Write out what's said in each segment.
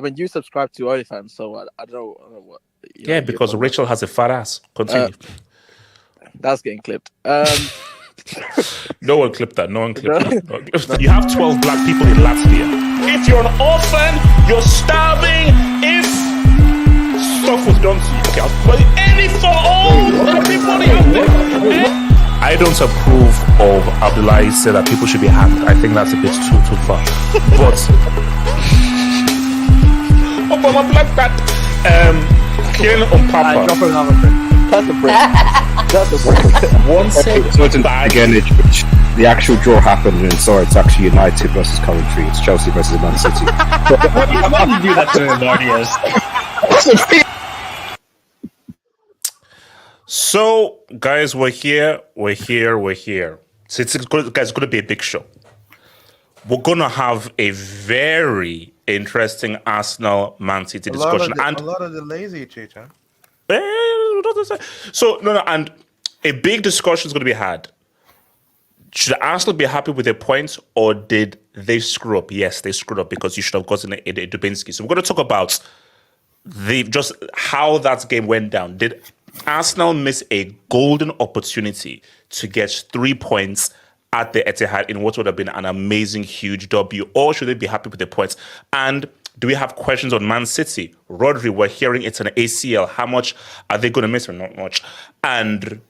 I mean, you subscribe to OnlyFans, so I don't know what. Yeah, because Rachel has a fat ass. Continue. That's getting clipped. No one clipped that. No one clipped that. You have 12 black people in Latvia. If you're an orphan, you're starving. If stuff was done to you, okay, I'll play any for all everybody out there. I don't approve of Abdullahi said that people should be hanged. I think that's a bit too far. But Obama black that killing on Papa. Drop another thing. That's a break. That's a break. One second. So it's an again, the actual draw happened, and so it's actually United versus Coventry. It's Chelsea versus Man City. Why did you do that to Mardias? So, guys, we're here. So it's going to be a big show. We're going to have a very interesting Arsenal Man City discussion. A lot of the lazy Chicha. So, and a big discussion is going to be had. Should Arsenal be happy with their points, or did they screw up? Yes, they screwed up because you should have gotten a Dubinsky. So we're going to talk about just how that game went down. Did Arsenal miss a golden opportunity to get 3 points at the Etihad in what would have been an amazing, huge W, or should they be happy with the points? And do we have questions on Man City? Rodri, we're hearing it's an ACL. How much are they going to miss, or not much? And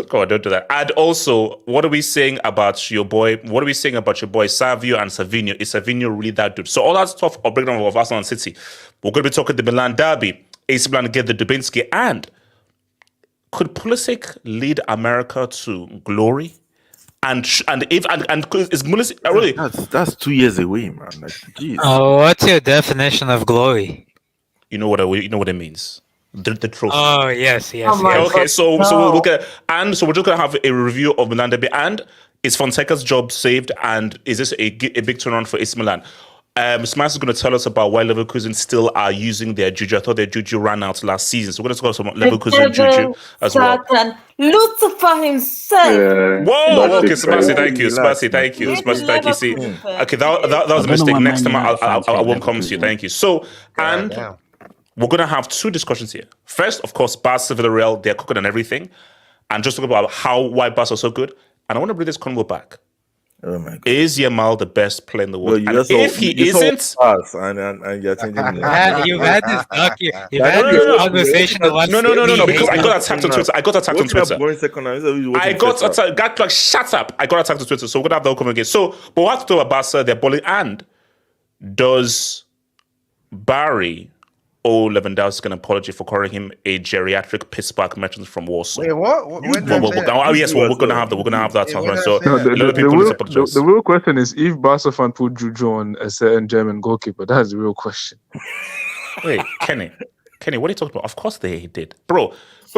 God, don't do that. And also, what are we saying about your boy? What are we saying about your boy Savio and Savinho? Is Savinho really that dude? So all that stuff, or breakdown of Arsenal and City. We're going to be talking the Milan derby. AC Milan get the Dubinsky, and could Pulisic lead America to glory? And is Pulisic really? That's 2 years away, man. Like, geez. Oh, what's your definition of glory? You know what it means. The trophy. Oh yes. Okay, so we'll look at, and so we're just gonna have a review of Milan derby. And is Fonseca's job saved? And is this a big turnaround for AC Milan? Smash is going to tell us about why Leverkusen still are using their juju. I thought their juju ran out last season, so we're going to talk about Leverkusen juju as well. Lucifer himself. Whoa! Okay, Sebastian, thank you. Sebastian, thank you. See, okay, that was a mistake. Next time I won't come to you. Thank you. So, and we're going to have two discussions here. First, of course, Barca, Villarreal, they're cooking and everything, and just talk about why Barca are so good. And I want to bring this convo back. Oh my God. Is Yamal the best player in the world? Well, and if he isn't, and you're changing you've had this conversation a lot. No, because I got attacked on Twitter. I got attacked on Twitter. Shut up. I got attacked on Twitter. So we're gonna have the whole again. So, but we'll have to talk about Barca, their bowling, and does Barry owe Lewandowski an apology for calling him a geriatric pissback merchant from Warsaw? Wait, what? We're gonna have that. So the real question is if Barca fan put juju on a certain German goalkeeper. That's the real question. Wait, Kenny, what are you talking about? Of course they did, bro.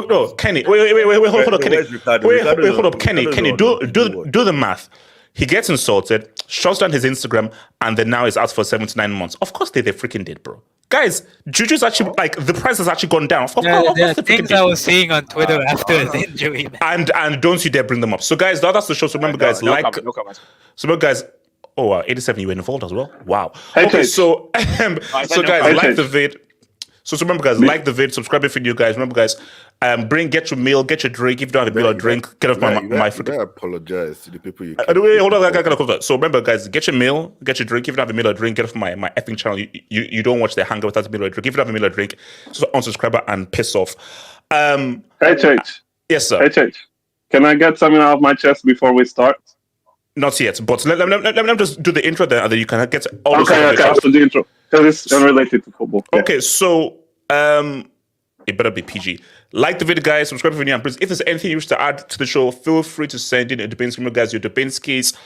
No, Kenny. Wait, hold on, Kenny. Hold up, Kenny. Do the math. He gets insulted, shuts down his Instagram, and then now is out for 7 to 9 months. Of course they freaking did, bro. Guys, Juju's actually, like, the price has actually gone down. Of course, the things I was seeing on Twitter after his injury. And don't you dare bring them up. So, guys, that's the show. So remember, guys, guys, 87, you were involved as well. Wow. Okay, so guys, like the vid, So remember, guys, like the vid, subscribe if you're new, guys. Remember, guys, get your meal, get your drink. If you don't have a meal or drink, get off my freaking. I apologize to the people you. Anyway, hold on, I gotta close that. So remember, guys, get your meal, get your drink. If you don't have a meal or drink, get off my effing channel. You don't watch the Hangout without a meal or drink. If you don't have a meal or drink, so unsubscribe and piss off. HH. Yes, sir. HH. Can I get something out of my chest before we start? Not yet, but let me just do the intro then, and then you can get all those. Okay, after the intro, because it's unrelated to football. Yeah. Okay, so it better be PG. Like the video, guys. Subscribe if you're new, and please, if there's anything you wish to add to the show, feel free to send in a Dubinsky. Guys, your Dubinskis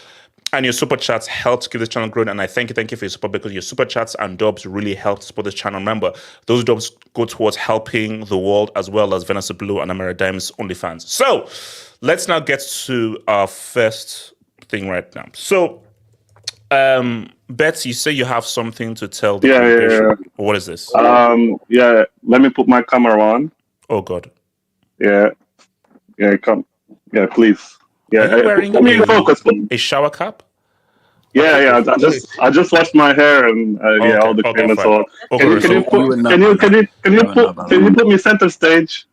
and your super chats help to keep this channel growing, and I thank you for your support, because your super chats and dubs really help to support this channel. Remember, those dubs go towards helping the world as well as Vanessa Blue and Amara Dimes OnlyFans. So let's now get to our first thing right now. So, Betsy, you say you have something to tell the congregation. Yeah. What is this? Yeah. Let me put my camera on. Oh God. Yeah. Come. Yeah, please. Yeah. Are you wearing Put me in focus. a shower cap? Yeah. I just washed my hair and all the cream and so on. Can you put me center stage?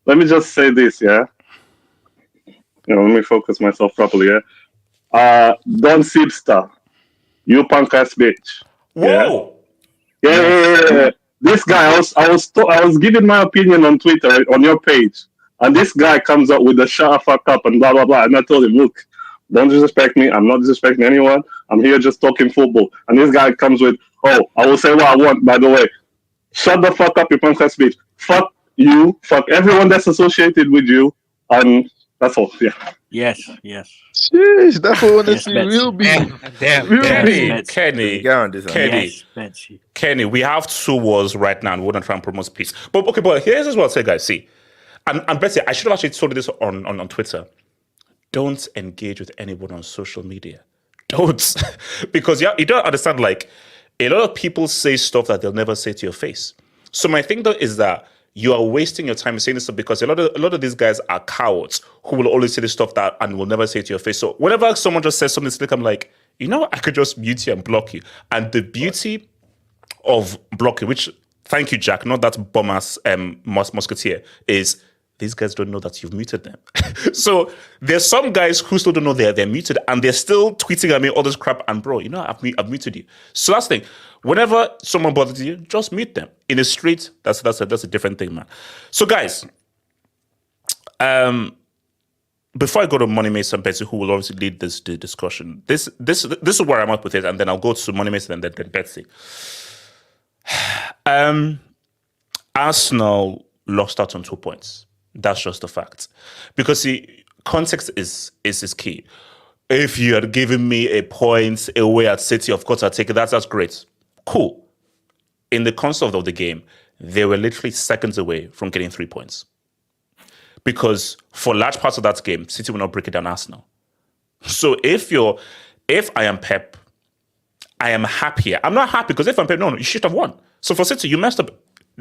Let me just say this. Yeah. Let me focus myself properly. Yeah. Don Sibster, you punk ass bitch. Whoa. Yeah. This guy, I was giving my opinion on Twitter on your page, and this guy comes up with the shut the fuck up and blah blah blah, and I told him, look, don't disrespect me. I'm not disrespecting anyone. I'm here just talking football. And this guy comes with, I will say what I want. By the way, shut the fuck up, you punk ass bitch. Fuck you. Fuck everyone that's associated with you, and that's all. Yeah. Yes. Jeez, that's what I want to see. Real beef. Kenny, we have 2 wars right now, and we're gonna try and promote peace. But here's as well. Say, guys, see, and Betsy, I should have actually told you this on Twitter. Don't engage with anyone on social media. Don't, because you don't understand. Like, a lot of people say stuff that they'll never say to your face. So my thing though is that you are wasting your time saying this stuff, because a lot of these guys are cowards who will always say this stuff that and will never say it to your face. So whenever someone just says something slick, I'm like, I could just mute you and block you. And the beauty of blocking, which, thank you, Jack, not that bum-ass musketeer, is these guys don't know that you've muted them. So there's some guys who still don't know they're muted, and they're still tweeting at me all this crap. And bro, I've muted you. So that's the thing. Whenever someone bothers you, just mute them. In the street, that's a different thing, man. So guys, before I go to Money Mason and Betsy, who will obviously lead this discussion, this is where I'm at with it, and then I'll go to Money Mason and then Betsy. Arsenal lost out on 2 points. That's just a fact. Because see, context is key. If you had given me a point away at City, of course I'd take it. That's great. Cool. In the concept of the game, they were literally seconds away from getting 3 points. Because for large parts of that game, City will not break it down Arsenal. So if I am Pep, I am happier. I'm not happy because if I'm Pep, no, you should have won. So for City, you messed up.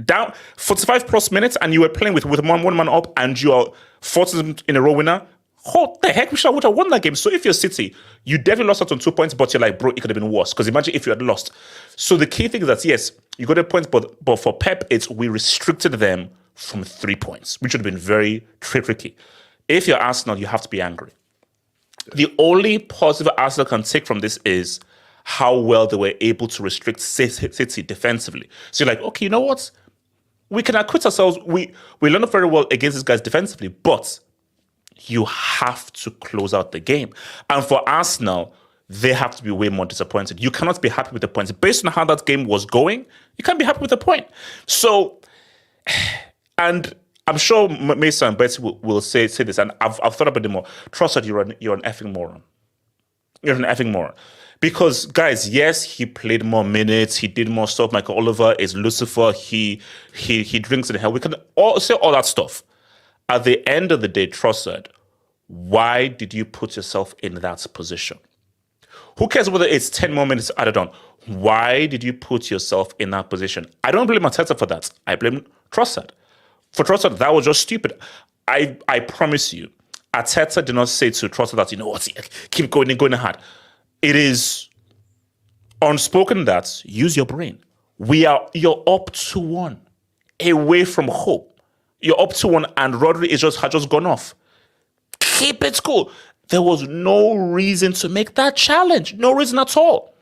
Down 45 plus minutes, and you were playing with one man up, and you are 14 in a row winner. What the heck? We would have won that game. So if you're City, you definitely lost out on 2 points, but you're like, bro, it could have been worse. Because imagine if you had lost. So the key thing is that, yes, you got a point, but for Pep, we restricted them from 3 points, which would have been very tricky. If you're Arsenal, you have to be angry. The only positive Arsenal can take from this is how well they were able to restrict City defensively. So you're like, okay, you know what? We can acquit ourselves. We learned up very well against these guys defensively, but you have to close out the game. And for Arsenal, they have to be way more disappointed. You cannot be happy with the points. Based on how that game was going, you can't be happy with the point. So, and I'm sure Mason and Betsy will say this, and I've thought about it more. Trossard, you're an effing moron. You're an effing moron. Because, guys, yes, he played more minutes, he did more stuff. Michael Oliver is Lucifer, he drinks in hell. We can all say all that stuff. At the end of the day, Trossard, why did you put yourself in that position? Who cares whether it's 10 more minutes added on? Why did you put yourself in that position? I don't blame Arteta for that. I blame Trossard. For Trossard, that was just stupid. I promise you, Arteta did not say to Trossard that, you know what, keep going hard. It is unspoken that use your brain. You're up 2-1 away from home. You're up 2-1 and Rodri had just gone off. Keep it cool. There was no reason to make that challenge. No reason at all.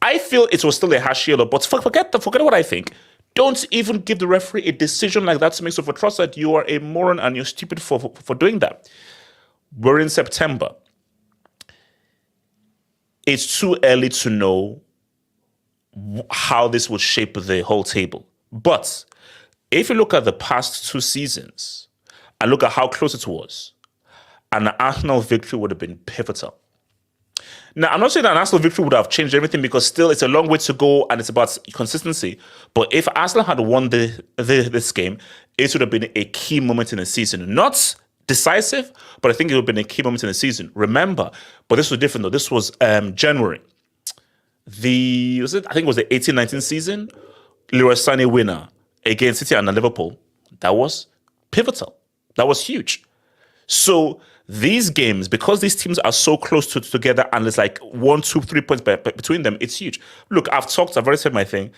I feel it was still a harsh yellow, but forget what I think. Don't even give the referee a decision like that to make. So for Trossard, you are a moron and you're stupid for doing that. We're in September. It's too early to know how this will shape the whole table. But if you look at the past 2 seasons and look at how close it was, an Arsenal victory would have been pivotal. Now, I'm not saying that an Arsenal victory would have changed everything because still it's a long way to go and it's about consistency. But if Arsenal had won this game, it would have been a key moment in the season. Not decisive, but I think it would have been a key moment in the season. Remember, but this was different though. This was January. I think it was the 18-19 season, Leroy Sané winner against City and Liverpool. That was pivotal. That was huge. So these games, because these teams are so close together and there's like 1, 2, 3 points between them, it's huge. Look, I've already said my thing.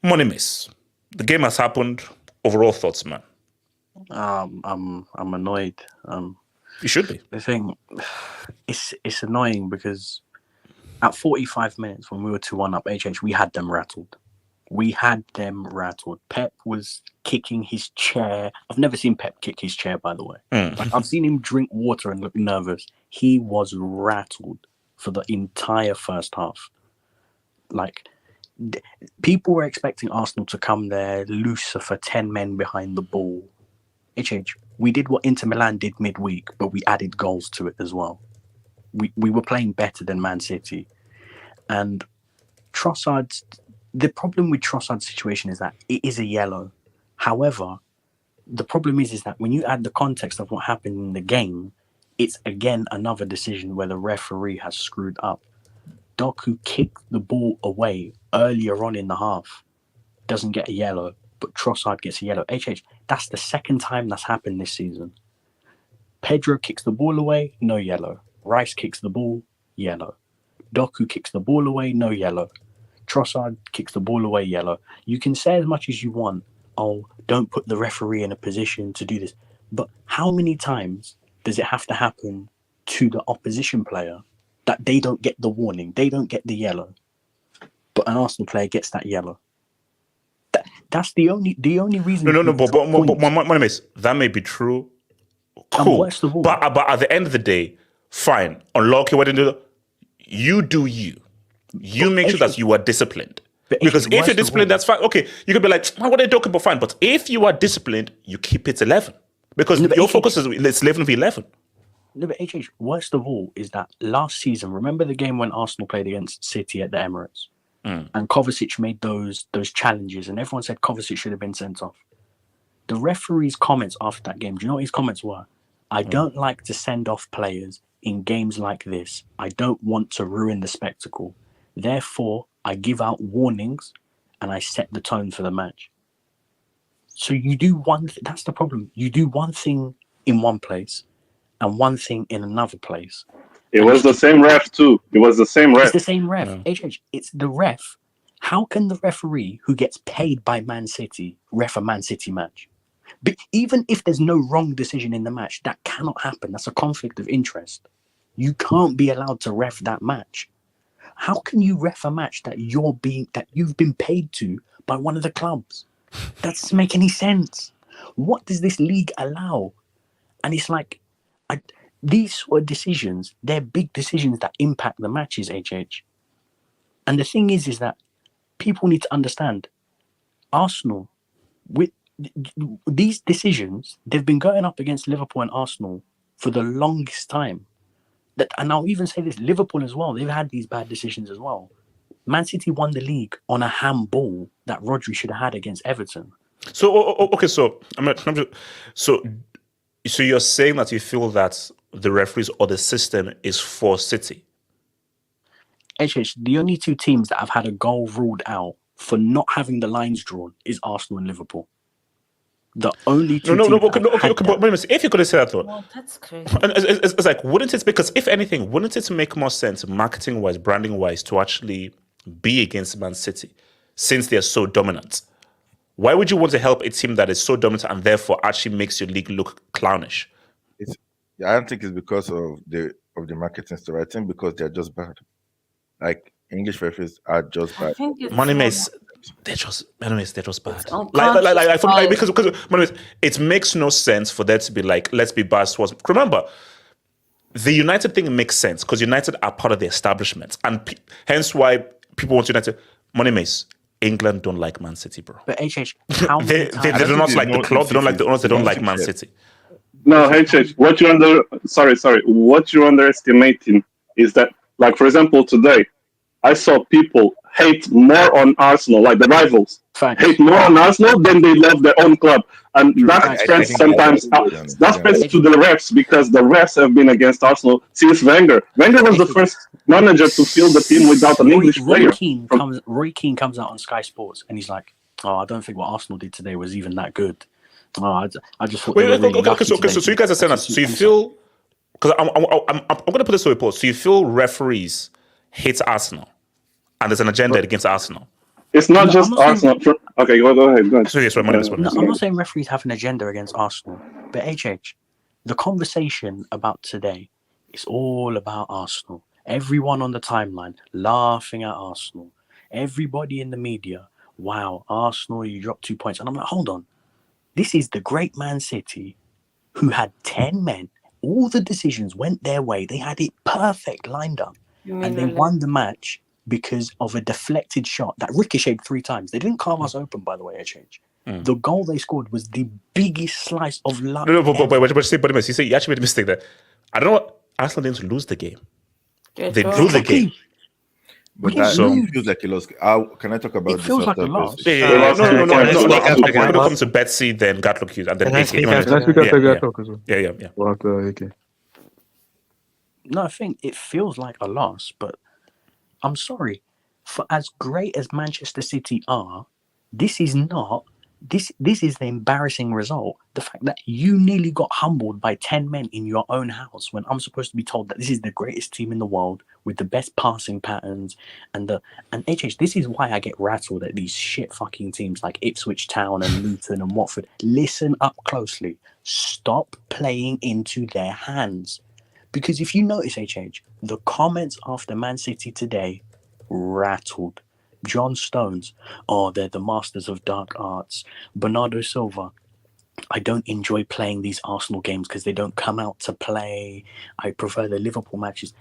Money miss. The game has happened. Overall thoughts, man. I'm annoyed. You should be. The thing, it's annoying because at 45 minutes when we were 2-1 up, we had them rattled. Pep was kicking his chair. I've never seen Pep kick his chair, by the way. Like, I've seen him drink water and look nervous. He was rattled for the entire first half. Like, people were expecting Arsenal to come there, Lucifer, 10 men behind the ball. We did what Inter Milan did midweek, but we added goals to it as well. We were playing better than Man City. And the problem with Trossard's situation is that it is a yellow. However, the problem is that when you add the context of what happened in the game, it's again another decision where the referee has screwed up. Doku kicked the ball away earlier on in the half, doesn't get a yellow, but Trossard gets a yellow. That's the second time that's happened this season. Pedro kicks the ball away, no yellow. Rice kicks the ball, yellow. Doku kicks the ball away, no yellow. Trossard kicks the ball away, yellow. You can say as much as you want, oh, don't put the referee in a position to do this. But how many times does it have to happen to the opposition player that they don't get the warning, they don't get the yellow, but an Arsenal player gets that yellow? That's the only reason. No, but that may be true. Cool. But at the end of the day, fine. Unlucky, what did you do? You do you. You make sure that you are disciplined. Because if you're disciplined, that's fine. Okay, you could be like, what are they talking about? Fine. But if you are disciplined, you keep it 11. Because your focus is it's 11v11. No, but worst of all is that last season, remember the game when Arsenal played against City at the Emirates? And Kovacic made those challenges, and everyone said Kovacic should have been sent off. The referee's comments after that game, do you know what his comments were? I don't like to send off players in games like this. I don't want to ruin the spectacle. Therefore, I give out warnings and I set the tone for the match. So you do that's the problem. You do one thing in one place and one thing in another place. It was the same ref too. It was the same ref. It's the same ref. It's the ref. How can the referee who gets paid by Man City ref a Man City match? But even if there's no wrong decision in the match, that cannot happen. That's a conflict of interest. You can't be allowed to ref that match. How can you ref a match that you've been paid to by one of the clubs? That doesn't make any sense. What does this league allow? And it's like, these sort of decisions, they're big decisions that impact the matches, And the thing is that people need to understand, Arsenal, with these decisions, they've been going up against Liverpool and Arsenal for the longest time. And I'll even say this, Liverpool as well, they've had these bad decisions as well. Man City won the league on a handball that Rodri should have had against Everton. So you're saying that you feel that the referees or the system is for City? The only two teams that have had a goal ruled out for not having the lines drawn is Arsenal and Liverpool. The only two teams. Okay, but wait a minute. If you could say that though, Well, that's crazy. it's like, wouldn't it? Because if anything, wouldn't it make more sense, marketing-wise, branding-wise, to actually be against Man City? since they're so dominant. Why would you want to help a team that is so dominant and therefore actually makes your league look clownish? I don't think it's because of the marketing story. I think because they're just bad. Like English referees are just bad. They're just bad. Because it makes no sense for there to be like, let's be biased towards. Remember, the United thing makes sense because United are part of the establishment, and hence why people want United. England don't like Man City, bro. But how they do not like the club. They don't like the owners. They don't like Man City. No, what you're underestimating is that, like, for example, today, I saw people hate more on Arsenal, like the rivals, hate more on Arsenal than they love their own club. And that spreads sometimes to the refs, because the refs have been against Arsenal since Wenger. Wenger was the first manager to field the team without an English player. Roy Keane comes out on Sky Sports and he's like, "Oh, I don't think what Arsenal did today was even that good. I just thought." So you guys are saying that. So you feel, because I'm going to put this to a post. So you feel referees hate Arsenal, and there's an agenda against Arsenal. It's not just Arsenal. Okay, go ahead. So yes, I'm not saying referees have an agenda against Arsenal, but the conversation about today is all about Arsenal. Everyone on the timeline laughing at Arsenal. Everybody in the media, wow, Arsenal, you dropped 2 points. And I'm like, hold on. This is the great Man City who had 10 men. All the decisions went their way. They had it perfect lined up. And they won the match because of a deflected shot that ricocheted 3 times. They didn't carve us open, by the way, The goal they scored was the biggest slice of luck. No, but you say you actually made a mistake there. I don't know. Arsenal didn't lose the game. They drew the game. But that feels like a loss. Can I talk about it? It feels like a loss. No. We're going to come to Betsy, then Gatlock Hughes, and then Okay. No, I think it feels like a loss, but I'm sorry. For as great as Manchester City are, this is not. This is the embarrassing result. The fact that you nearly got humbled by 10 men in your own house when I'm supposed to be told that this is the greatest team in the world with the best passing patterns and this is why I get rattled at these shit fucking teams like Ipswich Town and Luton and Watford. Listen up closely. Stop playing into their hands. Because if you notice, the comments after Man City today rattled. John Stones, they're the masters of dark arts. Bernardo Silva, I don't enjoy playing these Arsenal games because they don't come out to play. I prefer the Liverpool matches.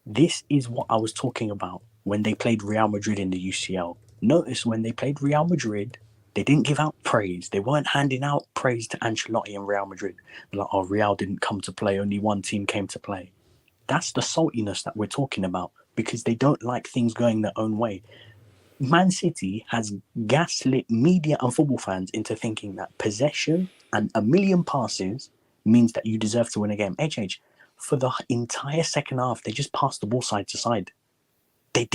This is what I was talking about when they played Real Madrid in the UCL. Notice when they played Real Madrid, they didn't give out praise. They weren't handing out praise to Ancelotti and Real Madrid. Like, Real didn't come to play. Only one team came to play. That's the saltiness that we're talking about because they don't like things going their own way. Man City has gaslit media and football fans into thinking that possession and a million passes means that you deserve to win a game. For the entire second half, they just passed the ball side to side. They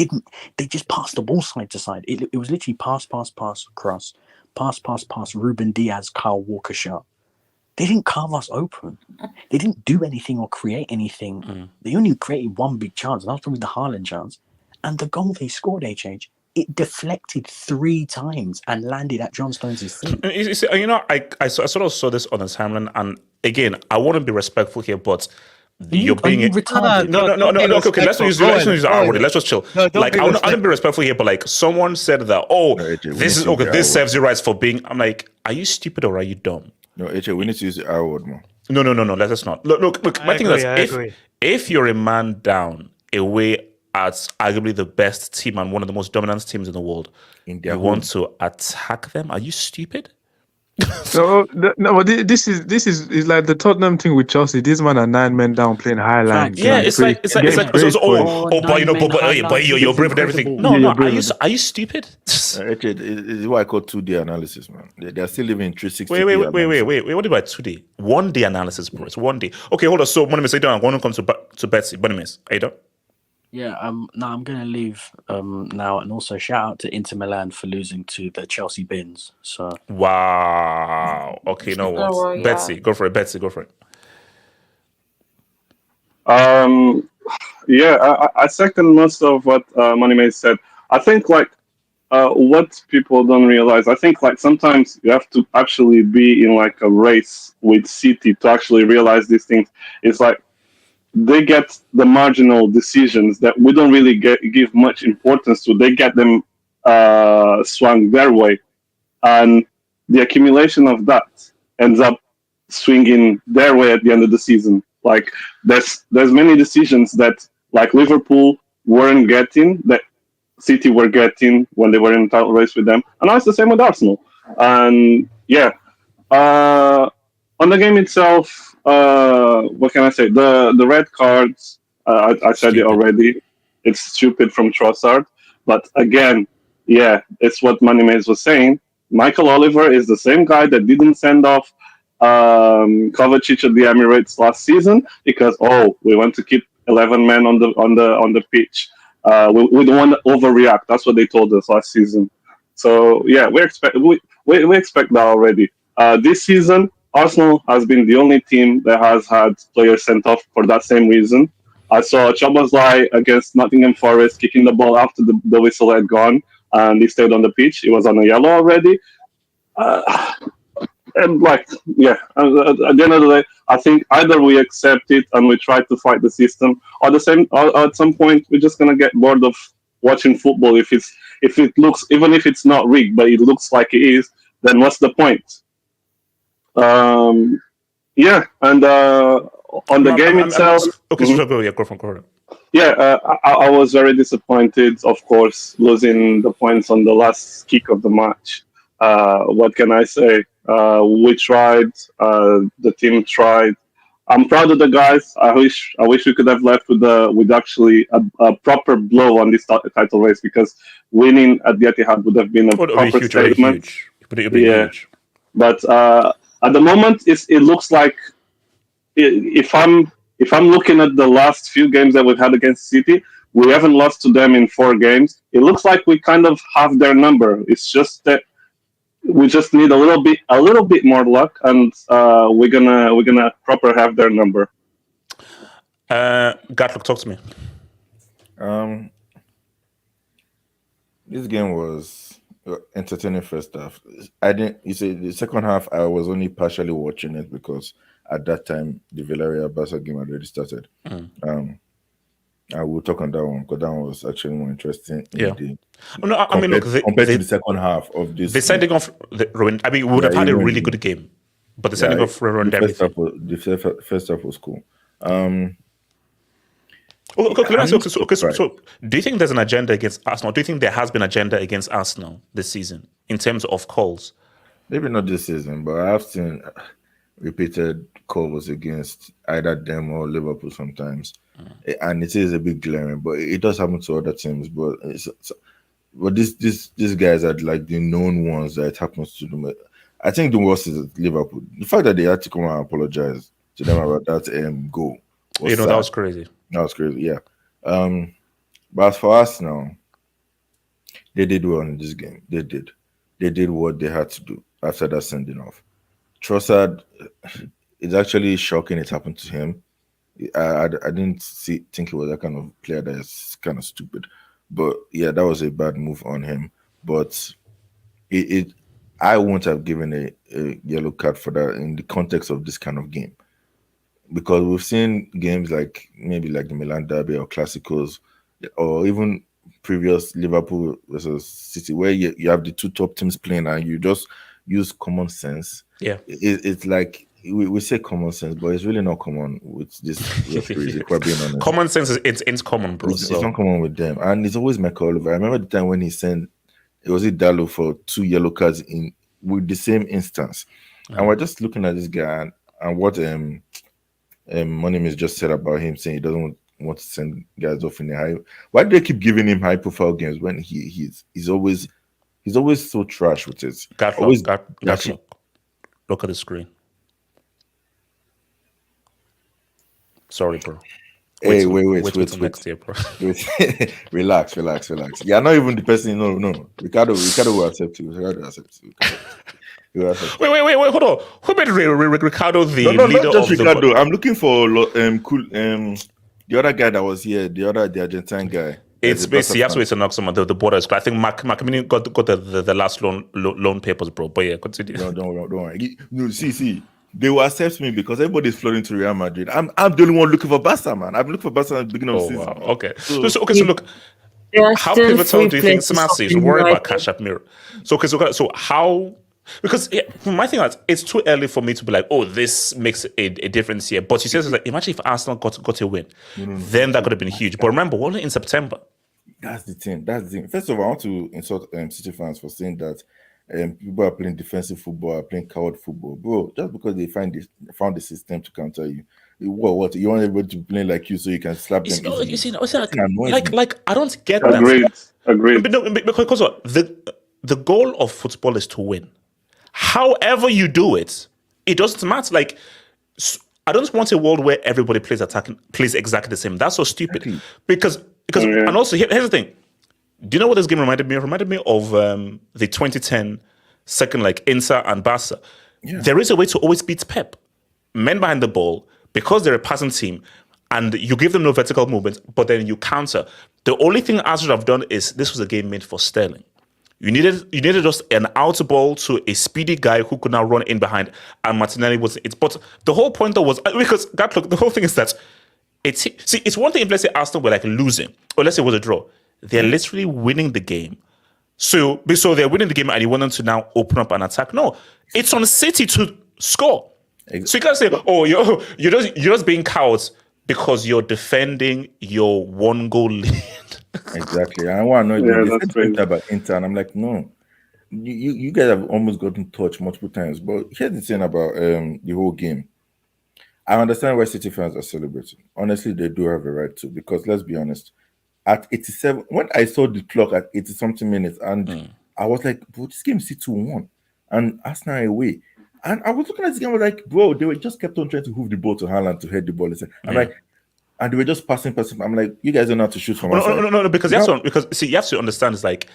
just passed the ball side to side. It was literally pass, cross, pass, Ruben Diaz, Kyle Walker shot. They didn't carve us open. They didn't do anything or create anything. They only created one big chance, and that was probably the Haaland chance. And the goal they scored, it deflected 3 times and landed at John Stones' feet. I sort of saw this on the timeline, and again, I want to be respectful here, but you're being retarded. No. Okay, let's not use the R word. Let's just chill. I want to be respectful here, but someone said that, this serves you rights for being. I'm like, are you stupid or are you dumb? No, we need to use the R word more. No. Let us not. Look. My thing is, if you're a man down away at arguably the best team and one of the most dominant teams in the world, you want to attack them? Are you stupid? No, this is like the Tottenham thing with Chelsea. These men are 9 men down playing Highlands. Yeah, it's like you're brave and everything. No, are you stupid? It's what I call 2D analysis, man. They're still living in 360. Wait. What about 2D? 1D analysis, bro. It's 1D. Okay, hold on. So, Bonimis, I want to come to Betsy. Bonimis, are you done? Yeah, now I'm going to leave now, and also shout out to Inter Milan for losing to the Chelsea Bins. So wow. Okay, no worries. Betsy, go for it. I second most of what Moneymaze said. I think what people don't realize, I think like sometimes you have to actually be in like a race with City to actually realize these things. It's like they get the marginal decisions that we don't really give much importance to. They get them swung their way, and the accumulation of that ends up swinging their way at the end of the season. Like there's many decisions that like Liverpool weren't getting that City were getting when they were in the title race with them, and now it's the same with Arsenal. And yeah, on the game itself, what can I say? The red cards, I said it already. It's stupid from Trossard, but again, yeah, it's what Moneymaze was saying. Michael Oliver is the same guy that didn't send off Kovacic at the Emirates last season because we want to keep 11 men on the pitch. We don't want to overreact. That's what they told us last season. So yeah, we expect that already. This season, Arsenal has been the only team that has had players sent off for that same reason. I saw Chobozlai against Nottingham Forest kicking the ball after the whistle had gone, and he stayed on the pitch. It was on a yellow already. And like, yeah, at the end of the day, I think either we accept it and we try to fight the system, or at some point we're just gonna get bored of watching football. If it looks, even if it's not rigged, but it looks like it is, then what's the point? Yeah, and on the game itself. Go from. Yeah, I was very disappointed, of course, losing the points on the last kick of the match. What can I say? We tried. The team tried. I'm proud of the guys. I wish we could have left with actually a proper blow on this title race, because winning at the Etihad would have been a proper statement. Huge. But at the moment, it looks like if I'm looking at the last few games that we've had against City, we haven't lost to them in 4 games. It looks like we kind of have their number. It's just that we just need a little bit more luck, and we're gonna proper have their number. Gatlock, talk to me. This game was entertaining first half. You say the second half I was only partially watching it because at that time the Villarreal Barca game had already started. I will talk on that one because that one was actually more interesting. Yeah. Compared to the second half of this. The sending off, we would have had a really good game, but the sending off ruined everything. The first half was cool. So do you think there's an agenda against Arsenal? Do you think there has been agenda against Arsenal this season in terms of calls? Maybe not this season, but I have seen repeated calls against either them or Liverpool sometimes. And it is a bit glaring, but it does happen to other teams. But these guys are like the known ones that it happens to them. I think the worst is Liverpool. The fact that they had to come and apologize to them about that goal. That was crazy. That was crazy, yeah. But as for us now, they did well in this game. They did. They did what they had to do after that sending off. Trossard, it's actually shocking it happened to him. I didn't think he was that kind of player that is kind of stupid. But yeah, that was a bad move on him. But I wouldn't have given a yellow card for that in the context of this kind of game. Because we've seen games like maybe like the Milan Derby or Classicos, or even previous Liverpool versus City, where you have the two top teams playing and you just use common sense. Yeah, it's like we say common sense, but it's really not common with this referees, if we're being honest. Common sense it's common, bro. It's not common with them, and it's always Michael Oliver. I remember the time when he sent Dallo for 2 yellow cards with the same instance, and we're just looking at this guy and what Moneymaze just said about him, saying he doesn't want to send guys off in the high. Why do they keep giving him high-profile games when he's always so trash with it? Gatlock. Look at the screen. Sorry, bro. Wait. Next year, bro. Relax. You're not even the person. No. Ricardo will accept you. Ricardo accepts you. Wait, hold on. Who made Ricardo the leader not just of Ricardo. I'm looking for the other guy that was here, the Argentine guy. It's As a basically you have Barca to wait to knock someone. The border is. I think Mark got the last loan papers, bro. But yeah, continue. fan. Don't worry. No, see, they will accept me because everybody's flooding to Real Madrid. I'm the only one looking for Barca, man. I've been looking for Barca at the beginning of the season. Wow. Okay. So Yeah. look, There are how still pivotal three do you think places Samasi is? of Worry about United. Cash App Mirror. So how? Because my thing is, it's too early for me to be like, oh, this makes a difference here. But you said, like, imagine if Arsenal got a win, then that could have been huge. But remember, we're only in September. That's the thing. First of all, I want to insult City fans for saying that people are playing defensive football, are playing coward football, bro. Just because they found the system to counter you. What you want everybody to play like you so you can slap them? Like I don't get Agreed. that. Agreed. But no, because what, the goal of football is to win. However you do it, it doesn't matter. Like, I don't want a world where everybody plays exactly the same. That's so stupid. Exactly. Because and also here's the thing. Do you know what this game reminded me of? It reminded me of the 2010 second like Inter and Barca. Yeah. There is a way to always beat Pep. Men behind the ball, because they're a passing team, and you give them no vertical movement, but then you counter. The only thing Arsenal should have done is this was a game made for Sterling. You needed just an out ball to a speedy guy who could now run in behind, and Martinelli was it. But the whole point though was because the whole thing is that it's one thing if let's say Arsenal were like losing, or let's say it was a draw. They're literally winning the game. So they're winning the game, and you want them to now open up an attack. No, it's on City to score. So you can't say, oh, you're just being cowards because you're defending your 1-goal lead. Exactly. I want to know about Inter, and I'm like, no, you guys have almost gotten touched multiple times. But here's the thing about the whole game. I understand why City fans are celebrating. Honestly, they do have a right to, because let's be honest, at 87, when I saw the clock at 80 something minutes, and I was like, bro, this game is 2-1, and Arsenal away. And I was looking at this game, I was like, bro, they were just kept on trying to hoof the ball to Haaland to head the ball. I'm like, and they were just passing. I'm like, you guys don't know how to shoot from outside. No, because you have to understand, it's like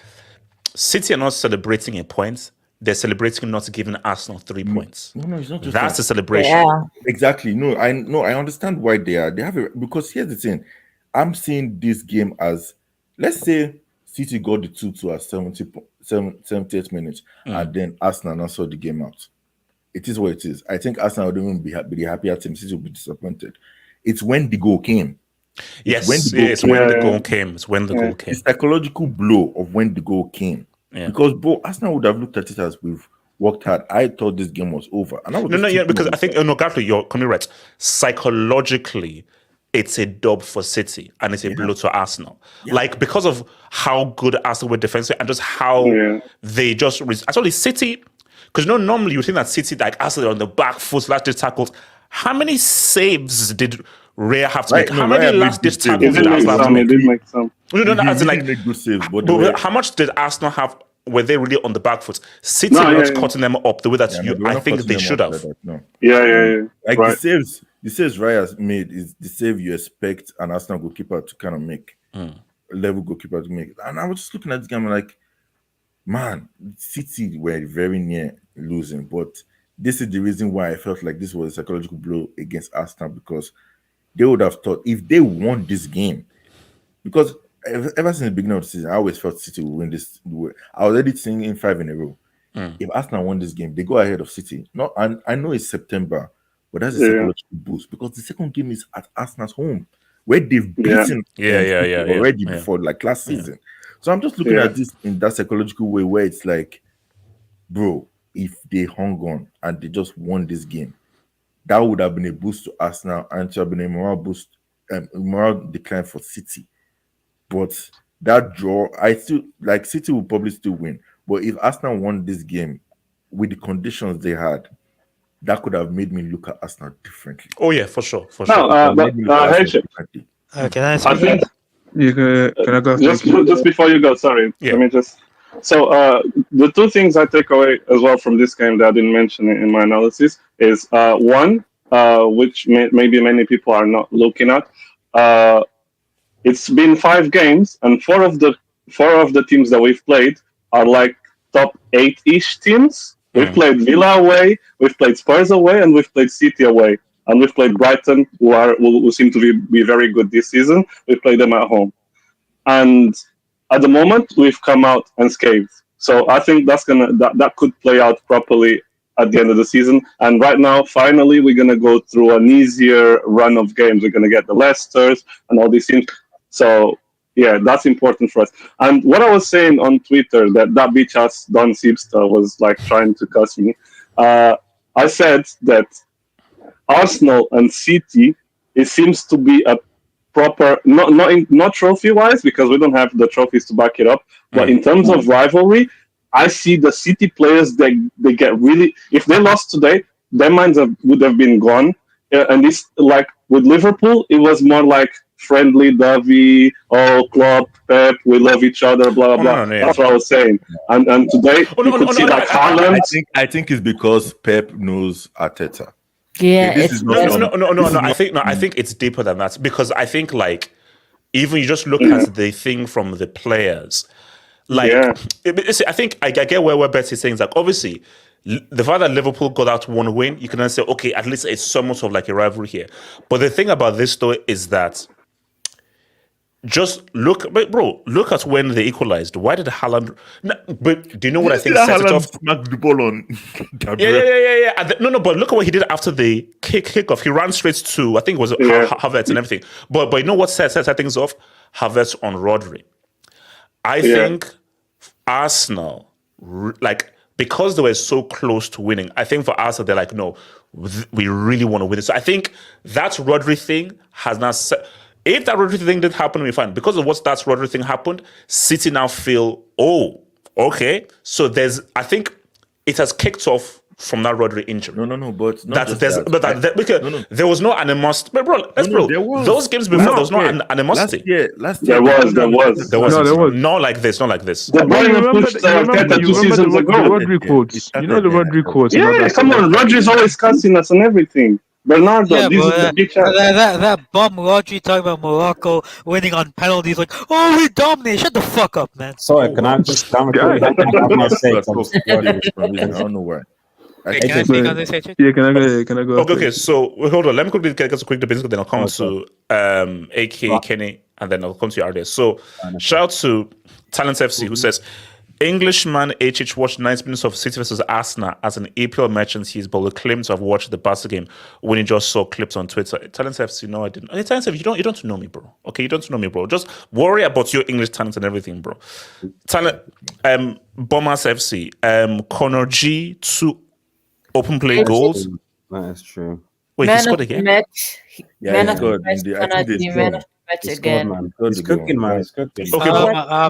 City are not celebrating a point. They're celebrating not giving Arsenal 3 points. No, it's not just that's that. the celebration. Yeah. Exactly. No, I understand why they are. They have a, because here's the thing. I'm seeing this game as, let's say City got the 2-2 at 78 minutes, and then Arsenal now saw the game out. It is what it is. I think Arsenal would even be the happier team. City will be disappointed. It's when the goal came. It's when the goal came. It's when the goal came. The psychological blow of when the goal came. Yeah. Because, bro, Arsenal would have looked at it as we've worked hard. I thought this game was over. And I was because I think, Gaffer, you're completely right. Psychologically, it's a dub for City and it's a blow to Arsenal. Yeah. Like, because of how good Arsenal were defensively and just how they just... Actually, City... Because normally you think that City, like Arsenal, on the back foot, last-ditch tackles. How many saves did Raya have to make? How many last-ditch tackles did Arsenal have to make? He did make some. No, as in, like, good saves, but how much did Arsenal have? Were they really on the back foot? City not cutting them up the way that I think they should have. No. Like right. the saves Raya made is the save you expect an Arsenal goalkeeper to kind of make, level goalkeeper to make. And I was just looking at this game like, man, City were very near losing, but this is the reason why I felt like this was a psychological blow against Arsenal, because they would have thought if they won this game, because ever since the beginning of the season, I always felt City would win this. I was already singing 5 in a row. If Arsenal won this game, they go ahead of City. I know it's September, but that's a psychological boost, because the second game is at Arsenal's home, where they've beaten already before, like last season. So I'm just looking at this in that psychological way where it's like, bro, if they hung on and they just won this game, that would have been a boost to Arsenal and to have been a moral decline for City. But that draw, I still like City will probably still win. But if Arsenal won this game with the conditions they had, that could have made me look at Arsenal differently. Oh yeah, for sure. Can I speak? Can I go? Just before you go, sorry. Let me just. So the two things I take away as well from this game that I didn't mention in my analysis is one, which maybe many people are not looking at. It's been 5 games, and four of the teams that we've played are like top 8-ish teams. We've played Villa away, we've played Spurs away, and we've played City away. And we've played Brighton, who seem to be very good this season. We played them at home. and at the moment we've come out unscathed. So I think that could play out properly at the end of the season. And right now, finally, we're gonna go through an easier run of games. We're gonna get the Leicesters and all these teams. So yeah, that's important for us. And what I was saying on Twitter that bitch ass Don Seepster was like trying to cuss me. I said that Arsenal and City, it seems to be a proper, not trophy wise, because we don't have the trophies to back it up, but in terms of rivalry, I see the City players they get really, if they lost today, their minds would have been gone. And it's like with Liverpool, it was more like friendly, dovey, Klopp, Pep, we love each other, blah blah blah. That's what I was saying. And today you could see like Haaland. I think it's because Pep knows Arteta. Yeah, I think it's deeper than that, because I think like even you just look at the thing from the players, like I think I get where Betsy's saying is like obviously the fact that Liverpool got out one win, you can then say okay, at least it's somewhat of like a rivalry here. But the thing about this though is that just look at when they equalized. Why did Haaland? But do you know what I think set it off? Smacked the ball on. Yeah. But look at what he did after the kickoff. He ran straight to, I think it was Havertz and everything. But you know what set things off? Havertz on Rodri. I think Arsenal, like, because they were so close to winning, I think for Arsenal, they're like, no, we really want to win it. So I think that Rodri thing has now set. If that Rodri thing did happen, we're fine. Because of what that Rodri thing happened, City now feel, okay. So I think it has kicked off from that Rodri injury. No, but there was no animosity. But bro, those games before, there was no animosity. Last year, there was. Not like this. The Bayern pushed Arteta 2 seasons ago. Rodri quotes. You know the Rodri quotes. Yeah, come on. Rodri's always cussing us and everything. Bernardo, that bum Rodri talking about Morocco winning on penalties, like, we dominate. Shut the fuck up, man. Sorry, can I just say? I don't know why. Can I speak on this, H? Yeah, can I go? Okay, so hold on. Let me quickly get a quick debate, then I'll come to AK, Kenny, and then I'll come to you, RDS. So, shout out to Talent FC, who says, Englishman HH watched 90 minutes of City versus Arsenal as an EPL merchant but will claim to have watched the Barca game when he just saw clips on Twitter. Talent FC, no, I didn't. Talent FC, you don't know me, bro. Okay, you don't know me, bro. Just worry about your English talent and everything, bro. Talent, Bombers FC, Connor G, 2 open play goals. That is true. Wait, he scored again? Yeah, he scored. I think they scored. Again. It's cooking, man. It's cooking. Okay,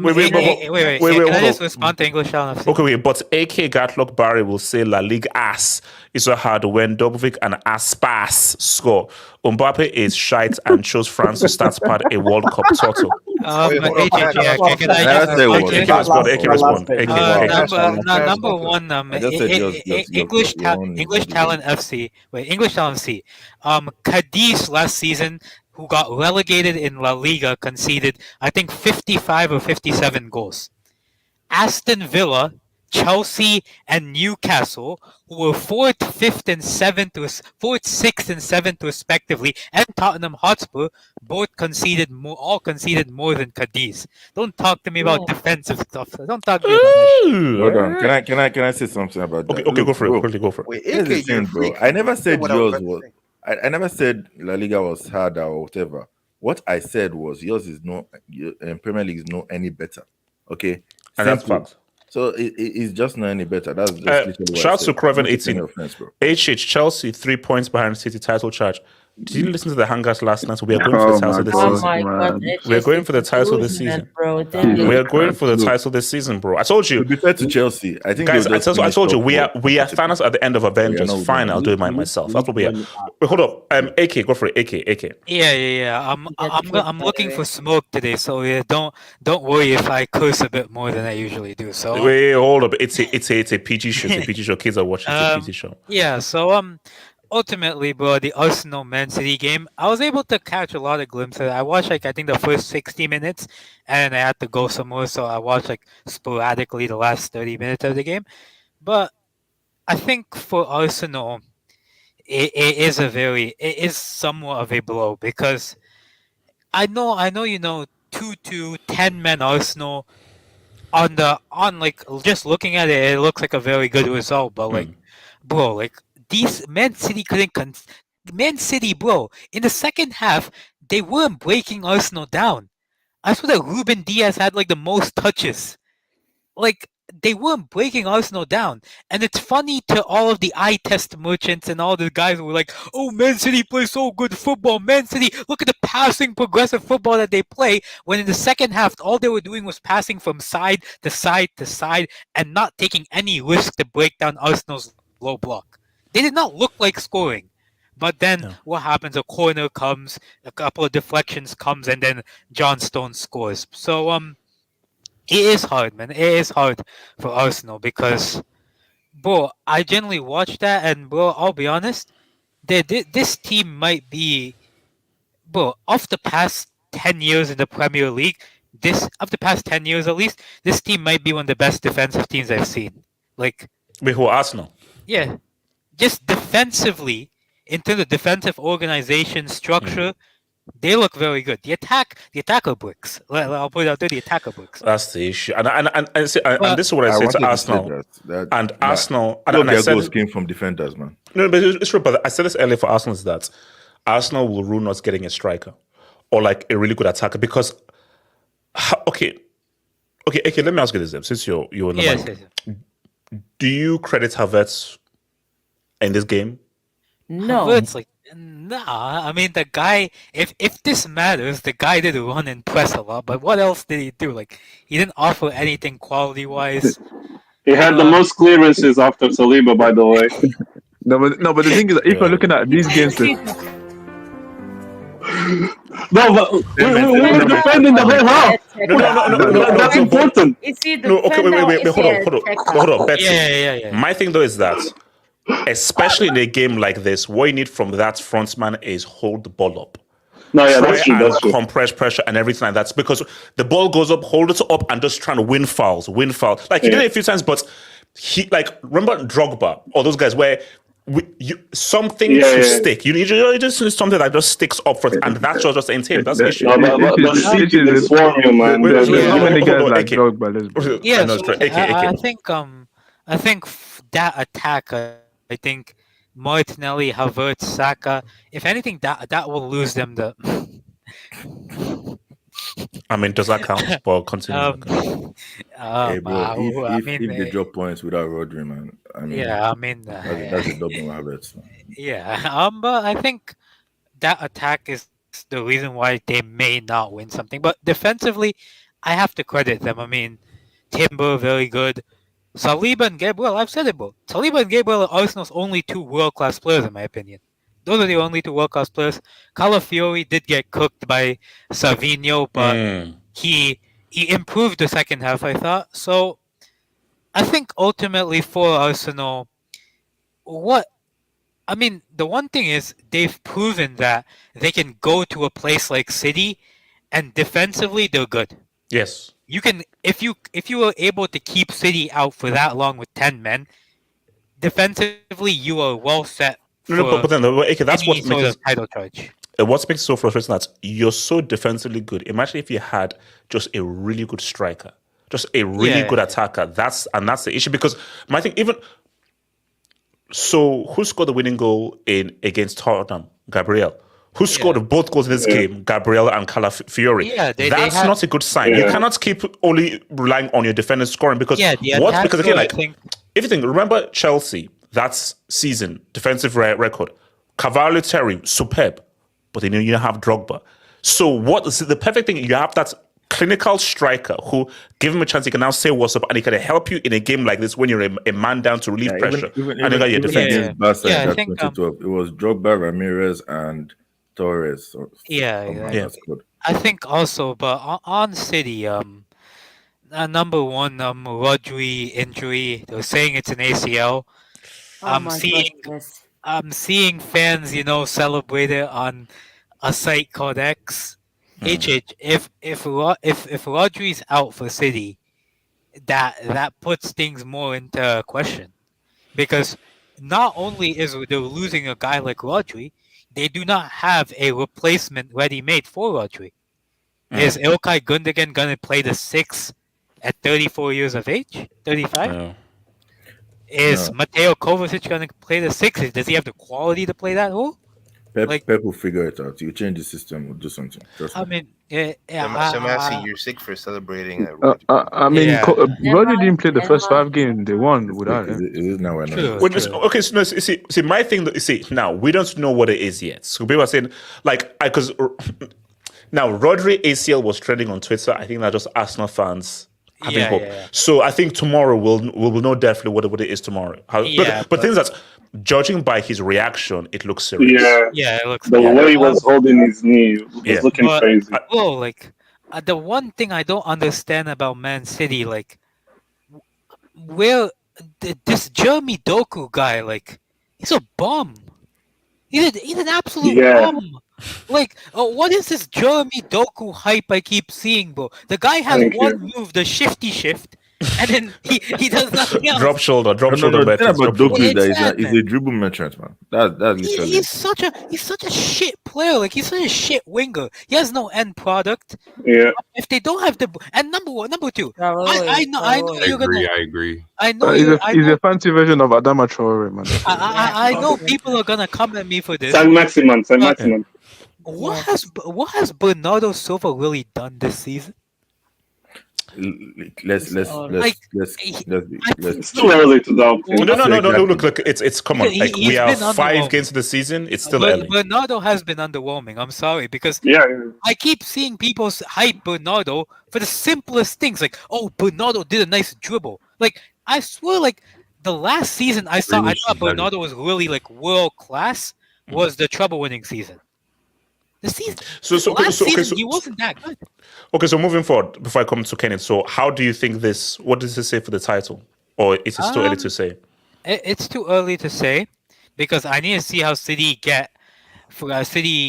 wait. Can I just respond to English Channel FC? Okay, wait, but AK Gatlock Barry will say La Ligue ass is so hard when Dobovic and Aspas score. Mbappe is shite and chose France to start part a World Cup total. Can I just respond? Number one, English Talent FC. Wait, English Talent FC. Cadiz last season, who got relegated in La Liga, conceded, I think, 55 or 57 goals. Aston Villa, Chelsea, and Newcastle, who were 4th, 5th, and 6th, and 7th, respectively, and Tottenham Hotspur, all conceded more than Cadiz. Don't talk to me about defensive stuff. Don't talk to me about that shit. Hold on. Can I say something about that? Okay, go for it. Quickly go for it. Wait, Here's the thing, bro. I never said What I was yours about to was. say. I never said La Liga was harder or whatever. What I said was yours is no, Premier League is not any better. Okay, and that's fact. So it's just not any better. That's just literally what shout I out to said. Craven Not taking 18. offense, bro. HH Chelsea 3 points behind City title charge. Did you listen to the Hangout last night? We are going for the title this Oh season. my god. We're going for the title this season. Bro. We are going for the title this season, bro. I told you. To be fair to Chelsea, I think Guys, they'll just I told you finish top we are four. Thanos at the end of Avengers. Yeah, no, Fine, I'll do it myself. That's what we are. Wait, hold up. AK, go for it. AK. Yeah. I'm looking for smoke today, so don't worry if I curse a bit more than I usually do. So Wait, hold up. It's a PG show. It's a PG show. Kids are watching. It's a PG show. Yeah, so ultimately, bro, the Arsenal Man City game, I was able to catch a lot of glimpses. I watched I think the first 60 minutes, and I had to go somewhere, so I watched sporadically the last 30 minutes of the game. But I think for Arsenal, it is somewhat of a blow, because I know 2-2, 10-man Arsenal. On like just looking at it, it looks like a very good result. But like, bro, like these Man City Man City, bro, in the second half, they weren't breaking Arsenal down. I saw that Ruben Diaz had like the most touches. Like they weren't breaking Arsenal down. And it's funny to all of the eye test merchants and all the guys who were like, oh, Man City plays so good football. Man City, look at the passing, progressive football that they play. When in the second half, all they were doing was passing from side to side to side and not taking any risk to break down Arsenal's low block. They did not look like scoring. But then what happens? A corner comes, a couple of deflections comes, and then John Stones scores. So it is hard, man. It is hard for Arsenal because, bro, I generally watch that, and bro, I'll be honest, this team might be, bro, of the past 10 years in the Premier League, of the past 10 years at least, this team might be one of the best defensive teams I've seen. Like, wait, who, Arsenal? Yeah, just defensively, in terms of defensive organization structure, they look very good. The attacker bricks. I'll put it out there, the attacker bricks. That's the issue. And this is what I say to Arsenal. Arsenal. And I said goals came from defenders, man. No, but it's true. But I said this earlier for Arsenal is that Arsenal will rule not getting a striker or like a really good attacker because. Okay. Let me ask you this: then, since you're in the yes. Do you credit Havertz in this game? No. Havertz, like, nah. I mean, the guy. If this matters, the guy did run and press a lot. But what else did he do? Like, he didn't offer anything quality wise. He had the most clearances after Saliba, by the way. No, but the thing is, if you're looking at these games, no, but we were defending the whole half. No, that's important. Hold on. Betsy. Yeah. My thing though is that, especially in a game like this, what you need from that frontman is hold the ball up. No, yeah, that's true. Compress pressure and everything like that. Because the ball goes up, hold it up, and just trying to win fouls. Like he did it a few times, but he remember Drogba or those guys where. Something to stick. You just need something that just sticks up front, and that's just in him. That's the issue. I think that attack. I think Martinelli, Havertz, Saka. If anything, that will lose them the. I mean, does that count? But continue. Hey, bro, if they drop points without Rodri, man. I mean, that's a double habit. Yeah, but I think that attack is the reason why they may not win something. But defensively, I have to credit them. I mean, Timber, very good. Saliba and Gabriel, I've said it, bro. Saliba and Gabriel are Arsenal's only two world-class players, in my opinion. Those are the only two world-class players. Calafiori did get cooked by Savinho, but he improved the second half, I thought. So I think ultimately for Arsenal, the one thing is they've proven that they can go to a place like City and defensively they're good. Yes. You can if you were able to keep City out for that long with 10 men, defensively you are well set. But then that's what makes it title charge. What makes it so frustrating that you're so defensively good. Imagine if you had just a really good striker, just a really good attacker. That's the issue because my thing even. So who scored the winning goal against Tottenham? Gabriel. Who scored both goals in this game? Gabriel and Calafiori. Yeah, that's not a good sign. You cannot keep only relying on your defenders scoring because Because again, if you think, remember Chelsea. That's season defensive record. Cavallo Terry, superb. But then you have Drogba. So what is the perfect thing? You have that clinical striker who give him a chance, he can now say what's up and he can help you in a game like this when you're a man down to relieve pressure. Even against Barca I think, it was Drogba, Ramirez, and Torres. I think also, but on City, number one, Rodri injury. They were saying it's an ACL. I'm seeing fans, celebrate it on a site called X. If Rodri's out for City, that puts things more into question, because not only is they're losing a guy like Rodri, they do not have a replacement ready-made for Rodri. Is Ilkay Gundogan gonna play the 6 at 34 years of age? 35? No. Is Mateo Kovacic gonna play the 6? Does he have the quality to play that role? Pep will figure it out. You change the system, we'll do something. Trust me. mean, I'm asking you're sick for celebrating. Rodri didn't play the first 5 games. They won without him. It is now. Okay, so no, see, my thing. See, now we don't know what it is yet. So people are saying, like, because now Rodri ACL was trending on Twitter. I think that just Arsenal fans having hope. Yeah. So I think tomorrow we'll know definitely what it is tomorrow. But things that, judging by his reaction, it looks serious. Yeah, it looks. The way he was holding his knee was looking crazy. The one thing I don't understand about Man City, like, where this Jeremy Doku guy, like, he's a bum. He's an absolute bum. Like, what is this Jeremy Doku hype I keep seeing, bro? The guy has one move, the shifty shift, and then he does nothing else. Drop shoulder. The thing about Doku is that he's a dribble merchant, man. That's literally. He's such a shit player. Like, he's such a shit winger. He has no end product. Yeah. If they don't have and number 2, I know you're gonna. I agree. I know he's a fancy version of Adama Traore, man. I know people are gonna come at me for this. San Maximan. What has Bernardo Silva really done this season? Let's It's too early to doubt. No. Look, it's come on. Like, we have 5 games of the season. It's still early. Bernardo has been underwhelming. I'm sorry, because I keep seeing people hype Bernardo for the simplest things, like, oh, Bernardo did a nice dribble. Like, I swear, like, the last season I thought Bernardo was really, like, world class was the treble-winning season. The season, he wasn't that good. Okay, so moving forward, before I come to Kenneth, so how do you think this? What does this say for the title, or is it too early to say? It's too early to say, because I need to see how City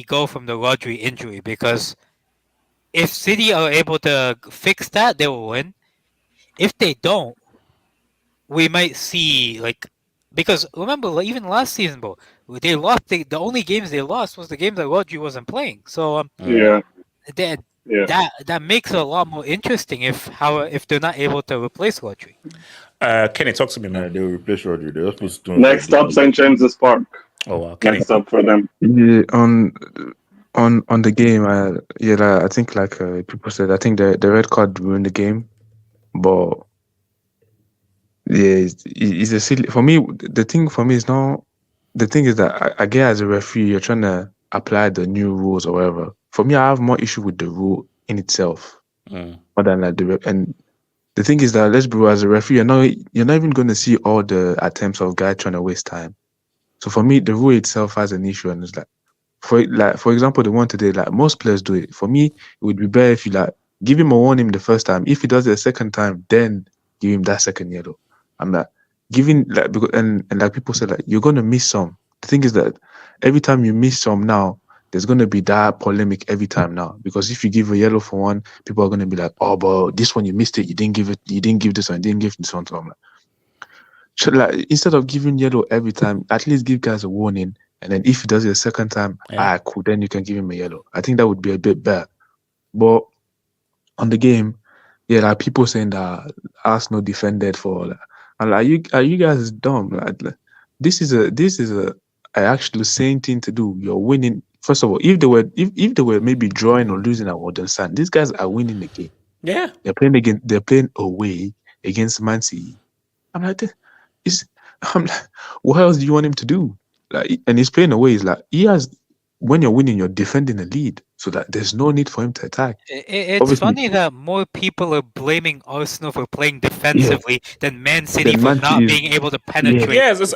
go from the Rodri injury. Because if City are able to fix that, they will win. If they don't, we might see, like, because remember, like, even last season, bro, they lost. The only games they lost was the games that Rodri wasn't playing. So that makes it a lot more interesting if they're not able to replace Rodri. Kenny, talk to me, man. They will replace Rodri. They're supposed to next up, St. James's Park. Oh, wow. Kenny. Next up for them. Yeah, on the game, I think, like people said, I think the red card ruined the game, but. Yeah, it's a silly. For me, the thing is not. The thing is that I get as a referee, you're trying to apply the new rules or whatever. For me, I have more issue with the rule in itself, more than like and the thing is that, let's be real, as a referee, you're not even going to see all the attempts of guys trying to waste time. So for me, the rule itself has an issue, and it's like, for example, the one today, like, most players do it. For me, it would be better if you, like, give him a warning the first time. If he does it a second time, then give him that second yellow. I'm not giving, like, because and like people say, like, you're gonna miss some. The thing is that every time you miss some now, there's gonna be that polemic every time now. Because if you give a yellow for one, people are gonna be like, oh, but this one you missed it, you didn't give this one, you didn't give this one. So I'm like, instead of giving yellow every time, at least give guys a warning. And then if he does it a second time, cool, then you can give him a yellow. I think that would be a bit better. But on the game, like, people saying that Arsenal defended for, like, and like, are you guys dumb? Like, this is a actually same thing to do. You're winning. First of all, if they were maybe drawing or losing, I would understand. These guys are winning the game. Yeah, they're playing away against Man City. I'm like, what else do you want him to do? Like, and he's playing away. It's like, when you're winning, you're defending the lead, so that there's no need for him to attack. It's funny that more people are blaming Arsenal for playing defensively than Man City for not being able to penetrate. Yes,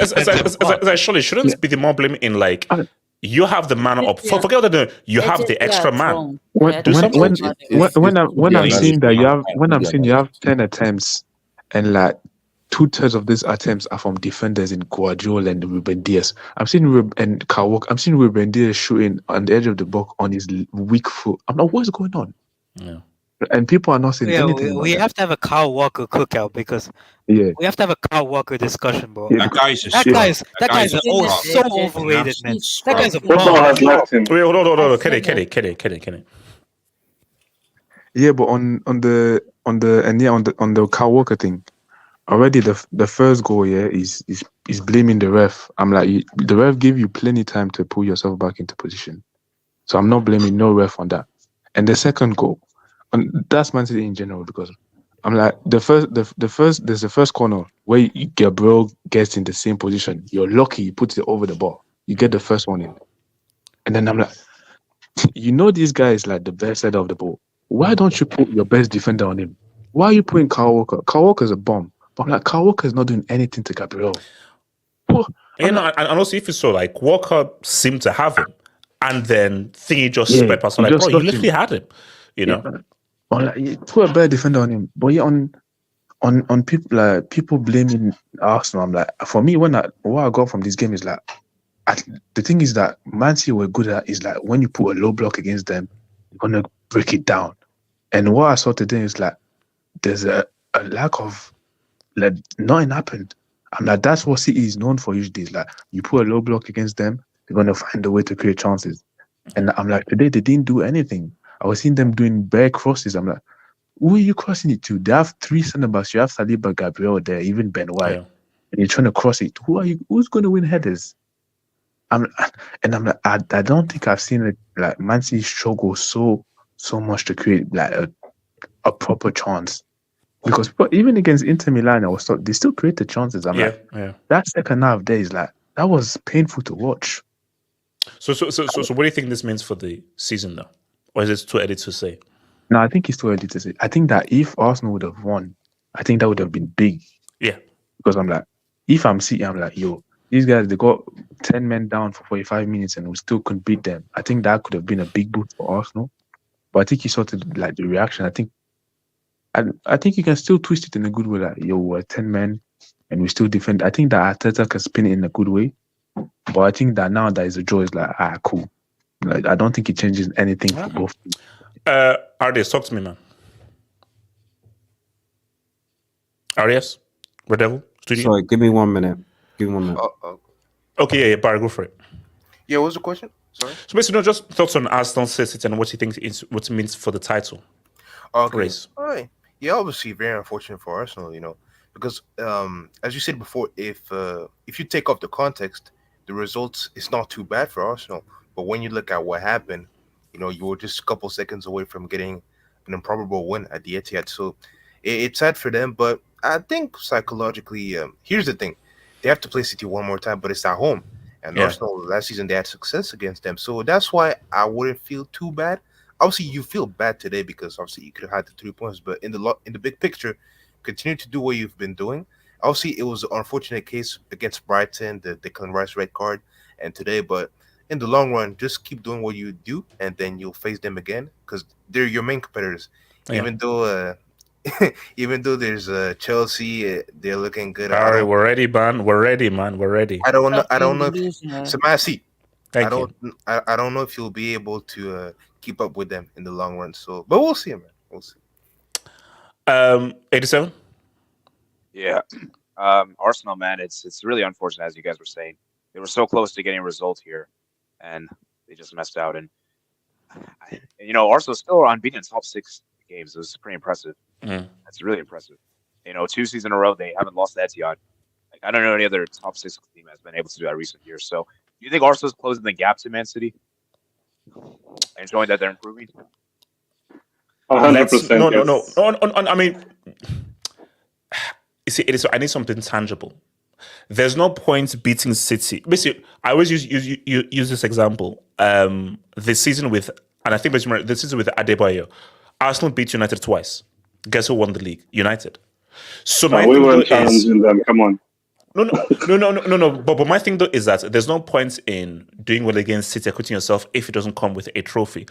actually, shouldn't be the more blame in, like, you have the man up. Forget that you have the extra man. When I'm seeing that you have 10 attempts, and like 2/3 of these attempts are from defenders in Guardiola and Ruben Dias. I'm seeing Ruben Dias shooting on the edge of the box on his weak foot. I'm like, what's going on? Yeah. And people are not saying anything. We have to have a Kyle Walker cookout, because we have to have a Kyle Walker discussion, bro. Yeah. That guy's so overrated, man. That guy's a football has left him. Wait, hold on. Kenny. Yeah, but on the Kyle Walker thing, already the first goal, is blaming the ref. I'm like, the ref gave you plenty time to pull yourself back into position, so I'm not blaming no ref on that. And the second goal, and that's Man City in general, because I'm like, there's the first corner where Gabriel gets in the same position. You're lucky he puts it over the ball. You get the first one in, and then I'm like, this guy is like the best header of the ball. Why don't you put your best defender on him? Why are you putting Kyle Walker? Kyle Walker's a bomb. But I'm like, Kyle Walker is not doing anything to Gabriel. And also if you saw, like, Walker seemed to have him, and then Thingy just sped past. I'm like, bro, you literally had him. You know, like, you put a better defender on him. But on people, like, people blaming Arsenal. I'm like, for me, what I got from this game is like, the thing is that Man City were good at is like, when you put a low block against them, you're gonna break it down. And what I saw today is like, there's a lack of, like, nothing happened. I'm like, that's what City is known for usually. Is like, you put a low block against them, they're gonna find a way to create chances. And I'm like, today they didn't do anything. I was seeing them doing bare crosses. I'm like, who are you crossing it to? They have 3 centre backs. You have Saliba, Gabriel there, even Ben White, and you're trying to cross it. Who's going to win headers? I'm like, I don't think I've seen it, like, Man City struggle so much to create like a proper chance. Because even against Inter Milan, they still created chances. I'm like, that second half there is like, that was painful to watch. So what do you think this means for the season, though? Or is it too early to say? No, I think it's too early to say. I think that if Arsenal would have won, I think that would have been big. Yeah. Because I'm like, if I'm City, I'm like, yo, these guys, they got 10 men down for 45 minutes and we still couldn't beat them. I think that could have been a big boost for Arsenal. But I think you sort of, like, the reaction. I think you can still twist it in a good way. Like, yo, we're 10 men and we still defend. I think that Arteta can spin it in a good way. But I think that now that is a draw, is like, cool. Like, I don't think it changes anything for both. Arias, talk to me, man. Arias? Red Devil? Studio? Sorry, give me 1 minute. Okay, Barry, go for it. Yeah, what was the question? Sorry. So basically, just thoughts on Arsenal City and what you think what it means for the title. Okay. Race. All right. Yeah, obviously very unfortunate for Arsenal, because as you said before, if you take off the context, the results, it's not too bad for Arsenal. But when you look at what happened, you were just a couple seconds away from getting an improbable win at the Etihad. So it's sad for them, but I think psychologically, here's the thing. They have to play City one more time, but it's at home. And Arsenal, last season, they had success against them. So that's why I wouldn't feel too bad. Obviously, you feel bad today because obviously you could have had the 3 points. But in the big picture, continue to do what you've been doing. Obviously, it was an unfortunate case against Brighton, the Declan Rice red card, and today. But in the long run, just keep doing what you do, and then you'll face them again because they're your main competitors. Yeah. Even though there's Chelsea, they're looking good. All right, we're ready, man. We're ready, man. We're ready. I don't know. Samasi. Thank you. I don't know if you'll be able to keep up with them in the long run. So, but we'll see, man. We'll see. 87. Yeah, Arsenal, man. It's really unfortunate, as you guys were saying. They were so close to getting a result here, and they just messed out. And Arsenal still are unbeaten in top 6 games. It was pretty impressive. That's really impressive. 2 seasons in a row they haven't lost the Etihad. Like, I don't know any other top 6 team has been able to do that recent years. So, do you think Arsenal's closing the gap to Man City and showing that they're improving? 100%. No. I mean, you see, I need something tangible. There's no point beating City. Basically, I always use this example. This season with Adebayo, Arsenal beat United twice. Guess who won the league? United. So we weren't challenging them. Come on. No. But my thing though is that there's no point in doing well against City, acquitting yourself if it doesn't come with a trophy.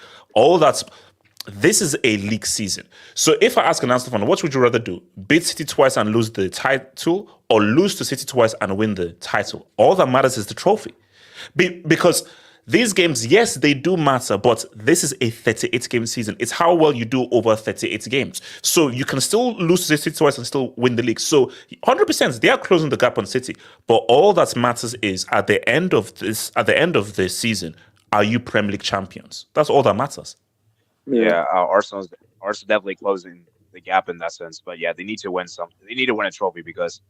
This is a league season. So if I ask an Arsenal fan, what would you rather do? Beat City twice and lose the title, or lose to City twice and win the title? All that matters is the trophy. Because these games, yes, they do matter, but this is a 38-game season. It's how well you do over 38 games. So you can still lose to City twice and still win the league. So 100%, they are closing the gap on City. But all that matters is at the end of this season, are you Premier League champions? That's all that matters. Yeah, Arsenal's Arsenal definitely closing the gap in that sense. But yeah, they need to win something. They need to win a trophy because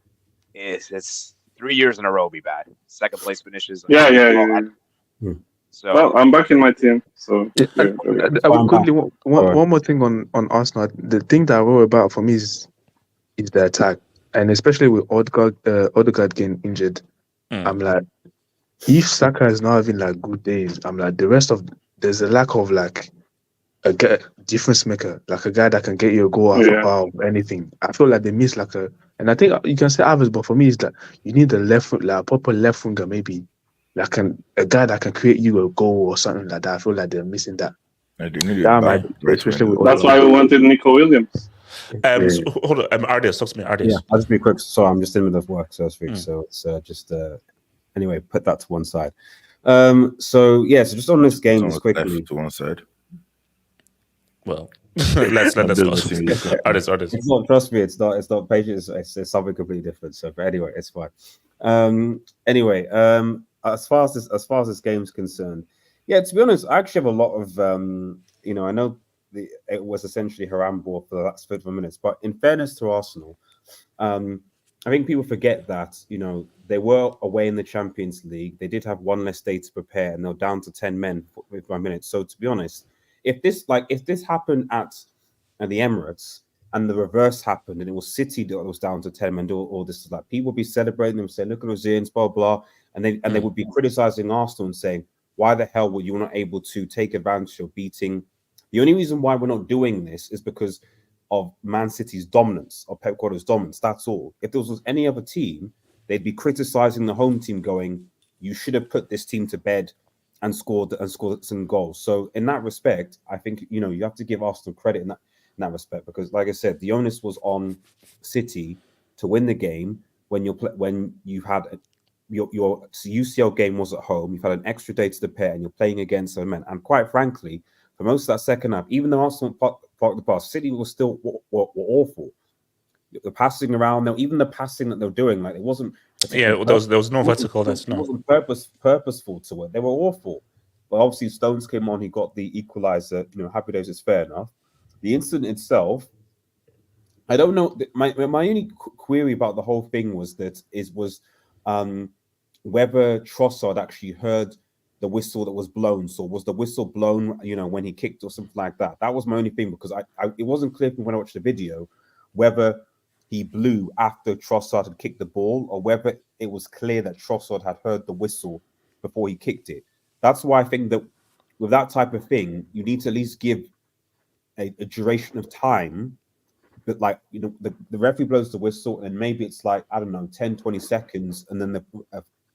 it's 3 years in a row be bad. Second place finishes. Yeah. So well, I'm back in my team. So quickly, one more thing on Arsenal. The thing that I worry about for me is the attack, and especially with Odegaard getting injured. I'm like, if Saka is not having like good days, I'm like there's a lack of like a difference maker, like a guy that can get you a goal off a bar or anything. I feel like they miss and I think you can say others, but for me, it's that you need a a proper left winger, maybe like a guy that can create you a goal or something like that. I feel like they're missing that. Especially with that's why we wanted Nico Williams. So, hold on, Ardias, talk to me, Ardias. Yeah, I'll just be quick. Sorry, I'm just in the middle of work, so to speak. So it's just anyway, put that to one side. So just on this game, just quickly to one side. Well, let's go. Artists. It's not. Trust me, it's not patience. It's something completely different. So, but anyway, it's fine. As far as this game's concerned, to be honest, I actually have a lot of I know it was essentially Haram ball for the last 50 minutes, but in fairness to Arsenal, I think people forget that they were away in the Champions League. They did have one less day to prepare, and they're down to 10 men for 55 minutes. So to be honest, if this happened at the Emirates and the reverse happened and it was City that was down to 10 men, do all this, like people would be celebrating them, saying, "Look at resilience, blah blah," and they would be criticizing Arsenal and saying, "Why the hell were you not able to take advantage of beating?" The only reason why we're not doing this is because of Man City's dominance, or Pep Guardiola's dominance. That's all. If there was any other team, they'd be criticizing the home team, going, "You should have put this team to bed and scored some goals." So in that respect, I think you have to give Arsenal credit in that respect, because like I said, the onus was on City to win the game when you had your UCL game was at home. You've had an extra day to prepare, and you're playing against them men. And quite frankly, for most of that second half, even though Arsenal parked the bus, City was still were awful. The passing around, even the passing that they're doing, like it wasn't. There was no verticalness. It wasn't purposeful to it. They were awful. But obviously, Stones came on. He got the equalizer. Happy days is fair enough. The incident itself, I don't know. My only query about the whole thing was whether Trossard actually heard the whistle that was blown. So was the whistle blown, when he kicked or something like that? That was my only thing, because it wasn't clear from when I watched the video whether he blew after Trossard had kicked the ball, or whether it was clear that Trossard had heard the whistle before he kicked it. That's why I think that with that type of thing, you need to at least give a duration of time. But the referee blows the whistle, and maybe it's 10, 20 seconds, and then the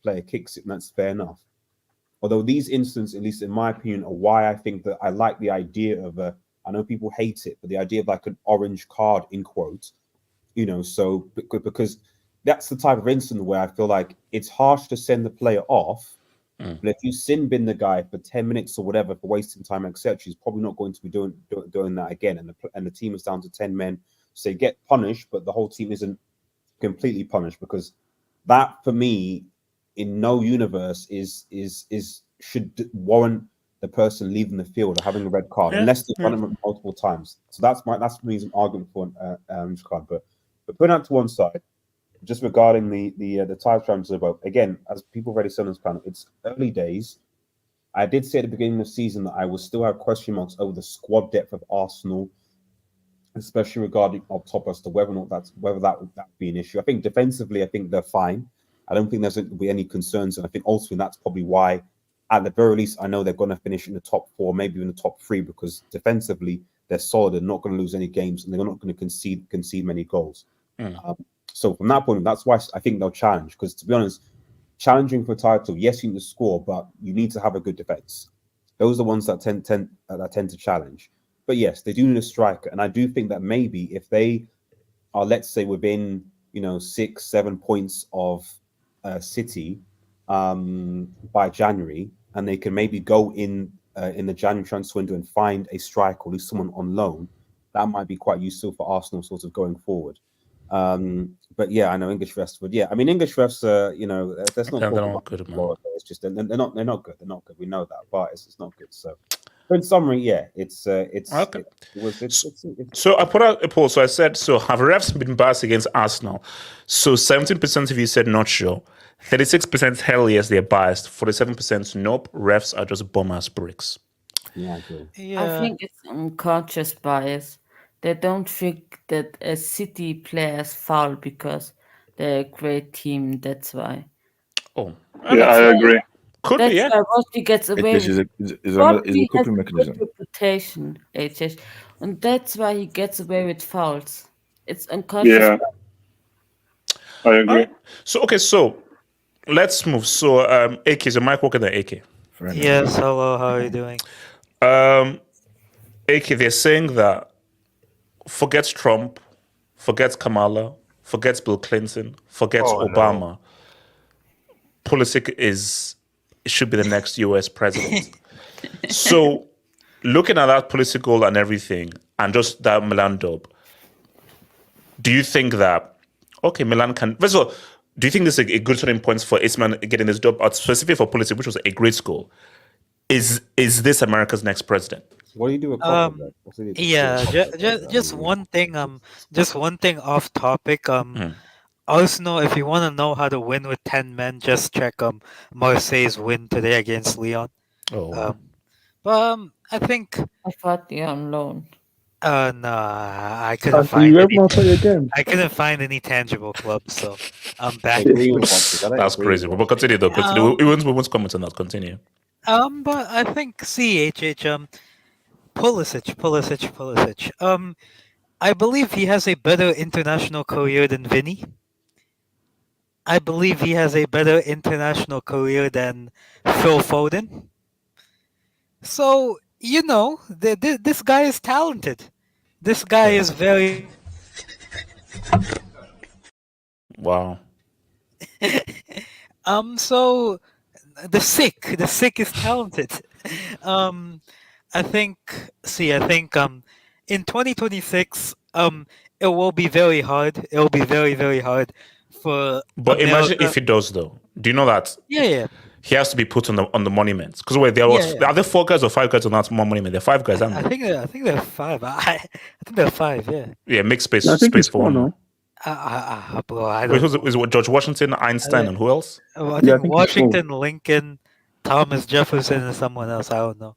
player kicks it, and that's fair enough. Although these incidents, at least in my opinion, are why I think that I like the idea of I know people hate it, but the idea of an orange card in quotes, so because that's the type of incident where I feel like it's harsh to send the player off, but if you sin bin the guy for 10 minutes or whatever for wasting time, etc., he's probably not going to be doing that again. And the team is down to 10 men, so they get punished, but the whole team isn't completely punished, because that for me, in no universe should warrant the person leaving the field or having a red card, unless they've done it multiple times. So that's for me is an argument for an orange card. But putting that to one side, just regarding the title transfer, about again, as people already said on this panel, it's early days. I did say at the beginning of the season that I will still have question marks over the squad depth of Arsenal, especially regarding up top as to whether that would be an issue. I think defensively, I think they're fine. I don't think there's going to be any concerns, and I think ultimately that's probably why, at the very least, I know they're going to finish in the top 4, maybe in the top 3, because defensively they're solid. They're not going to lose any games, and they're not going to concede many goals. So from that point, that's why I think they'll challenge. Because to be honest, challenging for a title, yes, you need to score, but you need to have a good defense. Those are the ones that tend to challenge. But yes, they do need a striker, and I do think that maybe if they are, let's say, within 6-7 points of City by January, and they can maybe go in the January transfer window and find a striker or at least someone on loan, that might be quite useful for Arsenal sort of going forward. But yeah, I know English refs would. Yeah, I mean English refs, that's not. They're not good, man. It's just they're not good. They're not good. We know that, but it's not good. So, in summary, yeah, it's Okay. it's So I put out a poll. So I said, so have refs been biased against Arsenal? So 17% of you said not sure. 36% hell yes, they're biased. 47% nope, refs are just bum ass bricks. Yeah, I think it's unconscious bias. They don't think that a City player is foul because they're a great team. That's why. Oh, Yeah, I agree. Could That's be, yeah. why Rodri gets away It's with a, it. it's a Rodri has coping a mechanism. good reputation, HH, and that's why he gets away with fouls. It's unconscious. Yeah, I agree. So okay, so let's move. So AK, is your mic working there, AK? Yes, hello, how are you doing? AK, they're saying that forget Trump, forget Kamala, forget Bill Clinton, forget Obama. Pulisic should be the next US president. So looking at that political and everything, and just that Milan dub, do you think that, okay, Milan can... First of all, do you think this is a good starting point for Isman getting this dub, specifically for Pulisic, which was a great school? Is this America's next president? What do you do with Yeah, just one thing. Just one thing off topic. Arsenal, if you want to know how to win with 10 men, just check Marseille's win today against Lyon. I think I thought you're on loan. No, I couldn't Can you find have any. Marseille again? I couldn't find any tangible clubs, so I'm back. That's crazy. But continue though. Continue. We won't comment on that. Continue. But I think CHH Pulisic. I believe he has a better international career than Vinny. I believe he has a better international career than Phil Foden. So, this guy is talented. This guy is very... Wow. So the sick is talented. I think in 2026 it will be very hard. It will be very, very hard for But America. imagine if he does though. Do you know that? Yeah. He has to be put on the monuments. Because wait, are there 4 guys or 5 guys on that monument? There are 5 guys, aren't I there? think there are 5. I think there are 5. Yeah. Yeah, make space. I think space it's for 4 one. now. Bro, I Wait, don't. was it George Washington, Einstein, and who else? I Yeah, I think think it's Washington, Lincoln, Thomas Jefferson, and someone else. I don't know.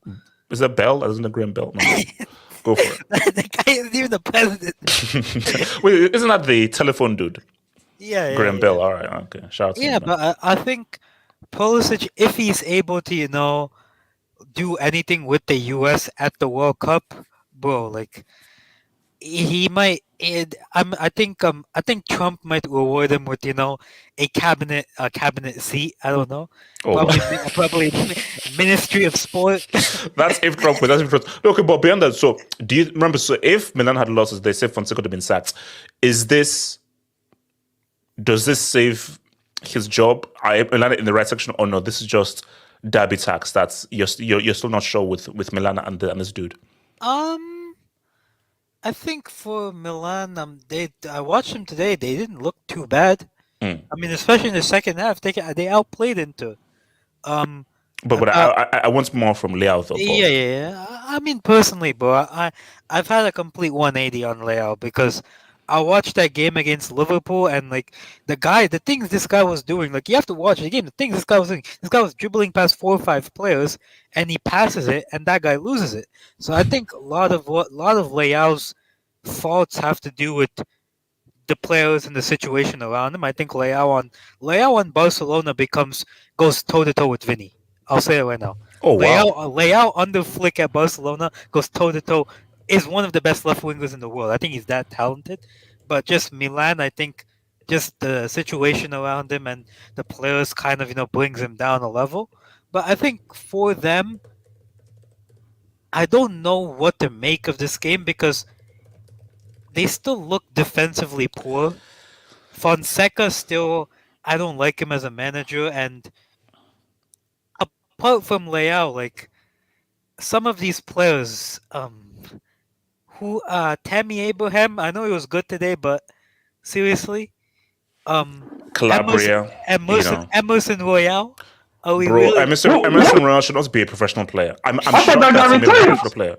Is that Bell? Isn't it Graham Bell? No. Go for it. The guy isn't even the president. Wait, isn't that the telephone dude? Yeah. Graham Bell. All right. Okay. Shout out to him. Yeah, but I think Pulisic, if he's able to, do anything with the US at the World Cup, bro, like he might. I think Trump might reward him with a cabinet seat. I don't know. Probably Ministry of Sport. That's if Trump. That's if Trump. Okay, but beyond that, so do you remember? So if Milan had losses, they say Fonseca would have been sacked. Does this save his job? I landed in the right section, or no? This is just derby tax. That's you're still not sure with Milan and this dude. I think for Milan, I watched them today. They didn't look too bad. I mean, especially in the second half, they outplayed Inter. But I want more from Leao though. Yeah. I mean, personally, bro, I've had a complete 180 on Leao because I watched that game against Liverpool and the things this guy was doing, you have to watch the game. The things this guy was doing, this guy was dribbling past 4 or 5 players and he passes it and that guy loses it. So I think a lot of Leao's faults have to do with the players and the situation around him. I think Leao on Barcelona goes toe to toe with Vinny. I'll say it right now. Oh wow! Leao under Flick at Barcelona goes toe to toe. Is one of the best left wingers in the world. I think he's that talented. But just Milan, I think just the situation around him and the players kind of brings him down a level. But I think for them, I don't know what to make of this game because they still look defensively poor. Fonseca still, I don't like him as a manager. And apart from Leao, some of these players, Tammy Abraham, I know he was good today, but seriously, Calabria, Emerson Royale, Oh, we Bro, really? Emerson Royal should also be a professional player. I'm thought shocked that guy that's a retired. professional player.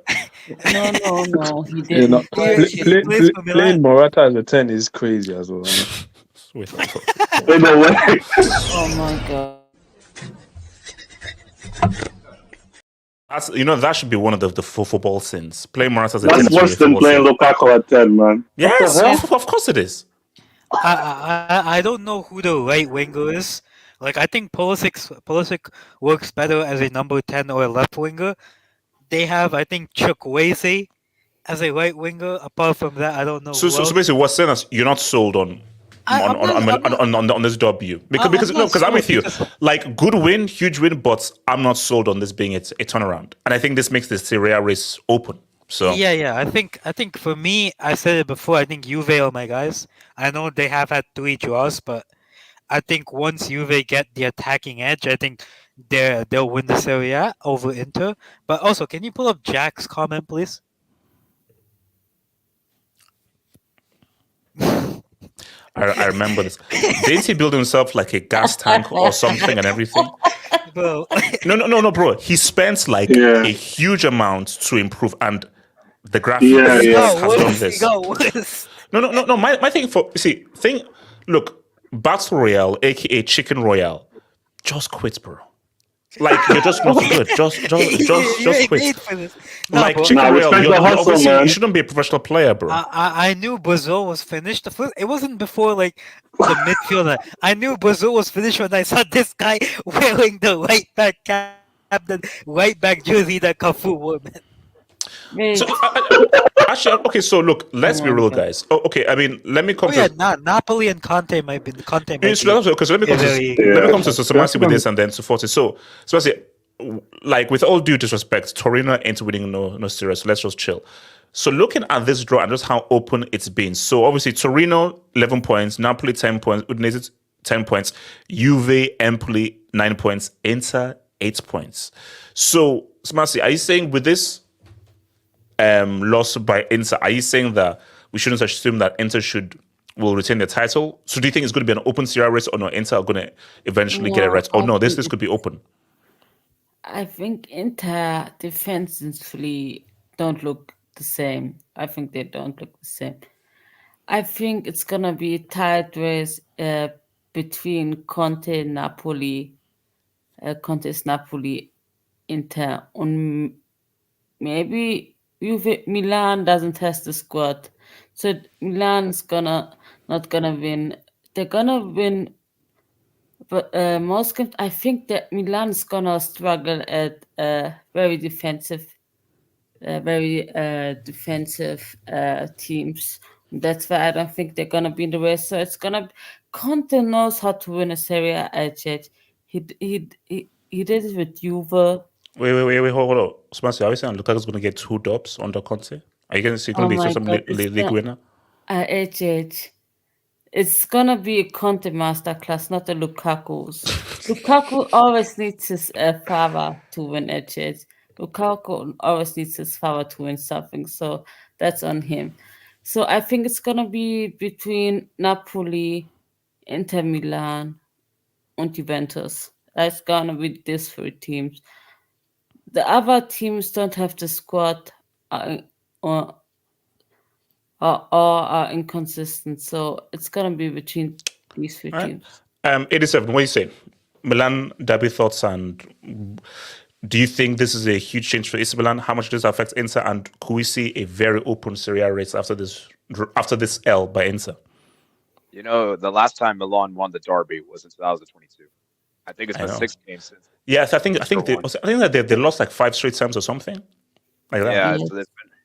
No, he You didn't. know, He plays for playing Milan. Morata as a 10 is crazy as well. You know? Wait, Wait, no way. Oh my god. that's, that should be one of the football sins. Playing Morata as a That's 10 is worse really than a playing football sin. Lukaku at 10, man. Yes, What the hell? of course it is. I don't know who the right winger is. Like, I think Pulisic works better as a number 10 or a left winger. They have, I think, Chukwueze as a right winger. Apart from that, I don't know. So basically, what's saying is you're not sold on this W because I'm with you. Like, good win, huge win, but I'm not sold on this being a turnaround. And I think this makes the Serie A race open. So Yeah. I think for me, I said it before. I think Juve are my guys. I know they have had 3 draws, but I think once Juve get the attacking edge, I think they'll win the Serie A over Inter. But also, can you pull up Jack's comment, please? I remember this. Didn't he build himself like a gas tank or something and everything? Bro. No, bro. He spent like a huge amount to improve, and the graphics has done this. No. My thing look, Battle Royale, aka Chicken Royale, just quit, bro. Like, you're just not good. Just quit. Like, Chicken Royale, you shouldn't be a professional player, bro. I knew Brazil was finished. It wasn't before like the midfielder. I knew Brazil was finished when I saw this guy wearing the right back cap, the right back jersey that Cafu wore, man. So, actually, okay. So look, let's be real, guys. Oh, okay. I mean, let me come to Napoli and Conte might be because let me come to Samasi with this and then to Forte. So like, with all due disrespect, Torino ain't winning no series. So let's just chill. So looking at this draw and just how open it's been. So obviously Torino 11 points, Napoli 10 points, Udinese 10 points, Juve, Empoli 9 points, Inter 8 points. So Samasi, are you saying with this loss by Inter, are you saying that we shouldn't assume that Inter will retain the title? So do you think it's going to be an open Serie A race, or no, Inter are going to eventually get it right? Or no, this could be open? I think Inter defensively don't look the same. I think they don't look the same. I think it's going to be a tight race between Conte's Napoli, Inter, and maybe Milan doesn't have the squad, so Milan's not gonna win. They're gonna win, but I think that Milan's gonna struggle at very defensive teams. That's why I don't think they're gonna be in the race. So it's gonna. Conte knows how to win a Serie A. He did it with Juve. Wait, hold on. Samasi, are you saying Lukaku's going to get 2 dubs under Conte? Are you going to be some league winner? It's going to be a Conte masterclass, not a Lukaku's. Lukaku always needs his father to win Lukaku always needs his father to win something, so that's on him. So I think it's going to be between Napoli, Inter Milan, and Juventus. That's going to be these 3 teams. The other teams don't have the squad or are inconsistent, so it's gonna be between these 3 teams. 87. What do you say? Milan derby thoughts, and do you think this is a huge change for AC Milan? How much does this affect Inter, and could we see a very open Serie A race after this L by Inter? The last time Milan won the derby was in 2022. I think it's been 6 games since. Yes, I think that they lost like 5 straight times or something like that. Yeah, so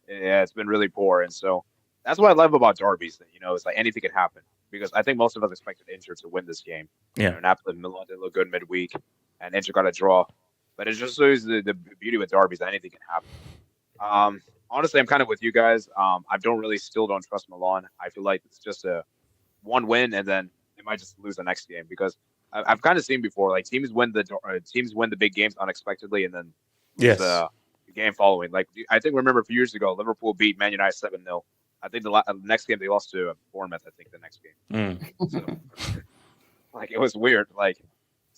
it's been really poor, and so that's what I love about derbies. That it's like anything can happen, because I think most of us expected Inter to win this game. Yeah, Napoli and Milan did look good midweek, and Inter got a draw, but it just shows the beauty with derbies that anything can happen. Honestly, I'm kind of with you guys. I still don't trust Milan. I feel like it's just a 1 win, and then they might just lose the next game, because I've kind of seen before, like teams win the big games unexpectedly, and then the game following. Like, I think remember a few years ago, Liverpool beat Man United 7-0. I think the next game they lost to Bournemouth. I think the next game. So, like, it was weird. Like,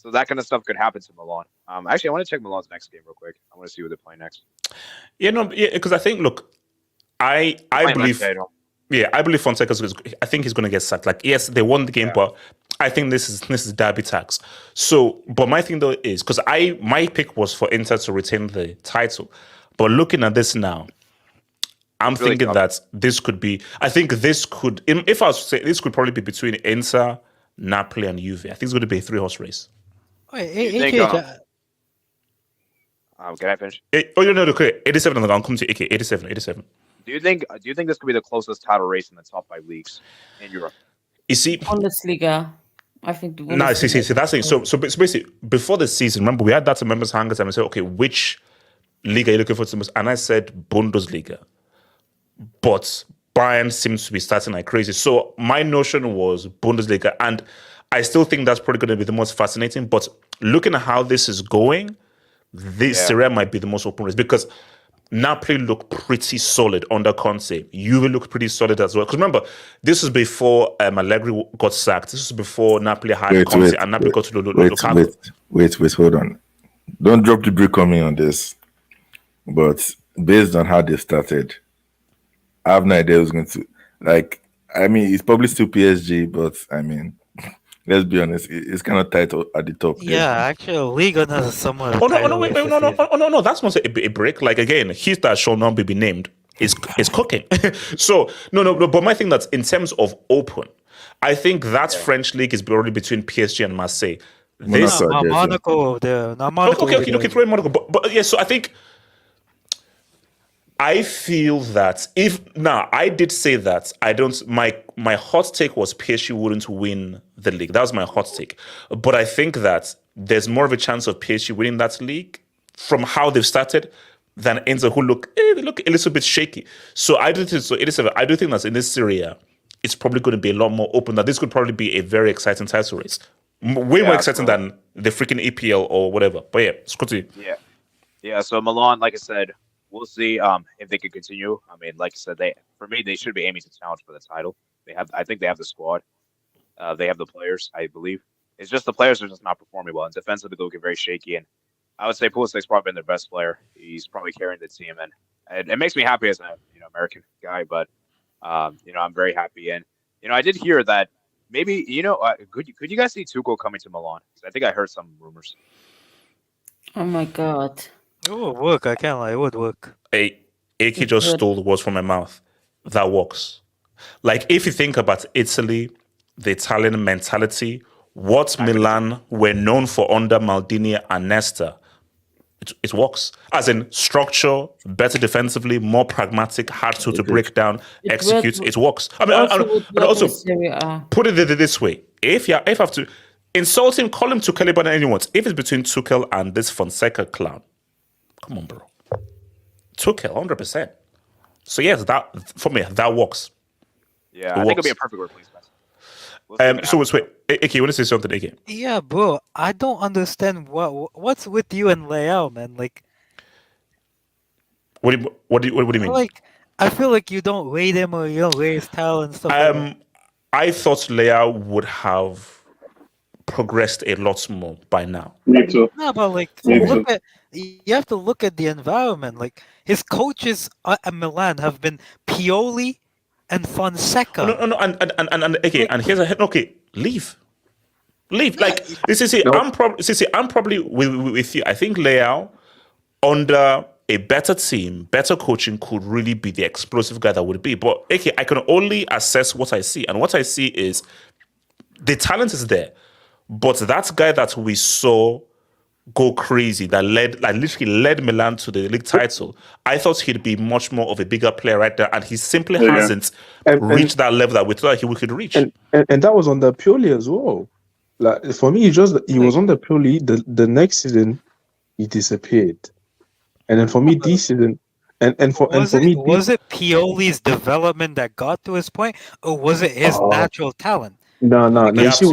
So that kind of stuff could happen to Milan. Actually, I want to check Milan's next game real quick. I want to see who they're playing next. Because I think, look, I believe, I believe Fonseca's. I think he's going to get sacked. Like, yes, they won the game, but I think this is derby tax. So, but my thing though is because my pick was for Inter to retain the title, but looking at this now, I'm really thinking that this could be. I think this could, if I was to say, this could probably be between Inter, Napoli, and Juve. I think it's going to be a 3-horse race. Wait, can I finish? No, okay. 87. I'll come to AK. 87. Do you think this could be the closest title race in the top 5 leagues in Europe? You see, Bundesliga. I think. See, that's it. So basically, before the season, remember we had that to members hangers and we said, okay, which league are you looking for? And I said Bundesliga, but Bayern seems to be starting like crazy. So my notion was Bundesliga, and I still think that's probably going to be the most fascinating. But looking at how this is going, this Serie A might be the most open race because Napoli look pretty solid under Conte. Juve look pretty solid as well. Because remember, this was before Allegri got sacked. This was before Napoli had Conte and Napoli got to Lukaku. Wait, hold on. Don't drop the brick on me on this. But based on how they started, I have no idea who's going to... it's probably still PSG, but let's be honest, it's kind of tight at the top. Yeah, actually, Liga is somewhat. No, that's not a break. Like, again, he's that shall not be named is cooking. So, no, but my thing that's in terms of open, I think that French league is already between PSG and Marseille. Monaco, okay, throw in Monaco. But yeah, so I feel that I did say that my hot take was PSG wouldn't win the league. That was my hot take. But I think that there's more of a chance of PSG winning that league from how they've started than Inter, who look a little bit shaky. So I do think that in this Serie A, it's probably going to be a lot more open. That this could probably be a very exciting title race. Way more exciting than the freaking EPL or whatever. But yeah, Scotty. Yeah. So Milan, like I said, we'll see if they can continue. I mean, like I said, they should be aiming to challenge for the title. I think they have the squad. They have the players, I believe. It's just the players are just not performing well, and defensively they're looking very shaky. And I would say Pulisic's probably been their best player. He's probably carrying the team, and it makes me happy as a American guy. But I'm very happy. And I did hear that maybe could you guys see Tuchel coming to Milan? I think I heard some rumors. Oh my God. It would work. I can't lie. It would work. AK just stole the words from my mouth. That works. Like, if you think about Italy, the Italian mentality, what Milan were known for under Maldini and Nesta, it works. As in structure, better defensively, more pragmatic, hard to break down, execute. It works. I mean, also put it this way: if I have to insult him, call him Tuchel, but anyone. If it's between Tuchel and this Fonseca clown, come on, bro. Tuchel, 100%. So yes, that for me that works. Yeah, I think it'll be a perfect replacement. So wait, AK, you want to say something, AK? Yeah, bro. I don't understand what's with you and Leao, man. Like, what do you mean? Like, I feel like you don't rate him or you don't rate his talent and stuff. I thought Leao would have progressed a lot more by now. Me too. No, but you have to look at the environment. Like, his coaches at Milan have been Pioli and Fonseca. No, and okay, and here's leave. Like, I'm probably with you. I think Leao under a better team, better coaching could really be the explosive guy that would be. But okay, I can only assess what I see, and what I see is the talent is there, but that guy that we saw go crazy, that literally led Milan to the league title, I thought he'd be much more of a bigger player right there, and he simply hasn't reached that level that we thought he could reach. And that was on the Pioli as well. Like, for me, he was on the Pioli. The next season, he disappeared, and then for me, this season, was it Pioli's development that got to his point, or was it his natural talent? No. You have to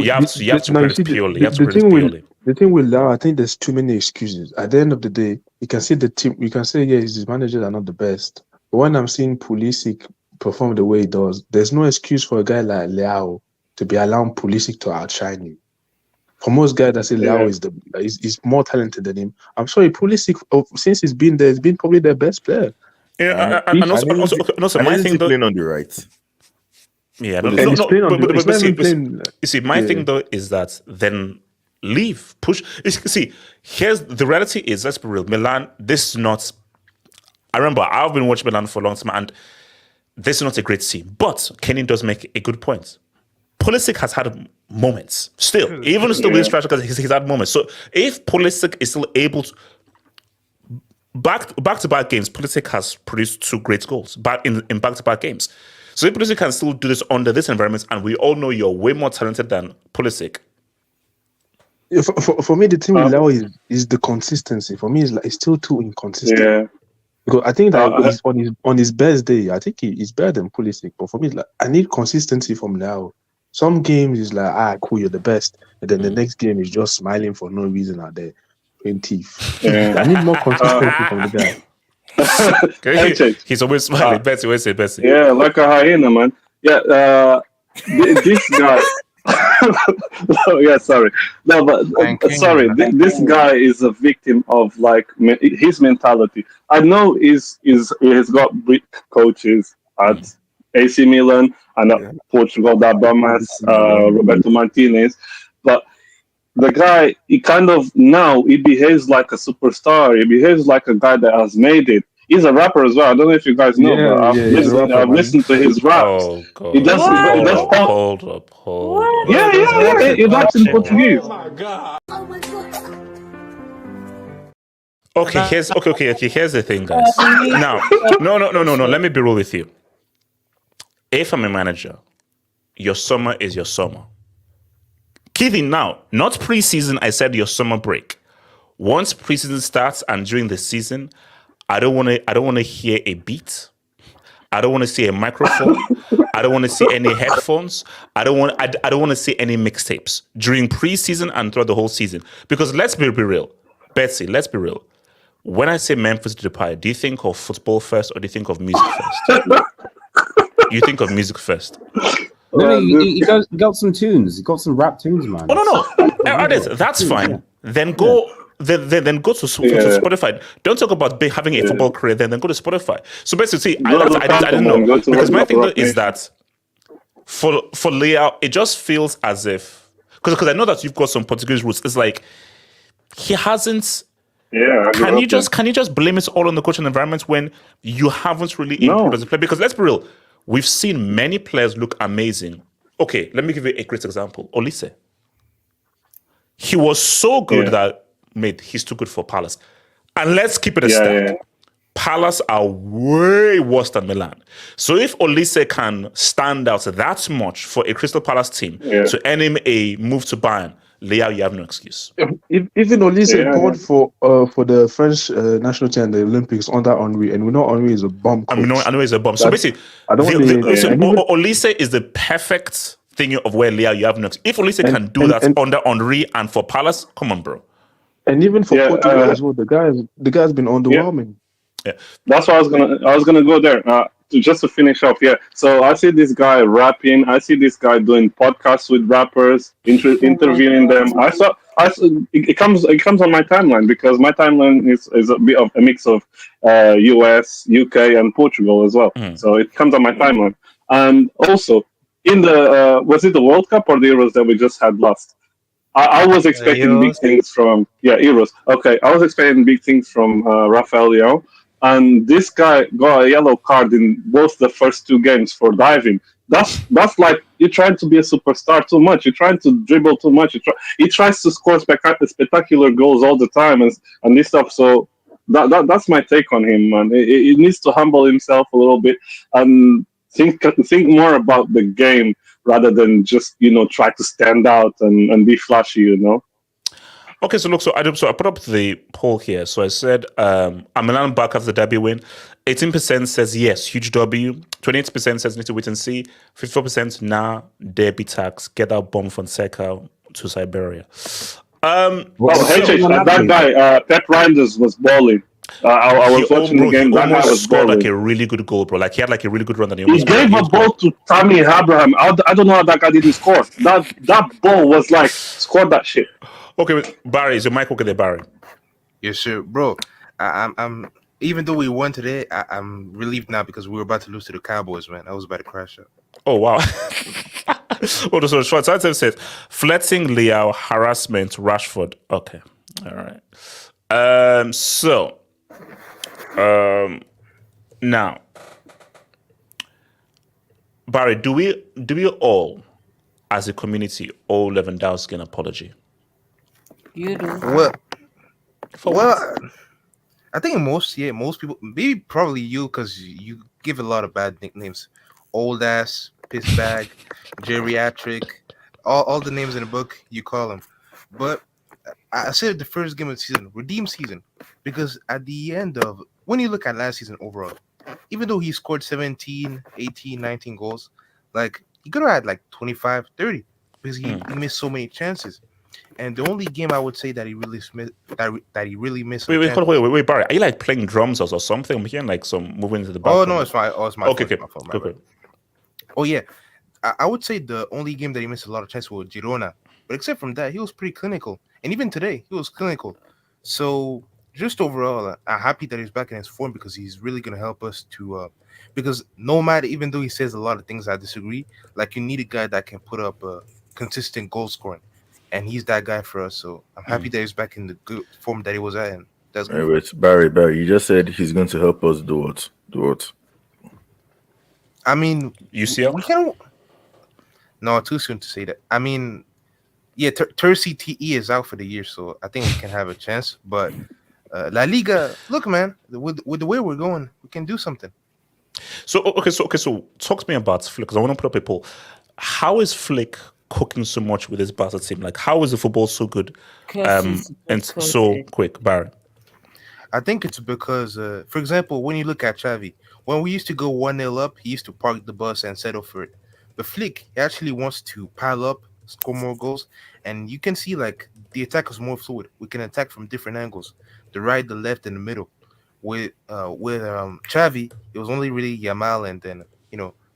credit Pioli. The thing with Lau, I think there's too many excuses. At the end of the day, you can see the team. You can say, his managers are not the best. But when I'm seeing Pulisic perform the way he does, there's no excuse for a guy like Leao to be allowing Pulisic to outshine you. for most guys that say Leao is more talented than him. I'm sorry, Pulisic, since he's been there, he's been probably their best player. Yeah, and also my thing though, playing on the right. Yeah, you see, my thing though is that then leave, push. See, here's the reality is, let's be real, Milan. This is not. I remember I've been watching Milan for a long time, and this is not a great team. But Kenny does make a good point. Pulisic has had moments still, even still with striker, because he's had moments. So if Pulisic is still able to back to back games, Pulisic has produced 2 great goals in back to back games. So if Pulisic can still do this under this environment, and we all know you're way more talented than Pulisic. For me, the thing with Leao is the consistency. For me, it's still too inconsistent. Yeah. Because I think that on his best day, I think he's better than Pulisic. But for me, I need consistency from Leao. Some games is like, cool, you're the best. And then the next game is just smiling for no reason out there, playing teeth. Yeah. I need more consistency from the guy. He's always smiling. Bessie, always say Bessie. Yeah, like a hyena, man. Yeah, this guy. Sorry. No, but sorry. This guy is a victim of his mentality. I know he has got big coaches at AC Milan and Portugal, that Bamas, Roberto Martinez, but the guy, he behaves like a superstar. He behaves like a guy that has made it. He's a rapper as well. I don't know if you guys know, but I've listened to his raps. Oh, God. He does Hold up. Yeah. He raps in Portuguese. Oh my God. Okay, here's the thing, guys. Now, no. Let me be real with you. If I'm a manager, your summer is your summer. Key thing now, not preseason. I said your summer break. Once preseason starts and during the season, I don't want to hear a beat. I don't want to see a microphone. I don't want to see any headphones. I don't want to see any mixtapes during preseason and throughout the whole season. Because let's be real, Betsy. Let's be real. When I say Memphis Depay, do you think of football first or do you think of music first? You think of music first. No, he got some tunes. He got some rap tunes, man. Oh no. That's fine. Then go. Then go to Spotify. Don't talk about having a football career. Then go to Spotify. So basically, I didn't know, because my thing is that for Leao, it just feels as if because I know that you've got some Portuguese roots. It's like he hasn't. Yeah. Can you just blame it all on the coaching environment when you haven't really improved as a player? Because let's be real, we've seen many players look amazing. Okay, let me give you a great example. Olise. He was so good that. Mate, he's too good for Palace. And let's keep it a stack. Palace are way worse than Milan. So if Olise can stand out that much for a Crystal Palace team to earn him a move to Bayern, Leao, you have no excuse. Even Olise poured for the French national team and the Olympics under Henry, and we know Henry is a bomb coach. I know he's a bomb. So basically, Olise is the perfect thing of where Leao, you have no excuse. If Olise can do that under Henry and for Palace, come on, bro. And even for Portugal as well, the guy's been underwhelming. Yeah, that's what I was gonna go there. To finish off. Yeah, so I see this guy rapping. I see this guy doing podcasts with rappers, interviewing them. It comes on my timeline because my timeline is a bit of a mix of US, UK, and Portugal as well. So it comes on my timeline. And also in the was it the World Cup or the Euros that we just had last? I was expecting big things from Euros. Okay, I was expecting big things from Rafael Leão, and this guy got a yellow card in both the first 2 games for diving. That's like you're trying to be a superstar too much. You're trying to dribble too much. He tries to score spectacular goals all the time and this stuff. So that's my take on him, man. He needs to humble himself a little bit and think more about the game. Rather than just try to stand out and be flashy, Okay, so look, so I put up the poll here. So I said, are Milan back after the derby win? 18% says yes, huge W. 28% says need to wait and see. 54% nah, derby tax. Get that bomb from Seca to Siberia. that guy, Pep Reinders was balling. I was watching the game. He That guy almost was scored like balling. a really good goal, bro. Like he had like a really good run that he He almost gave a ball to Tammy Abraham. I don't know how that guy didn't score. That ball was like, score that shit. Okay, Barry, is your mic okay there, Barry? Yes, sir, bro. I'm even though we won today, I'm relieved now because we were about to lose to the Cowboys, man. I was about to crash out. Oh wow. Oh, so short time says flirting, Liao, harassment, Rashford. Okay, all right. Now, Barry, do we all, as a community, owe Lewandowski an apology? You do. Well, I think most people, maybe probably you, because you give a lot of bad nicknames. Old ass, piss bag, geriatric, all the names in the book, you call them. But I said the first game of the season, redeem season, because at the end of, when you look at last season overall, even though he scored 17, 18, 19 goals, like he could have had like 25, 30 because he missed so many chances. And the only game I would say that he really missed, that he really missed. Wait, Barry, are you like playing drums or something? I'm hearing like some moving into the background. Oh no, it's my okay, fault, okay. Oh yeah, I would say the only game that he missed a lot of chances was Girona, but except from that, he was pretty clinical, and even today he was clinical. So just overall, I'm happy that he's back in his form because he's really gonna help us to. Because no matter, even though he says a lot of things I disagree, like you need a guy that can put up consistent goal scoring, and he's that guy for us. So I'm happy that he's back in the good form that he was at, and that's good. Anyways, Barry, you just said he's going to help us do what? Do what? I mean, UCL? We can. No, too soon to say that. I mean, yeah, Terzi TE is out for the year, so I think we can have a chance. But La Liga, look, man, with the way we're going, we can do something. So talk to me about Flick, because I want to put up a poll. How is Flick cooking so much with his Barca team? Like, how is the football so good and so quick, Barry? I think it's because, for example, when you look at Xavi, when we used to go 1-0 up, he used to park the bus and settle for it. But Flick actually wants to pile up, score more goals, and you can see like the attack is more fluid. We can attack from different angles, the right, the left, and the middle. With Xavi, it was only really Yamal and then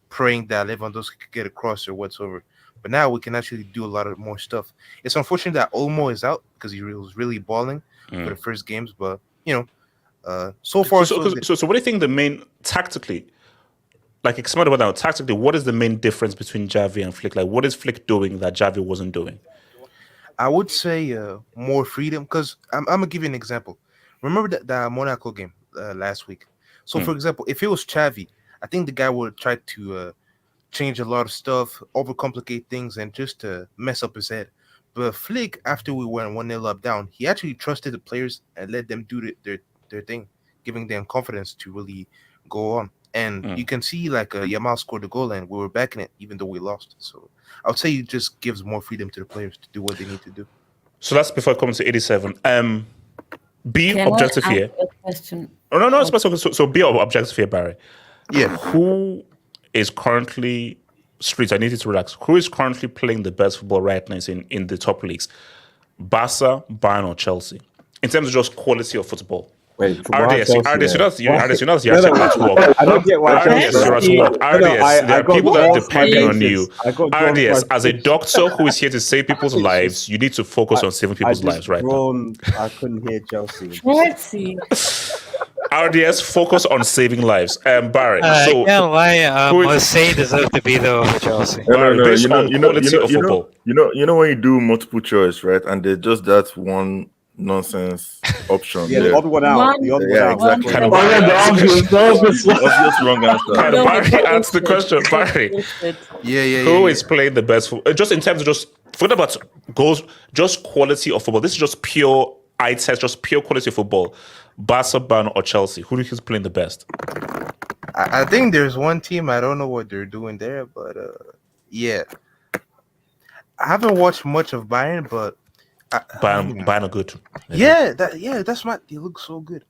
praying that Lewandowski could get across or whatsoever. But now we can actually do a lot of more stuff. It's unfortunate that Olmo is out because he was really balling for the first games, but so far. So what do you think the main tactically? Like expand about that tactically, what is the main difference between Xavi and Flick? Like, what is Flick doing that Xavi wasn't doing? I would say more freedom, because I'm gonna give you an example. Remember that Monaco game last week? So, for example, if it was Xavi, I think the guy would try to change a lot of stuff, overcomplicate things, and just mess up his head. But Flick, after we went 1-0 up down, he actually trusted the players and let them do their thing, giving them confidence to really go on. And you can see like Yamal scored the goal and we were backing it even though we lost. So I would say it just gives more freedom to the players to do what they need to do. So that's before it comes to 87. Be Can objective I here. ask a question? Oh, no, it's possible. So be objective here, Barry. Yeah. Who is currently Streets? I need you to relax. Who is currently playing the best football right now in the top leagues? Barca, Bayern, or Chelsea? In terms of just quality of football. Wait, RDS, you're actually at work. I don't get why RDS, you're at work. RDS, there are people that are depending on you. RDS, as a doctor who is here to save people's lives, you need to focus on saving people's lives right now. I couldn't hear Chelsea. RDS, focus on saving lives. Barry, I can't lie. Marseille deserve to be there over Chelsea. Barry, No, based on quality of football. You know when you do multiple choice, right? And there's just that one nonsense option. Yeah, the odd one out. The odd one out. Exactly. Can Obvious wrong answer. Barry answer the question, Barry. Who is playing the best football? Just in terms of just forget about goals, just quality of football. This is just pure eye test, just pure quality of football. Barca, Bayern, or Chelsea? Who is playing the best? I think there's one team, I don't know what they're doing there, but yeah. I haven't watched much of Bayern, but Bayern are good. That's my. They look so good.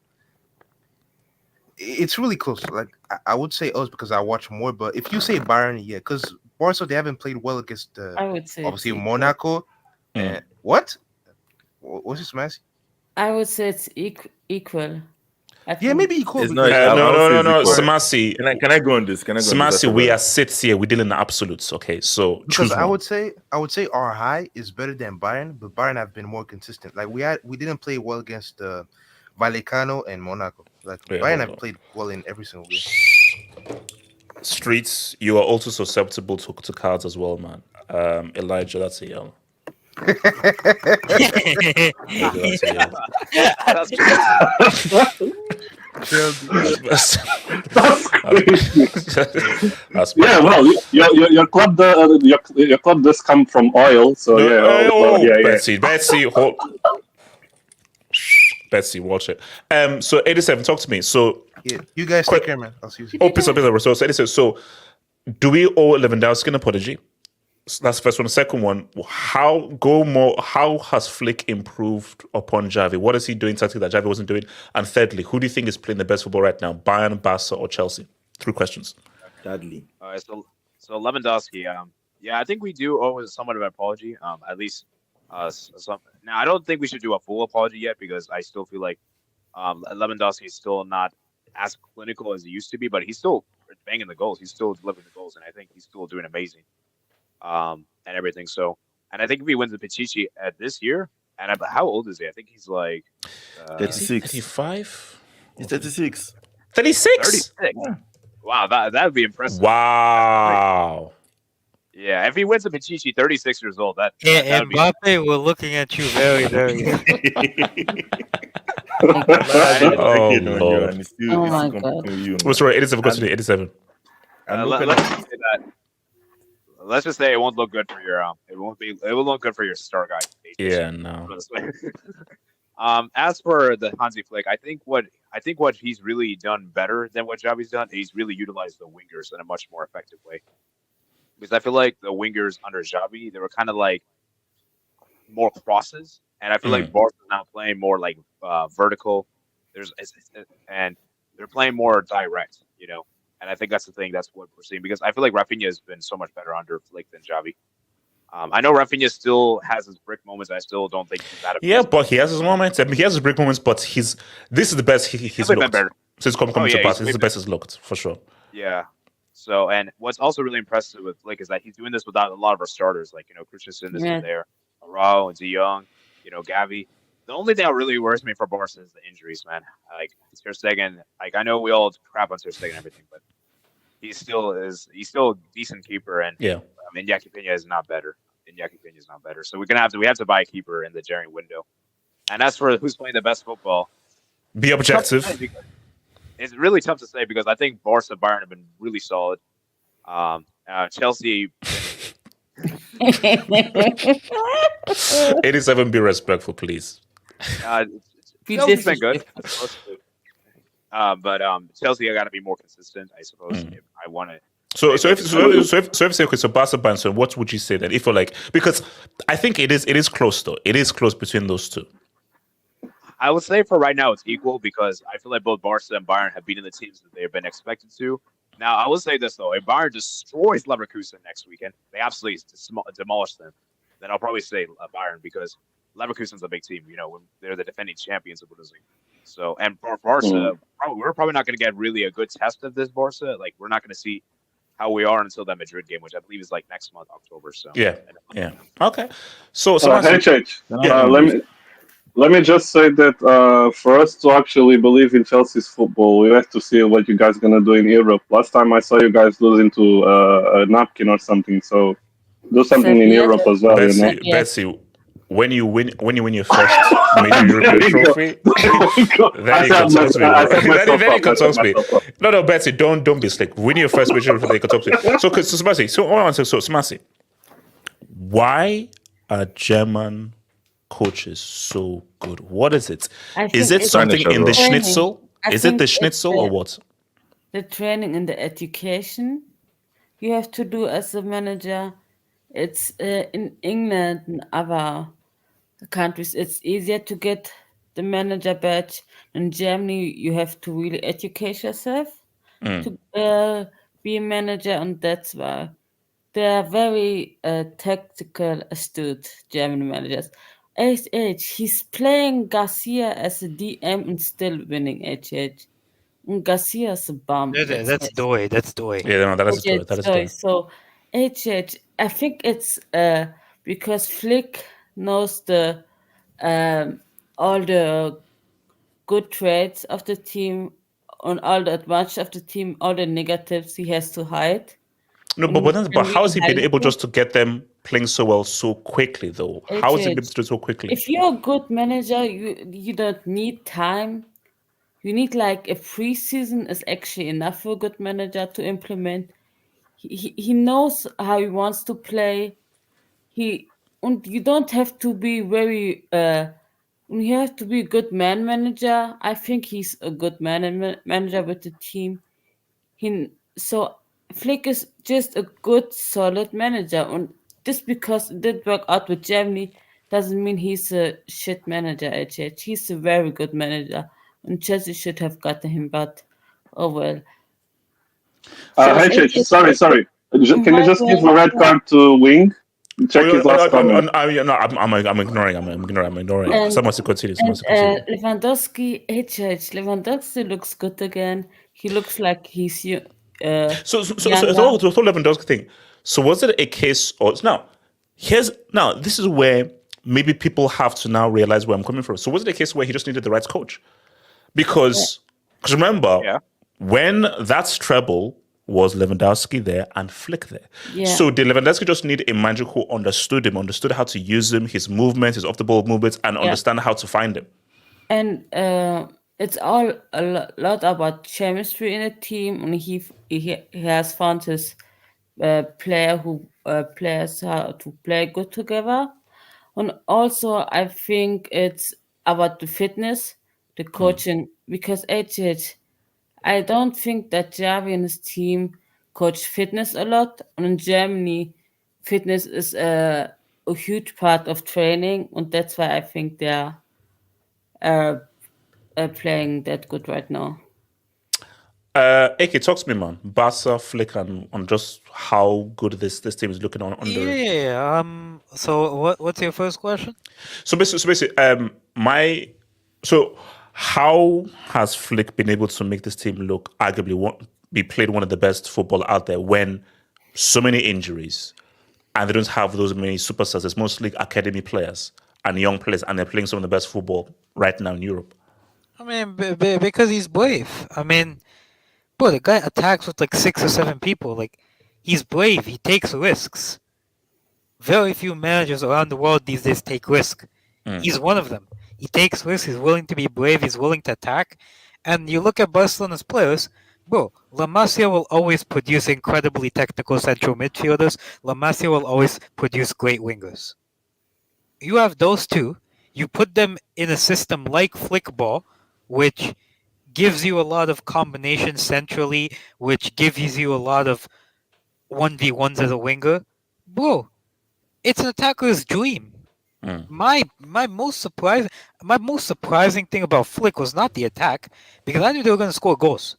It's really close. Like I would say us because I watch more, but if you say Bayern, yeah, because Barca they haven't played well against. I would say obviously Monaco. And what? What's this, Massey? I would say it's equal. Yeah, maybe he could. It's because- not. No. Samasi. Can I go on this? Can I go on this? Samasi, we are sits here. We deal in the absolutes. Okay, so Because choose I one. would say our high is better than Bayern, but Bayern have been more consistent. Like we didn't play well against Vallecano and Monaco. Like Wait, Bayern hold have on. played well in every single game. Streets, you are also susceptible to cards as well, man. Elijah, that's a yellow. That's yeah, well, your club, your club does come from oil, so Betsy, hold. Betsy, watch it. So 87, talk to me. So Yeah, you guys take care, man. I'll see you soon. Oh, piece of So 87. So do we owe Lewandowski an apology? So that's the first one. The second one, how has Flick improved upon Xavi? What is he doing tactically that Xavi wasn't doing? And thirdly, who do you think is playing the best football right now? Bayern, Barca, or Chelsea? 3 questions. Dudley. All right, so Lewandowski, yeah, I think we do owe somewhat of an apology. At least some. Now, I don't think we should do a full apology yet because I still feel like Lewandowski is still not as clinical as he used to be, but he's still banging the goals. He's still delivering the goals, and I think he's still doing amazing. And everything. So, and I think if he wins the Pichichi at this year, and how old is he? I think he's like 36. 35? He's 36. 36? Yeah. Wow, that would be impressive. Wow. Yeah, if he wins the Pichichi, 36 years old, that and be... Mbappe, we're looking at you very, very. Oh, Lord. Oh my God. What's right? 87. Go to 87. Let's just say it won't look good for your it will look good for your star guy. Yeah, no. As for the Hansi Flick, I think what he's really done better than what Xavi's done, he's really utilized the wingers in a much more effective way. Because I feel like the wingers under Xavi, they were kind of like more crosses, and I feel like Barca is now playing more like vertical. And they're playing more direct, you know. And I think that's the thing. That's what we're seeing because I feel like Raphinha has been so much better under Flick than Xavi. I know Raphinha still has his brick moments. I still don't think he's that. Yeah, but he has his moments. I mean, he has his brick moments, but this is the best he's looked. Better. Since coming to Barca, this is the best he's looked for sure. Yeah. So, and what's also really impressive with Flick is that he's doing this without a lot of our starters, like Christensen isn't there, Araujo and De Jong, Gavi. The only thing that really worries me for Barca is the injuries, man. Like Ter Stegen, like I know we all crap on Ter Stegen and everything, but he's still a decent keeper, and Iñaki Peña is not better. So we have to buy a keeper in the January window. And as for who's playing the best football, be objective. It's really tough to say because I think Barca and Bayern have been really solid. Chelsea. 87, be respectful, please. Chelsea's been good. But Chelsea, I got to be more consistent, I suppose. If I want to. So if say okay, so Barca Bayern, so what would you say then? If you're like, because I think it is close though. It is close between those two. I would say for right now it's equal because I feel like both Barca and Bayern have beaten the teams that they've been expected to. Now I will say this though: if Bayern destroys Leverkusen next weekend, they absolutely demolish them. Then I'll probably say Bayern because Leverkusen's a big team. When they're the defending champions of Bundesliga. So and for Barca, we're probably not going to get really a good test of this Barca. Like we're not going to see how we are until that Madrid game, which I believe is like next month, October. So yeah. Okay. So hey, Church. Let me just say that for us to actually believe in Chelsea's football, we have to see what you guys are gonna do in Europe. Last time I saw you guys losing to a napkin or something, so do something in Europe as well. Betsy, when you win your first major European trophy, then you can talk to me. Then you can talk to me. No, Betsy, don't be slick. Win your first major trophy, then you can talk to me. So Smasi, why are German coaches so good? What is it? Is it something in the schnitzel? Is it the schnitzel or what? The training and the education you have to do as a manager. It's in England and other countries, it's easier to get the manager badge. In Germany, you have to really educate yourself to be a manager, and that's why they are very tactical, astute German managers. He's playing Garcia as a DM and still winning HH. And Garcia's a bum. That's Doi. That's Doi. Yeah, no, that is Doi. That is Doi. So HH, I think it's because Flick knows the all the good traits of the team, on all the advantage of the team, all the negatives he has to hide. No, And but how has he been hide able it. just to get them playing so well so quickly, though? How has he been able to do it so quickly? If you're a good manager, you don't need time. You need like a preseason is actually enough for a good manager to implement. He knows how he wants to play. And you don't have to be very you have to be a good manager. I think he's a good manager with the team. So Flick is just a good, solid manager, and just because it did work out with Germany doesn't mean he's a shit manager. HH. He's a very good manager, and Chelsea should have gotten him, but oh well. Sorry. Can you just give a red card to Wing? Check his last comment. I'm ignoring. Someone to continue. Lewandowski, Lewandowski looks good again. He looks like he's so Lewandowski thing. So was it a case or this is where maybe people have to now realize where I'm coming from. So was it a case where he just needed the right coach? Because remember, when that's treble was Lewandowski there and Flick there. Yeah. So did Lewandowski just need a manager who understood him, understood how to use him, his movements, his off-the-ball movements, and understand how to find him? And it's all a lot about chemistry in a team, and he has found his players how to play good together. And also, I think it's about the fitness, the coaching, because I don't think that Xavi and his team coach fitness a lot. And in Germany, fitness is a huge part of training, and that's why I think they're playing that good right now. AK, talk to me, man. Barca, Flick, and on just how good this team is looking on under. Yeah. So what's your first question? So basically, how has Flick been able to make this team look arguably be played one of the best football out there when so many injuries and they don't have those many superstars? It's mostly academy players and young players, and they're playing some of the best football right now in Europe. I mean, because he's brave. I mean, bro, the guy attacks with like 6 or 7 people. Like, he's brave. He takes risks. Very few managers around the world these days take risk. He's one of them. He takes risks. He's willing to be brave. He's willing to attack. And you look at Barcelona's players, bro, La Masia will always produce incredibly technical central midfielders. La Masia will always produce great wingers. You have those two. You put them in a system like Flickball, which gives you a lot of combinations centrally, which gives you a lot of 1v1s as a winger. Bro, it's an attacker's dream. My most surprising thing about Flick was not the attack, because I knew they were going to score goals.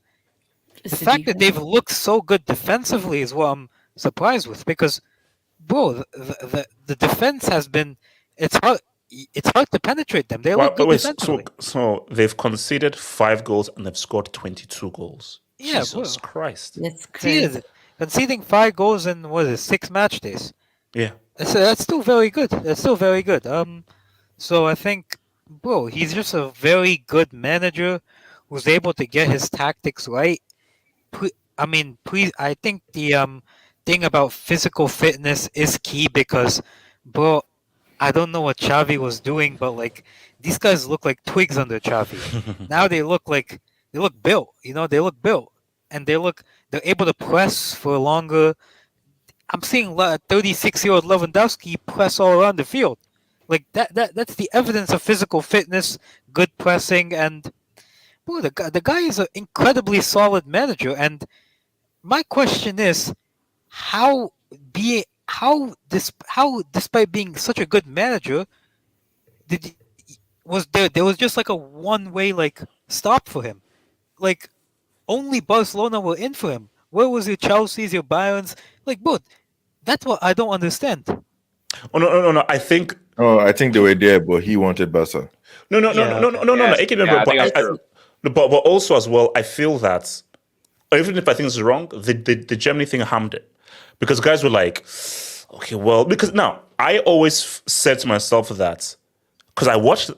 The fact that they've looked so good defensively is what I'm surprised with, because, bro, the defense has been it's hard to penetrate them. They look good defensively. So they've conceded 5 goals and they've scored 22 goals. Yeah, Jesus Christ. That's crazy. Conceding 5 goals in 6 match days. Yeah. That's still very good. So I think, bro, he's just a very good manager who's able to get his tactics right. I think the thing about physical fitness is key, because, bro, I don't know what Xavi was doing, but like, these guys look like twigs under Xavi. Now they look built. They look built, and they're able to press for longer. I'm seeing 36-year-old Lewandowski press all around the field. Like that's the evidence of physical fitness, good pressing, and bro, the guy is an incredibly solid manager. And my question is, how despite being such a good manager, there was just like a one-way like stop for him? Like, only Barcelona were in for him. Where was your Chelsea's, your Bayern's? Like, bro, that's what I don't understand. Oh no. I think. Oh, I think they were there, but he wanted Barca. No. But also as well, I feel that even if I think it's wrong, the Germany thing harmed it because guys were like, okay, well, because now I always said to myself that because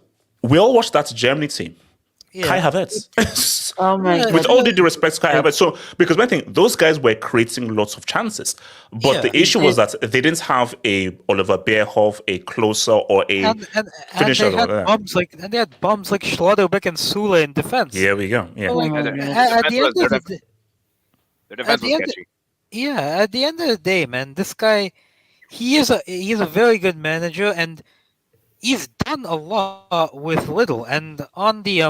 we all watched that Germany team. Kai Havertz. Oh my God. With all due respect to Kai Havertz. So, because one thing, those guys were creating lots of chances. But the issue was that they didn't have a Oliver Bierhoff, a closer, or a finisher. And they had bombs like Schlotterbeck and Sula in defense. Here we go. Yeah. At the end of the end of the day, man, this guy, he's a very good manager, and he's done a lot with little. And on the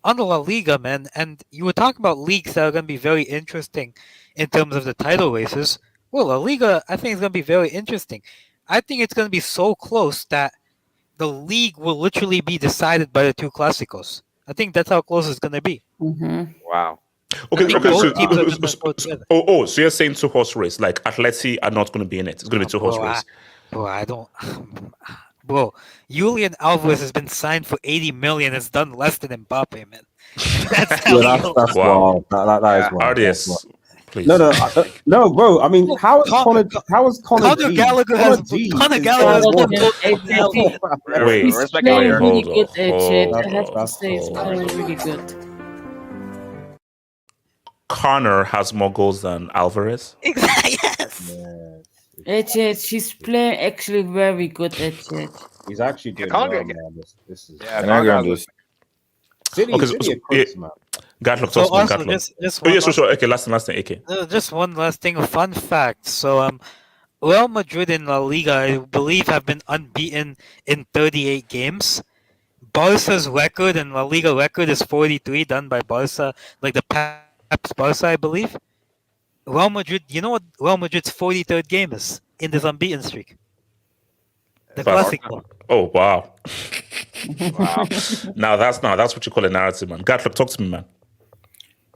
La Liga, man, and you were talking about leagues that are going to be very interesting in terms of the title races. Well, La Liga, I think, is going to be very interesting. I think it's going to be so close that the league will literally be decided by the two Clásicos. I think that's how close it's going to be. Mm-hmm. Wow. Okay. So you're saying 2-horse race? Like Atleti are not going to be in it? It's going to be 2-horse race. I don't. Bro, Julian Alvarez has been signed for 80 million. Has done less than Mbappe, man. That's wow. That is wild. RDS, please. No, bro. I mean, how is Connor Gallagher has Connor Gallagher Wait, he's playing really good. I have to say, he's playing really good. Connor has more goals than Alvarez. Yes. She's playing actually very good at it. He's actually doing Connor, man. This is City, Gatlock, okay, last thing, AK. Just one last thing, a fun fact. So, Real Madrid in La Liga, I believe, have been unbeaten in 38 games. Barca's record and La Liga record is 43, done by Barca, like the Pep's Barca, I believe. Real Madrid, you know what Real Madrid's 43rd game is in this unbeaten streak? The Clásico. Oh, wow. Now that's what you call a narrative, man. Gatlock, talk to me, man.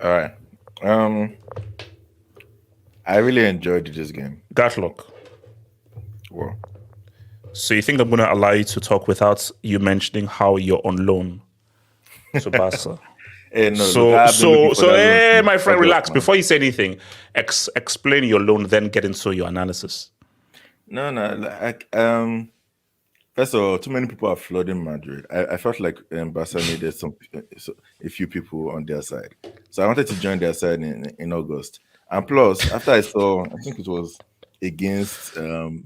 All right. I really enjoyed this game. Gatlock. Well, so you think I'm going to allow you to talk without you mentioning how you're on loan to Barca? My friend, relax. Before you say anything, explain your loan, then get into your analysis. First of all, too many people are flooding Madrid. I felt like Barca needed a few people on their side. So I wanted to join their side in August. And plus, after I saw, I think it was against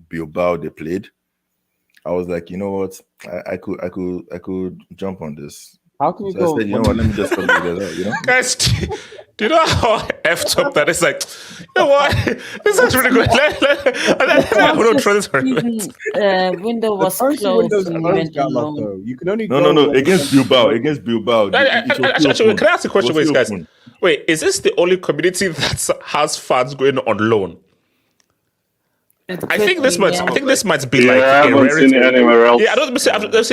Bilbao they played, I was like, you know what? I could jump on this. How can you go? I said, you know what? Let me just come together. You know, guys. Do you know how effed up that is? Like, you know what? This is really good. Window was closed. You can only no against Bilbao. Actually, can I ask a question, guys? Wait, is this the only community that has fans going on loan? I think this might be like a rarity. Anywhere else. Yeah,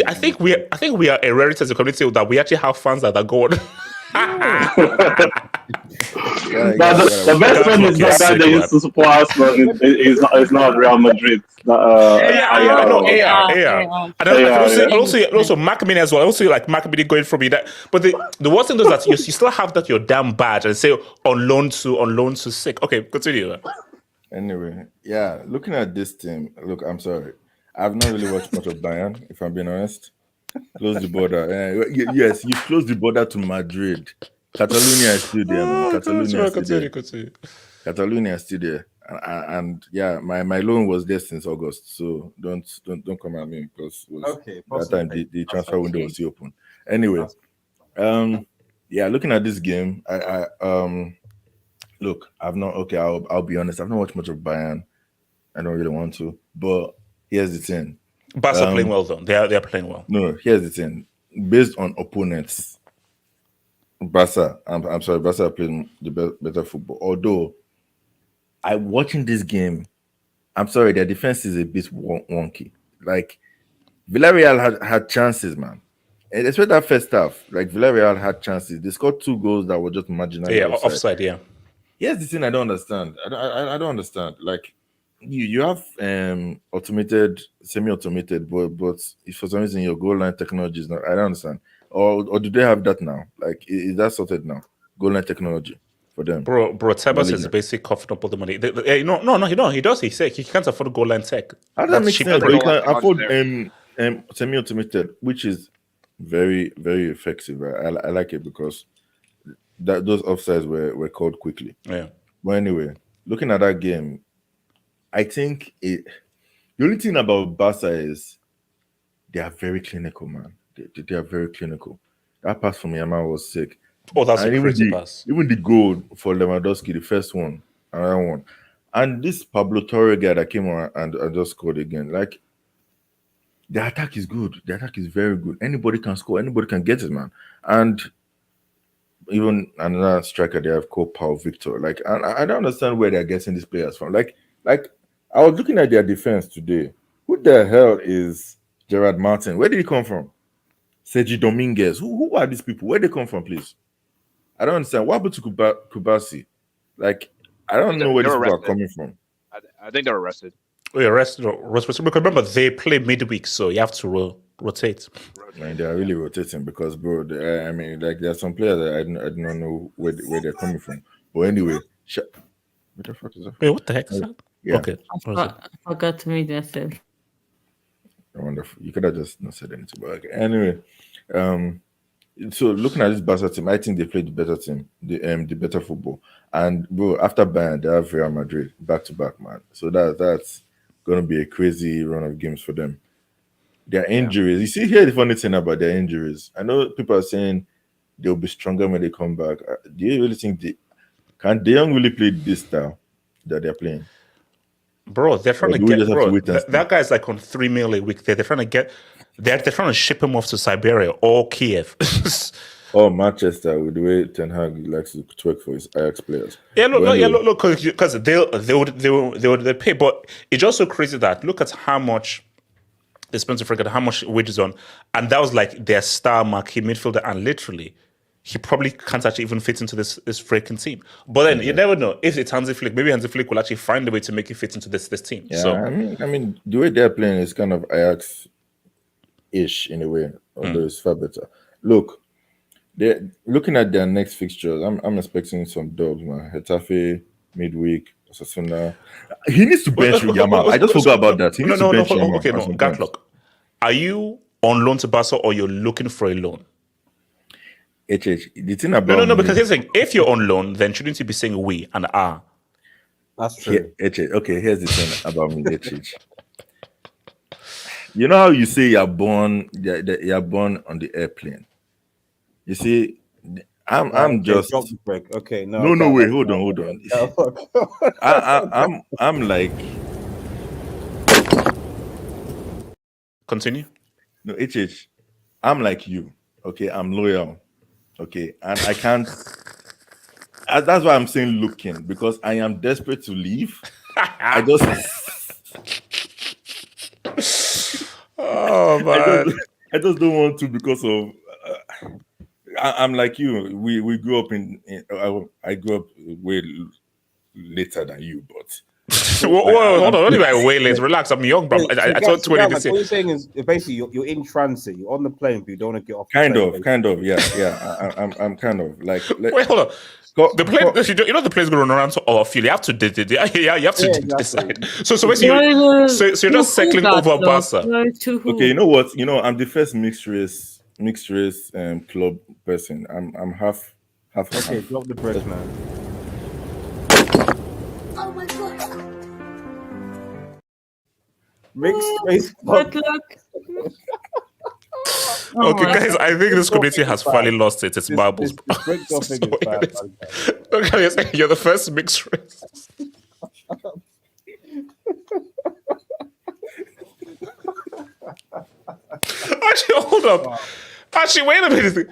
I think we are a rarity as a community that we actually have fans that are going. The best friend is that guy that used to support Arsenal. Is not Real Madrid. I know. And also Macmini as well. Also, like Macmini going from you. But the worst thing is that you still have that your damn badge and say on loan to sick. Okay, continue. Anyway, yeah, looking at this team, look, I'm sorry. I've not really watched much of Bayern, if I'm being honest. Close the border. Yes, you closed the border to Madrid. Catalonia is still there, man. Catalonia is still there. And yeah, my loan was there since August, so don't come at me because that time the transfer window was still open. Anyway, looking at this game, look, I'll be honest. I've not watched much of Bayern. I don't really want to. But here's the thing. Barca playing well, though. They are playing well. No, here's the thing. Based on opponents, Barca are playing the better football. Although, watching this game, I'm sorry, their defense is a bit wonky. Like, Villarreal had chances, man. And especially that first half, like Villarreal had chances. They scored 2 goals that were just marginally offside. Yeah. Here's the thing I don't understand. I don't understand. Like, you have automated, semi-automated, but if for some reason your goal line technology is not, I don't understand. Or do they have that now? Like, is that sorted now? Goal line technology for them, bro. Tebas is basically coughing up all the money. No, he does. He said he can't afford goal line tech. How does that make sense? But you can afford semi-automated, which is very, very effective. Right? I like it because those offsides were called quickly. Yeah. But anyway, looking at that game, I think the only thing about Barca is they are very clinical, man. They are very clinical. That pass from Yamal was sick. Oh, that's a crazy pass. Even the goal for Lewandowski, the first one, another one. And this Pablo Torre guy that came on and just scored again. Like, the attack is good. The attack is very good. Anybody can score. Anybody can get it, man. And even another striker they have called Paul Victor. Like, and I don't understand where they're getting these players from. Like I was looking at their defense today. Who the hell is Gerard Martin? Where did he come from? Sergi Dominguez. Who are these people? Where did they come from, please? I don't understand. What happened to Kubasi? Like, I don't know where these people are coming from. I think they're arrested. Oh, yeah, arrested. Because remember, they play midweek, so you have to rotate. Man, they are really rotating because, bro, I mean, like, there are some players that I do not know where they're coming from. But anyway, what the fuck is that? Wait, what the heck is that? Yeah. Okay. I forgot to mute myself. Wonderful. You could have just not said anything. But okay. Anyway, so looking at this Barca team, I think they played the better team, the better football. And bro, after Bayern, they have Real Madrid back to back, man. So that's gonna be a crazy run of games for them. Their injuries. You see here the funny thing about their injuries. I know people are saying they'll be stronger when they come back. Do you really think can De Jong really play this style that they're playing? Bro, they're trying to get that guy's like on 3 million a week. They're trying to get they're trying to ship him off to Siberia or Kiev. Or Manchester, with the way Ten Hag likes to twerk for his Ajax players. Yeah, look, because they pay. But it's just so crazy that look at how much they spent to forget how much wages on, and that was like their star marquee midfielder, and literally he probably can't actually even fit into this freaking team. But then you never know if it's Hansi Flick. Maybe Hansi Flick will actually find a way to make it fit into this team. Yeah, so I mean, the way they're playing is kind of Ajax-ish in a way, although it's far better. Look, they're looking at their next fixtures. I'm expecting some dubs, man. Getafe midweek, Osasuna. He needs to bench Yamal. I just forgot about that. He needs to bench Yamal. Okay, no, Gatlock. Are you on loan to Barca or you're looking for a loan? The thing about no, because here's the thing. If you're on loan, then shouldn't you be saying we and are? That's true. Okay, here's the thing about me, You know how you say you're born on the airplane? You see, I'm just drop the break. Okay, no, wait, hold on. I'm like, continue. No, I'm like you. Okay, I'm loyal. Okay, and I can't. That's why I'm saying looking, because I am desperate to leave. I just. Oh man! I just don't want to because of. I'm like you. We grew up I grew up way later than you, but. Hold on, don't even way late. Relax, I'm young, bro. I told 20 this year. What you're saying is basically you're in transit, you're on the plane, but you don't want to get off. Kind of, yeah. I'm kind of like. Wait, hold on. The plane, you know, the plane's going to run to our field. You have to, you have to decide. So basically, you're just circling over Barca. Okay, you know what? You know, I'm the first mixed race club person. I'm half. Okay, drop the break, man. Oh my god. Mixed race. Good luck. Okay, guys, I think this community has finally lost its marbles. Okay, you're the first mixed race. Actually, hold up. Actually, wait a minute.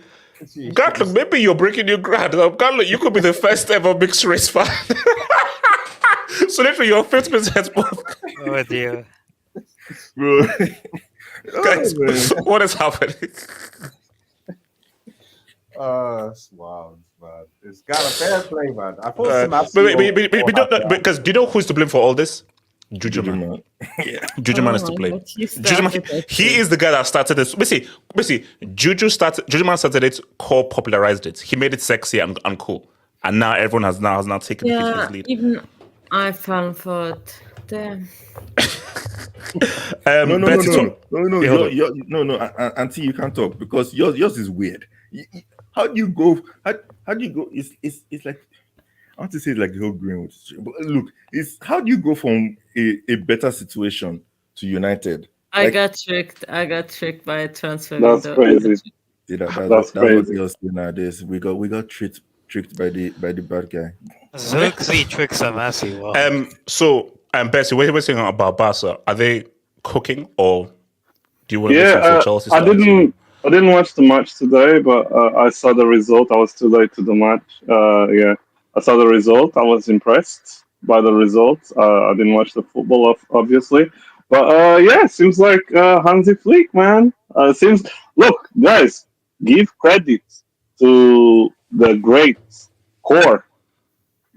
Gatlock, maybe you're breaking your ground. Gatlock, you could be the first ever mixed race fan. So literally, you're 50% both. Oh dear. Bro. Guys, what is happening? It's wild, man. It's got a fair play, man. I thought but because do you know who's to blame for all this? Juju man. Yeah. Juju man is to blame. Juju man, he is the guy that started this. Basically, Juju man started it, Core popularized it. He made it sexy and cool. And now everyone has now taken his lead. Even I fell for it. Damn. No, Auntie, you can't talk because yours is weird. How do you go? How do you go? It's like, I want to say like the whole Greenwood situation, but look, it's how do you go from a better situation to United? I got tricked by a transfer. That's crazy. That's crazy. What you're saying nowadays. We got tricked by the bad guy. Xerxes tricks are massive. Wow. Bessie, what are you saying about Barca? Are they cooking, or do you want to listen to Chelsea? I didn't watch the match today, but I saw the result. I was too late to the match. I saw the result. I was impressed by the result. I didn't watch the football, obviously, but seems like Hansi Flick, man. Look, guys, give credit to the great Core.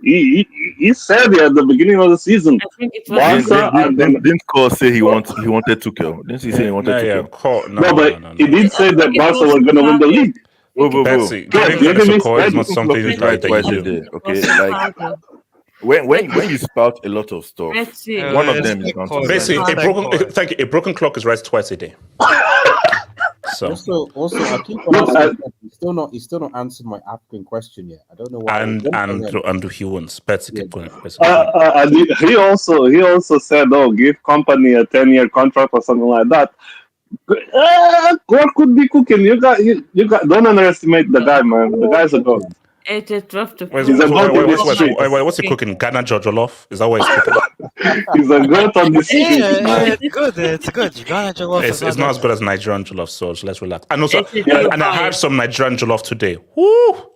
He said it at the beginning of the season. I think it was didn't Core say he wanted Tuchel? Didn't he say he wanted Tuchel? No, he did say that Barca were going to win the league. Betsy, giving Core is not something that you do. Okay, like when you spout a lot of stuff, one of them is not. Basically, a broken clock is right twice a day. So also, I keep on he's still not answered my African question yet. I don't know why. And he wants Betsy keep going. He also said, give company a 10-year contract or something like that. Core could be cooking. You got. Don't underestimate the guy, man. The guy's a god. It just dropped what's he cooking? Ghana Jollof? Is that what he's cooking? He's a goat on the street. It's good. Ghana Jollof it's not as good as Nigerian Jollof, so let's relax. And also, and I had some Nigerian Jollof today. Woo!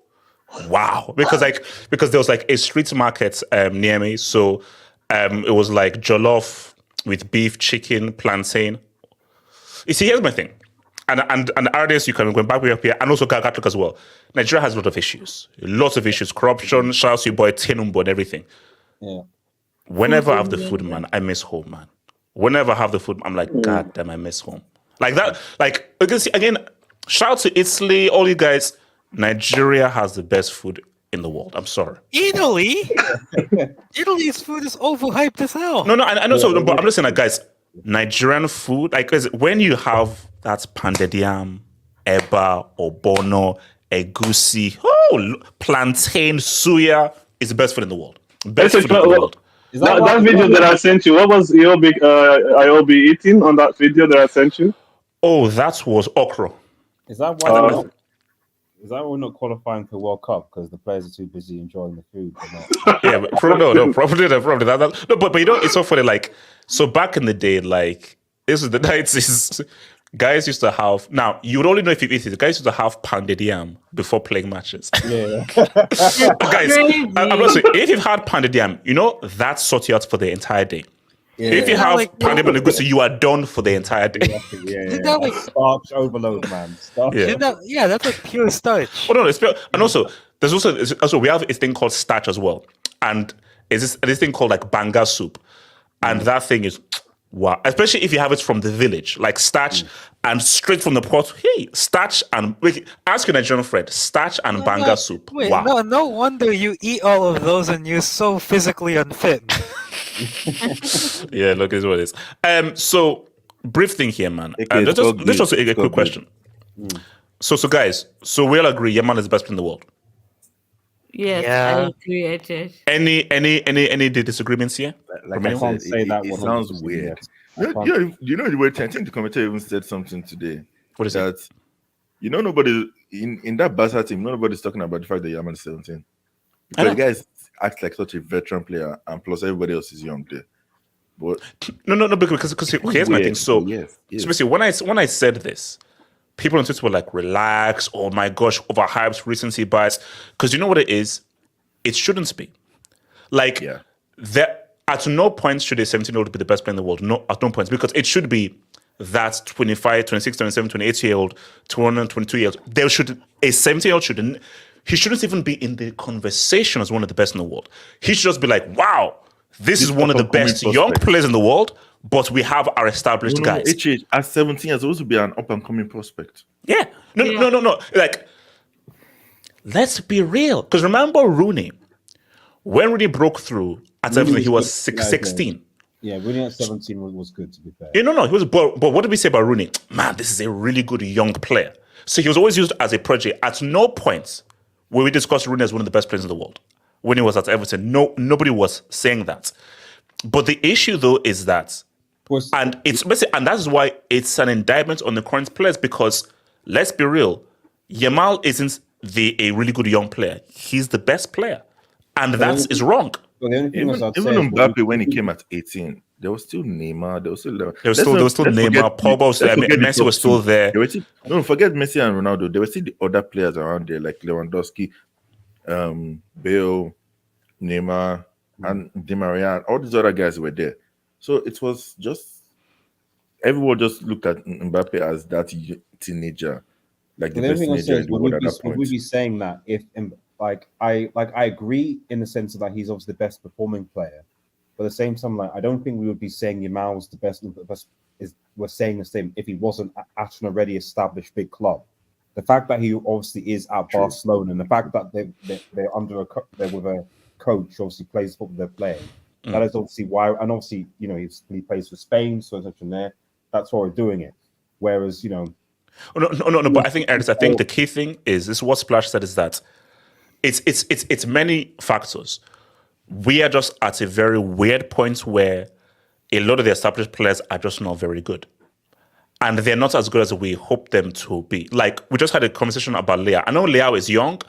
Wow. Because there was like a street market near me, so it was like jollof with beef, chicken, plantain. You see, here's my thing. And RDS, you can go back way up here, and also Gatwick as well. Nigeria has a lot of issues. Corruption, shout out to your boy Tinumbo and everything. Yeah. Whenever I have the food, man, I miss home, man. Whenever I have the food, I'm like, God damn, I miss home. Like that, like, you can see, again, shout out to Italy, all you guys. Nigeria has the best food in the world. I'm sorry. Italy? Italy's food is overhyped as hell. No, I know, but I'm just saying, like, guys, Nigerian food, like, when you have that pounded yam, eba, obono, egusi, plantain, suya is the best food in the world. Best food in the world. That video that I sent you, what was IOB eating on that video that I sent you? Oh, that was okra. Is that why? Is that why we're not qualifying for World Cup because the players are too busy enjoying the food? Yeah, but probably. No, but you know, it's so funny. Like, so back in the day, like this is the 90s. Guys used to have. Now you would only know if you eat it. Guys used to have pounded yam before playing matches. Yeah. Guys, I'm not saying if you've had pounded yam, you know that sorts you out for the entire day. Yeah. If you have pounded yam, you are done for the entire day. Yeah. Starch overload, man. Starch. Yeah, that's like pure starch. Oh no, it's pure. And also, there's also we have a thing called starch as well, and is this thing called like banga soup, and that thing is. Wow, especially if you have it from the village, like starch and straight from the pot. Hey, starch and ask your Nigerian friend, starch and banga soup. Wait, wow. No wonder you eat all of those and you're so physically unfit. Yeah, look, it's what it is. So brief thing here, man. Let's just a quick question. So guys, so we all agree Yamal is the best player in the world. Yes, I agree, AJ. Any disagreements here? Like I can't say that. It sounds weird. You know the way I think the commentator even said something today. What is that? You know, nobody in that Barca team, nobody's talking about the fact that Yamal is 17. Because the guys act like such a veteran player, and plus everybody else is young there. But no, because here's my thing. So, so basically, when I said this, people on Twitter were like, relax, oh my gosh, overhyped, recency bias. Because you know what it is? It shouldn't be. Like, at no point should a 17-year-old be the best player in the world. No, at no point. Because it should be that 25, 26, 27, 28-year-old, 21, 22-year-old. A 17-year-old shouldn't even be in the conversation as one of the best in the world. He should just be like, wow, this is one of the best young players in the world, but we have our established guys. HH, at 17 years old, to be an up-and-coming prospect. Yeah. No. Like, let's be real. Because remember Rooney. When Rooney broke through at 17, he was 16. Yeah, Rooney at 17 was good, to be fair. He was. But what did we say about Rooney? Man, this is a really good young player. So he was always used as a project. At no point will we discuss Rooney as one of the best players in the world. When he was at Everton, nobody was saying that. But the issue, though, is that, and that is why it's an indictment on the current players, because let's be real, Yamal isn't a really good young player. He's the best player, and that is wrong. Even Mbappe, when he came at 18, there was still Neymar. There was still Neymar. Messi was still there. Don't forget Messi and Ronaldo. There were still the other players around there, like Lewandowski, Bale, Neymar, and Di Maria. All these other guys were there. So it was just everyone just looked at Mbappe as that teenager, like the best teenager in the world at that point. Would we be saying that if I agree in the sense that he's obviously the best performing player, but at the same time, I don't think we would be saying Yamal's the best. We're saying the same if he wasn't at an already established big club. The fact that he obviously is at Barcelona, and the fact that they're they're with a coach obviously plays the football they're playing. That is obviously why, and obviously he plays for Spain, so such and there. That's why we're doing it. Whereas No. But I think, Ernest, the key thing is this. What Splash said is that it's many factors. We are just at a very weird point where a lot of the established players are just not very good. And they're not as good as we hope them to be. Like, we just had a conversation about Leao. I know Leao is young,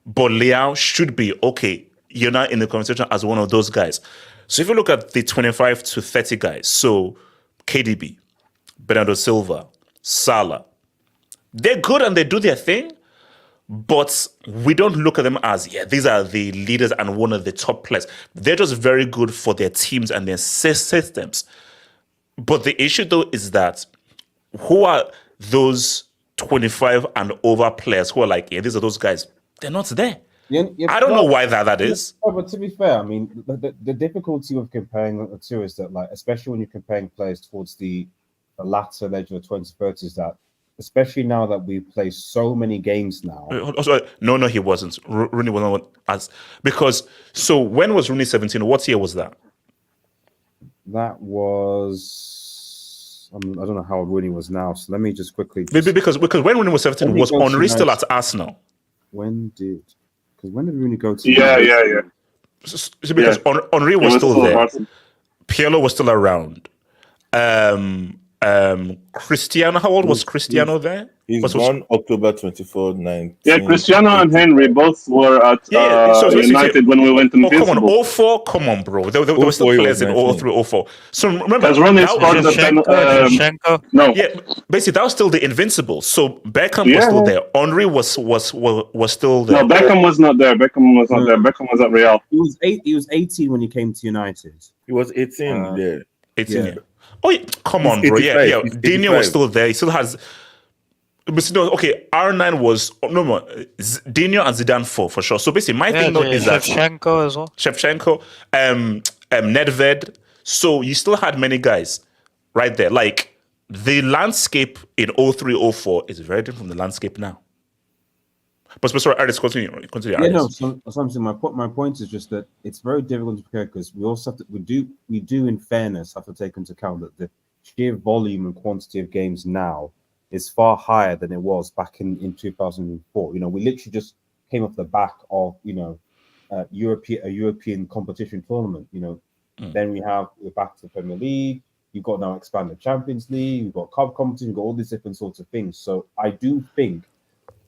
but Leao should be, okay, you're not in the conversation as one of those guys. So if you look at the 25 to 30 guys, so KDB, Bernardo Silva, Salah, they're good and they do their thing, but we don't look at them as, these are the leaders and one of the top players. They're just very good for their teams and their systems. But the issue, though, is that who are those 25 and over players who are like, these are those guys? They're not there. I don't know why that is. But to be fair, I mean, the difficulty with comparing the two is that, especially when you're comparing players towards the latter leg of the 2030s, that especially now that we play so many games now. No, he wasn't. Rooney was not because. So when was Rooney 17? What year was that? That was. I don't know how old Rooney was now. So let me just quickly. Because when Rooney was 17, was Henry still at Arsenal? When did Rooney go to? Yeah. So because Henry was still there. Pirlo was still around. Cristiano, how old was Cristiano there? He's born October 24, 19. Yeah, Cristiano and Henry both were at United when we went to Invincible. 04, come on, bro. There were still players in 03, 04. So remember, no. Yeah, basically that was still the Invincible. So Beckham was still there. Henry was still there. No, Beckham was not there. Beckham was at Real. He was 18 when he came to United. He was 18 there. 18. Yeah. Oh, come on, bro. Yeah. Dino was still there. He still has. But okay, R9 was Dino and Zidane for sure. So basically, my thing though is that Shevchenko as well. Shevchenko, Nedved. So you still had many guys right there. Like the landscape in 03, 04 is very different from the landscape now. But sorry, Aris, continue. Yeah, no. So my point is just that it's very difficult to compare because we also have to, we do in fairness have to take into account that the sheer volume and quantity of games now is far higher than it was back in 2004. We literally just came off the back of a European competition tournament. Then we're back to the Premier League. You've got now expanded Champions League. You've got cup competition. You've got all these different sorts of things. So I do think.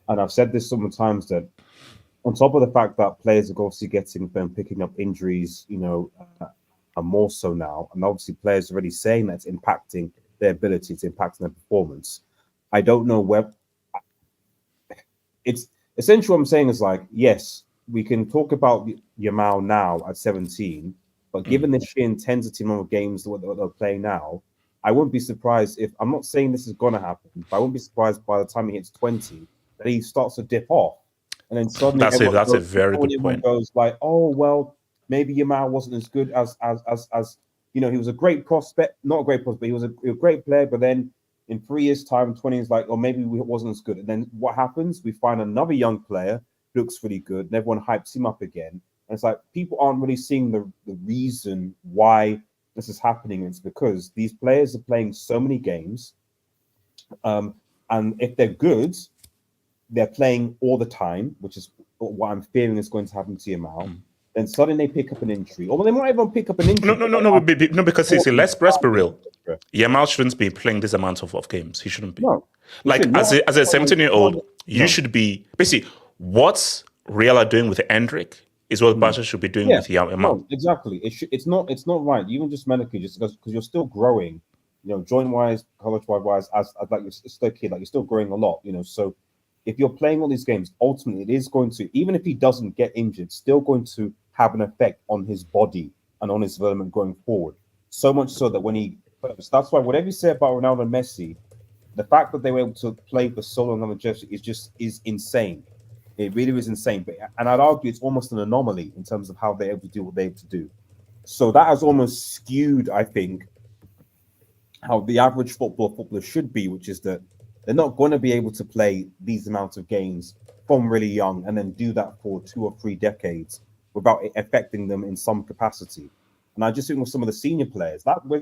And I've said this so many times that on top of the fact that players are obviously picking up injuries, are more so now, and obviously players are already saying that it's impacting their ability, it's impacting their performance. I don't know where it's essentially what I'm saying is yes, we can talk about Yamal now at 17, but given the sheer intensity amount of games that they're playing now, I wouldn't be surprised if I'm not saying this is going to happen, but I wouldn't be surprised by the time he hits 20. He starts to dip off, and then suddenly that's a very good point. Goes like, oh well, maybe Yamal wasn't as good as he was a great prospect, not a great prospect, he was a great player, but then in 3 years' time, 20 is like, or maybe it wasn't as good. And then what happens? We find another young player who looks really good, and everyone hypes him up again. And it's like people aren't really seeing the reason why this is happening. It's because these players are playing so many games, and if they're good, they're playing all the time, which is what I'm fearing is going to happen to Yamal. Then suddenly they pick up an injury, or they might even pick up an injury. No, because let's be real. Yamal shouldn't be playing this amount of games. He shouldn't be. No, like as a 17-year-old, you should be basically what Real are doing with Endrick is what Barca should be doing with Yamal. No, exactly. It's not right. Even just medically, just because you're still growing, joint wise, college wise, as like you're still a kid, like you're still growing a lot, So if you're playing all these games, ultimately it is going to, even if he doesn't get injured, still going to have an effect on his body and on his development going forward. So much so that when he plays, that's why whatever you say about Ronaldo and Messi, the fact that they were able to play for so long on the jersey is insane. It really is insane. And I'd argue it's almost an anomaly in terms of how they're able to do what they're able to do. So that has almost skewed, I think, how the average footballer should be, which is that they're not going to be able to play these amounts of games from really young and then do that for 2 or 3 decades without it affecting them in some capacity. And I just think with some of the senior players, that with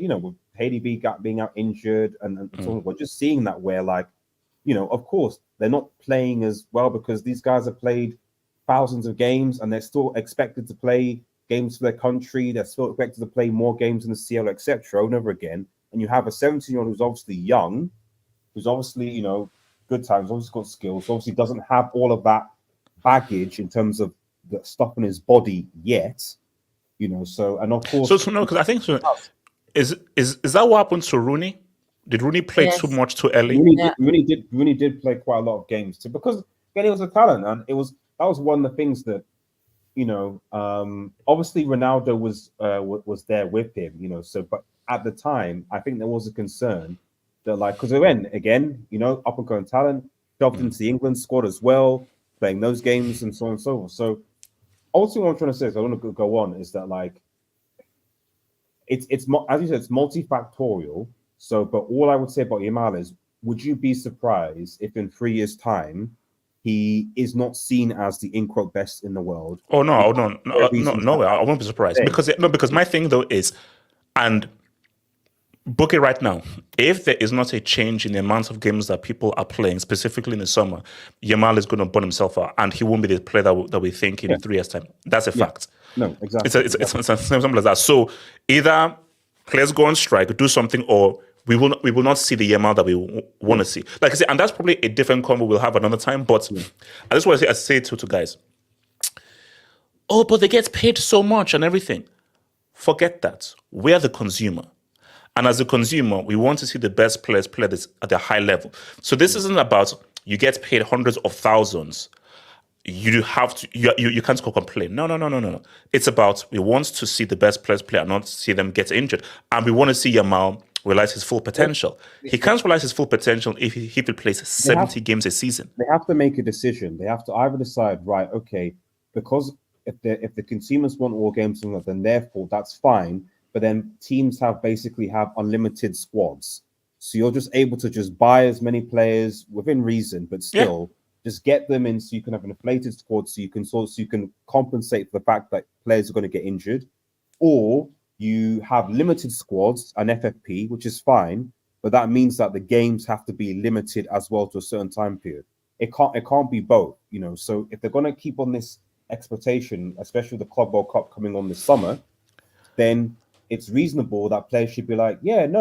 Hailey B being out injured and so on, we're just seeing that where of course they're not playing as well because these guys have played thousands of games and they're still expected to play games for their country. They're still expected to play more games in the CL, etc. over and over again. And you have a 17-year-old who's obviously young, who's obviously, good times, obviously got skills, obviously doesn't have all of that baggage in terms of the stuff in his body yet, so, and of course... So no, because I think, is that what happened to Rooney? Did Rooney play too much too early? Rooney did play quite a lot of games too, because, again, he was a talent, and that was one of the things that, obviously Ronaldo was there with him, so, but at the time, I think there was a concern that, because again, up and coming talent, dropped into the England squad as well, playing those games and so on and so forth. So, ultimately, what I'm trying to say is, I want to go on, is that it's as you said, it's multifactorial. So, but all I would say about Yamal is, would you be surprised if in 3 years' time he is not seen as the in-quote best in the world? Oh no, I won't be surprised because my thing though is, and book it right now. If there is not a change in the amount of games that people are playing, specifically in the summer, Yamal is going to burn himself out, and he won't be the player that we think in 3 years' time. That's a fact. No, exactly. It's something like that. So either players go on strike, do something, or we will not see the Yamal that we want to see. Like I say, and that's probably a different convo we'll have another time. But I just want to say to guys, but they get paid so much and everything. Forget that. We're the consumer. And as a consumer, we want to see the best players play this at a high level. So this isn't about you get paid hundreds of thousands. You have to. You can't go complain. No. It's about we want to see the best players play and not see them get injured. And we want to see Yamal realize his full potential. He can't realize his full potential if he plays 70 games a season. They have to make a decision. They have to either decide, right, okay, because if the consumers want all games, then therefore that's fine. But then teams have unlimited squads. So you're just able to just buy as many players within reason, but still just get them in so you can have an inflated squad so you can compensate for the fact that players are going to get injured. Or you have limited squads, an FFP, which is fine, but that means that the games have to be limited as well to a certain time period. It can't be both, So if they're going to keep on this expectation, especially with the Club World Cup coming on this summer, then it's reasonable that players should be like, scrap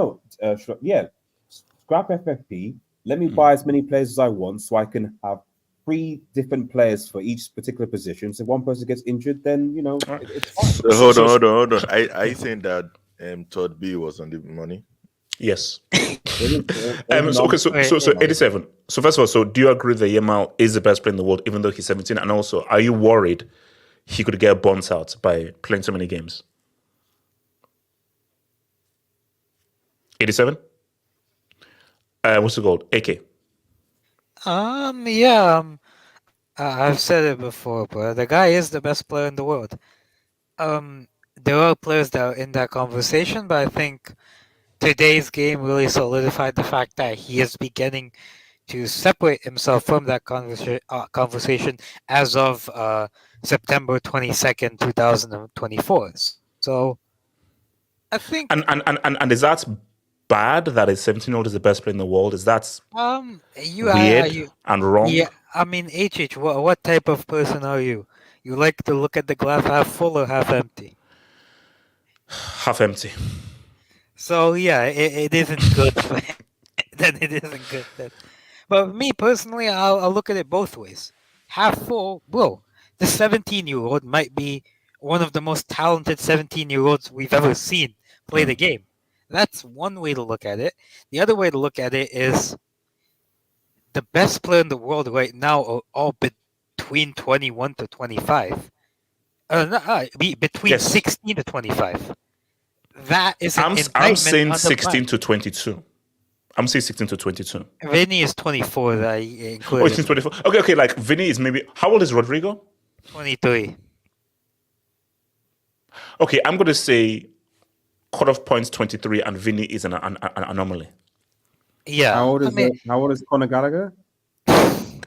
FFP. Let me buy as many players as I want so I can have 3 different players for each particular position. So if one person gets injured, then, it's fine. So hold on. I think that Todd B was on the money. Yes. So 87. So first of all, so do you agree that Yamal is the best player in the world, even though he's 17? And also, are you worried he could get burnt out by playing so many games? 87? What's it called? AK. I've said it before, but the guy is the best player in the world. there are players that are in that conversation, but I think today's game really solidified the fact that he is beginning to separate himself from that conversation as of September 22nd, 2024. So I think and is that bad that a 17-year-old is the best player in the world? Is that weird and wrong? Yeah, I mean, HH, what type of person are you? You like to look at the glass half full or half empty? Half empty. So yeah, it isn't good. Then it isn't good. Then. But me personally, I'll look at it both ways. Half full, bro. The 17-year-old might be one of the most talented 17-year-olds we've ever seen play the game. That's one way to look at it. The other way to look at it is the best player in the world right now are all between 21 to 25. Between 16 to 25. That is an I'm saying 16 to 22. I'm saying 16 to 22. Vinny is 24. That I included. Oh, it's 24. Okay. Like Vinny is maybe. How old is Rodrigo? 23. Okay, I'm going to say cutoff points 23, and Vinny is an anomaly. Yeah. How old is Conor Gallagher?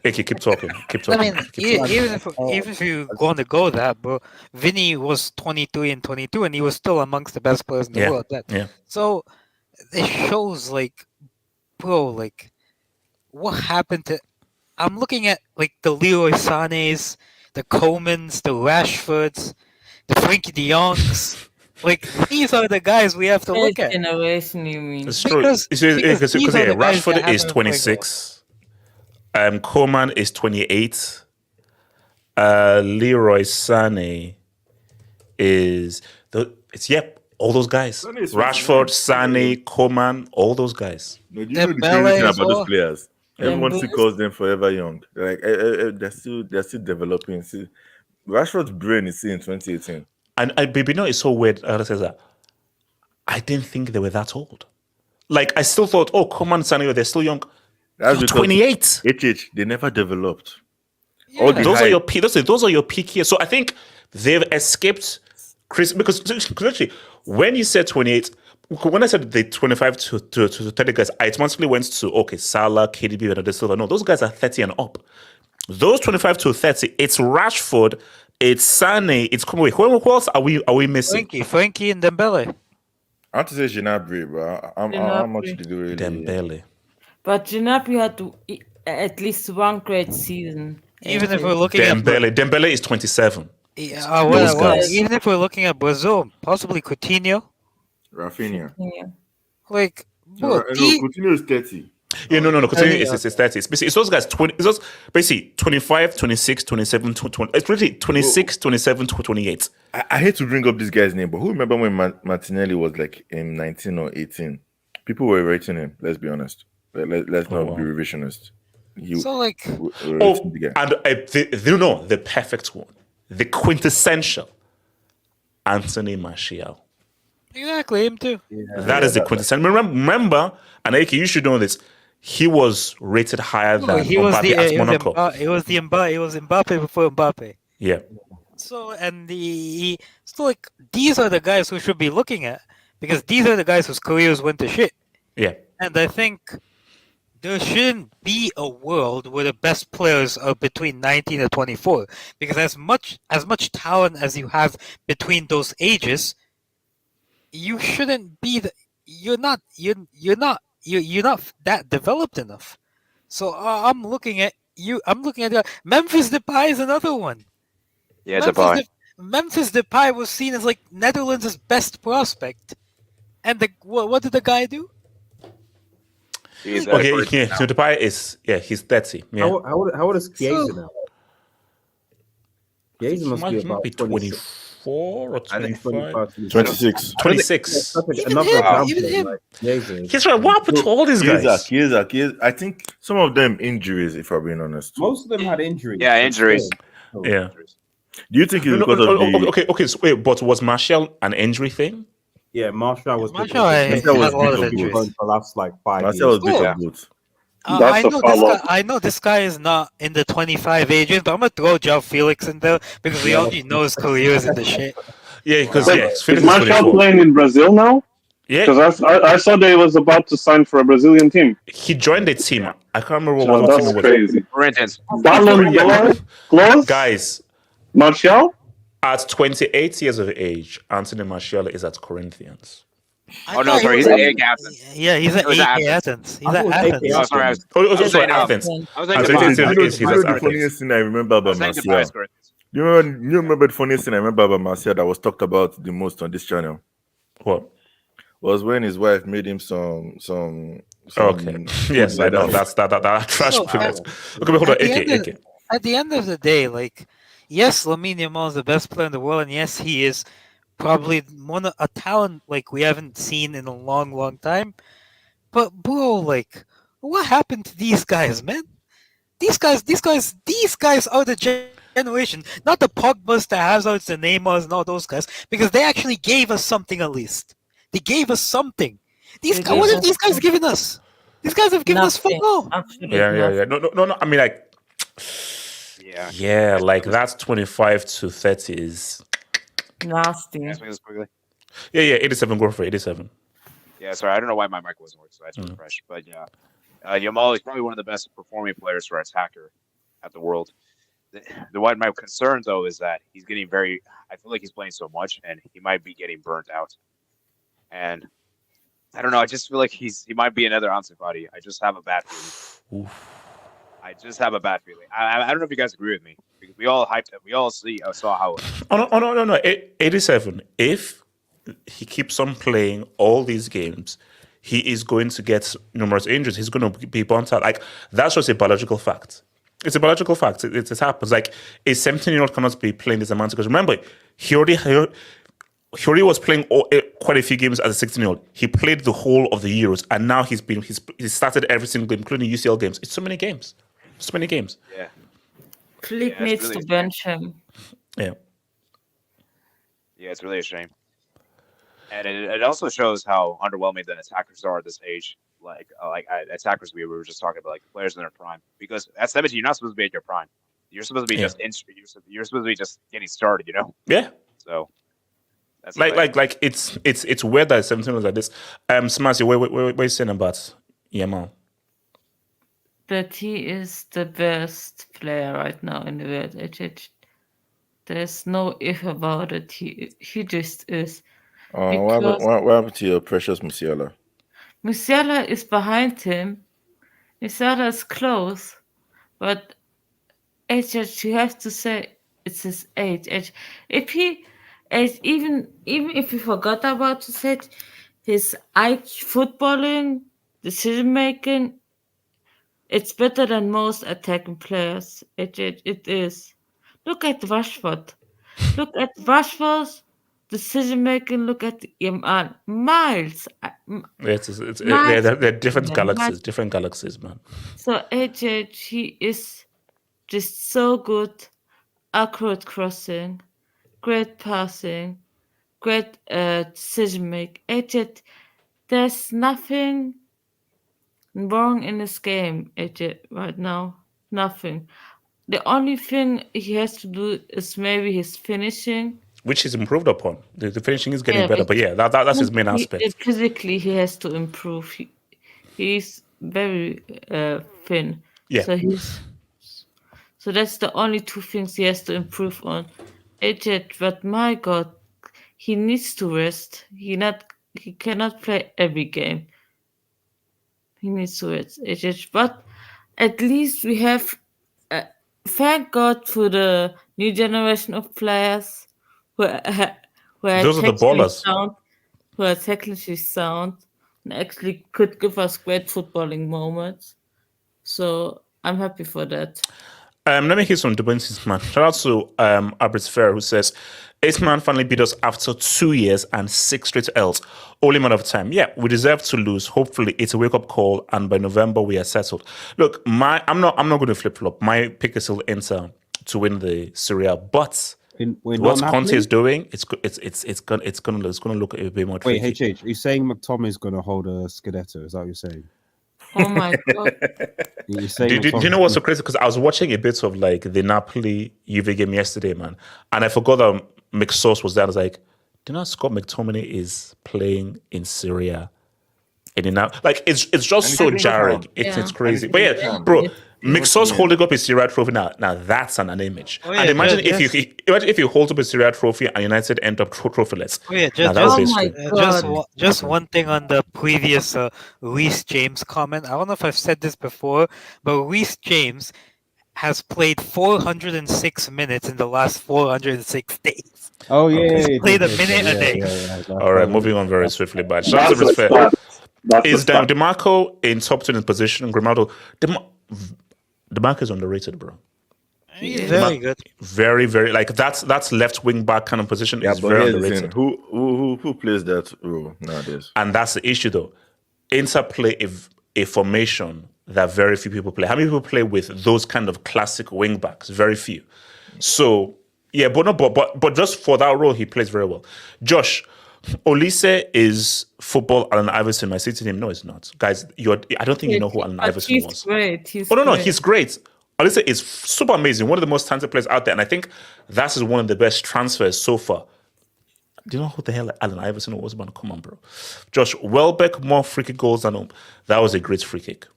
Okay, keep talking. Keep talking. I mean, even if you're going to go that, bro, Vinny was 23 and 22, and he was still amongst the best players in the world. So it shows, like, bro, like, what happened to? I'm looking at like the Leroy Sané's, the Comans, the Rashfords, the Frankie De Jongs. Like, these are the guys we have to look at. Generation, you mean? It's true. Because Rashford is 26. Coman is 28. Leroy Sané is all those guys. Rashford, Sané, Coman, all those guys. No, do you know the crazy thing about those players? Everyone still calls them forever young. Like they're still developing. See, Rashford's brain is still in 2018. And baby, no, it's so weird. Says that. I didn't think they were that old. Like I still thought, oh, Coman, Sané, they're still young. That's You're 28. They never developed. Yeah. Those are your peak years. So I think they've escaped Chris because actually when you said 28, when I said the 25 to 30 guys, I automatically went to Salah, KDB, Bernardo Silva. No, those guys are 30 and up. Those 25 to 30, it's Rashford, it's Sané, it's who else are we missing? Frankie and Dembele. I want to say Gnabry, bro. How much did you really? Dembele. But Gnabry had to at least one great season. Even if we're looking Dembele is 27. Even if we're looking at Brazil, possibly Coutinho. Raphinha. Like, Coutinho is 30. Yeah, no. Coutinho is 30. It's those guys. It's basically 25, 26, 27, 20. It's really 26, 27, 28. I hate to bring up this guy's name, but who remember when Martinelli was like in 19 or 18? People were rating him. Let's be honest. Let's not be revisionist. The perfect one, the quintessential Anthony Martial. Exactly, him too. That is the quintessential. Remember, and Ake, you should know this. He was rated higher than Mbappe at Monaco. It was Mbappe before Mbappe. Yeah. So like these are the guys who should be looking at because these are the guys whose careers went to shit. Yeah. And I think there shouldn't be a world where the best players are between 19 and 24 because as much talent as you have between those ages, you shouldn't be you're not that developed enough. So I'm looking at Memphis Depay is another one. Yeah, Depay. Memphis Depay was seen as like Netherlands' best prospect, and what did the guy do? So Depay is he's 30. Yeah. How old is Chiesa now? Chiesa must be about 24 or 25. 26. 26. Another example. He's right. What happened to all these guys? Chiesa. I think some of them injuries, if I'm being honest. Most of them had injuries. Yeah, injuries. Yeah. Do you think it's because of the... Okay. So wait, but was Martial an injury thing? Yeah, Martial was. Martial had a lot of injuries for the last like 5 years. Martial was big of boots. I know this guy is not in the 25 ages, but I'm gonna throw João Felix in there because we already know his career is in the shit. Yeah, because But it's is Martial playing in Brazil now? Yeah, because I saw that he was about to sign for a Brazilian team. He joined the team. I can't remember So what team that's it was. crazy. Corinthians. Ballon d'Or close. Guys, Martial at 28 years of age, Anthony Martial is at Corinthians. Oh no, sorry, he's at AEK Athens. Yeah, he's at AEK Athens. He's at Athens. Oh, sorry, sorry, Athens. I was saying the funniest thing I remember about Martial. You remember the funniest thing I remember about Martial that was talked about the most on this channel? What? Was when his wife made him some okay. Yes, I know. That's that trash. So, Okay, but hold on. AK. At the end of the day, like, yes, Lamine Yamal is the best player in the world, and yes, he is probably a talent like we haven't seen in a long time. But bro, like, what happened to these guys, man? These guys are the generation, not the Pogbas, the Hazards, the Neymars, and all those guys, because they actually gave us something at least. They gave us something. What have these guys given us? These guys have given us football. Yeah. No. I mean, like, yeah, like that's 25 to 30 is nasty. Yeah, 87. Go for 87. Yeah, sorry, I don't know why my mic wasn't working, so I had to refresh. But yeah, Yamal is probably one of the best performing players for attacker at the world. My concern though is that he's getting I feel like he's playing so much, and he might be getting burnt out. And I don't know. I just feel like he might be another Ansu Fati. I just have a bad feeling. I don't know if you guys agree with me, because we all hyped it. We all saw how. Oh no. 87. If he keeps on playing all these games, he is going to get numerous injuries. He's going to be burnt out. Like, that's just a biological fact. It's a biological fact. It happens. Like, a 17-year-old cannot be playing this amount, because remember, he already was playing quite a few games as a 16-year-old. He played the whole of the Euros, and now he's started every single game, including UCL games. It's so many games. Yeah. Flick needs to bench him. Yeah. Yeah, it's really a shame. And it also shows how underwhelming the attackers are at this age. Like attackers, we were just talking about, like players in their prime. Because at 17, you're not supposed to be at your prime. You're supposed to be you're supposed to be just getting started. You know. Yeah. So. That's like it's weird that 17 was like this. Smasi, what are you saying about Yamal? That he is the best player right now in the world. There's no if about it. He just is. What happened to your precious Musiala? Musiala is behind him. Musiala is close, but you have to say it's his age. Even if you forgot about to say his footballing, decision making, it's better than most attacking players. It is. Look at Rashford. Look at Rashford's decision making. Look at Yamal. Miles. They're different galaxies. Different galaxies, man. So he is just so good. Accurate crossing. Great passing, great decision making. There's nothing wrong in this game, right now. Nothing. The only thing he has to do is maybe his finishing, which is improved upon. The finishing is getting better, but yeah, that's his main aspect. Physically, he has to improve. He's very thin. Yeah. So that's the only two things he has to improve on. But my God, he needs to rest. He cannot play every game. He needs to rest. But at least we have. Thank God for the new generation of players who are those are the ballers. Who are technically sound and actually could give us great footballing moments. So I'm happy for that. Let me hear some Dubinsi's man. Shout out to Abris Fair, who says, "8 man finally beat us after 2 years and 6 straight L's. Only man of time. Yeah, we deserve to lose. Hopefully, it's a wake-up call, and by November we are settled." Look, I'm not going to flip-flop. My pick is still Inter to win the Serie A, but what Conte is doing, it's going to look a bit more tricky. Wait, HH, are you saying McTominay is going to hold a Scudetto? Is that what you're saying? Oh my God. Do you know what's so crazy? Because I was watching a bit of like the Napoli Juve game yesterday, man, and I forgot that McSauce was there. I was like, Do you know Scott McTominay is playing in Serie A? And now, like, it's just so jarring. It's crazy. But yeah, bro, Mixos holding up his Serie A trophy now. Now that's an image. Oh, yeah, and imagine if you hold up a Serie A trophy and United end up trophyless. Oh yeah, just one thing on the previous Reece James comment. I don't know if I've said this before, but Reece James has played 406 minutes in the last 406 days. Oh yeah, he's played a minute a day. All right, moving on very swiftly. But shout out to Respect. Is DeMarco in top 10 position? Grimaldo, DeMarco is underrated, bro. He's very good. Very, very like that's left wing back kind of position. Yeah, is but very here's the underrated. thing. Who plays that role nowadays? And that's the issue, though. Inter play a formation that very few people play. How many people play with those kind of classic wing backs? Very few. So yeah, but just for that role, he plays very well. Josh, Olise is football Allen Iverson. My city name. No, it's not. Guys, I don't think you know who Allen Iverson was. He's great. He's great. Olise is super amazing. One of the most talented players out there. And I think that is one of the best transfers so far. Do you know who the hell Allen Iverson was? Come on, bro. Josh, Welbeck, more free kick goals than him. That was a great free kick.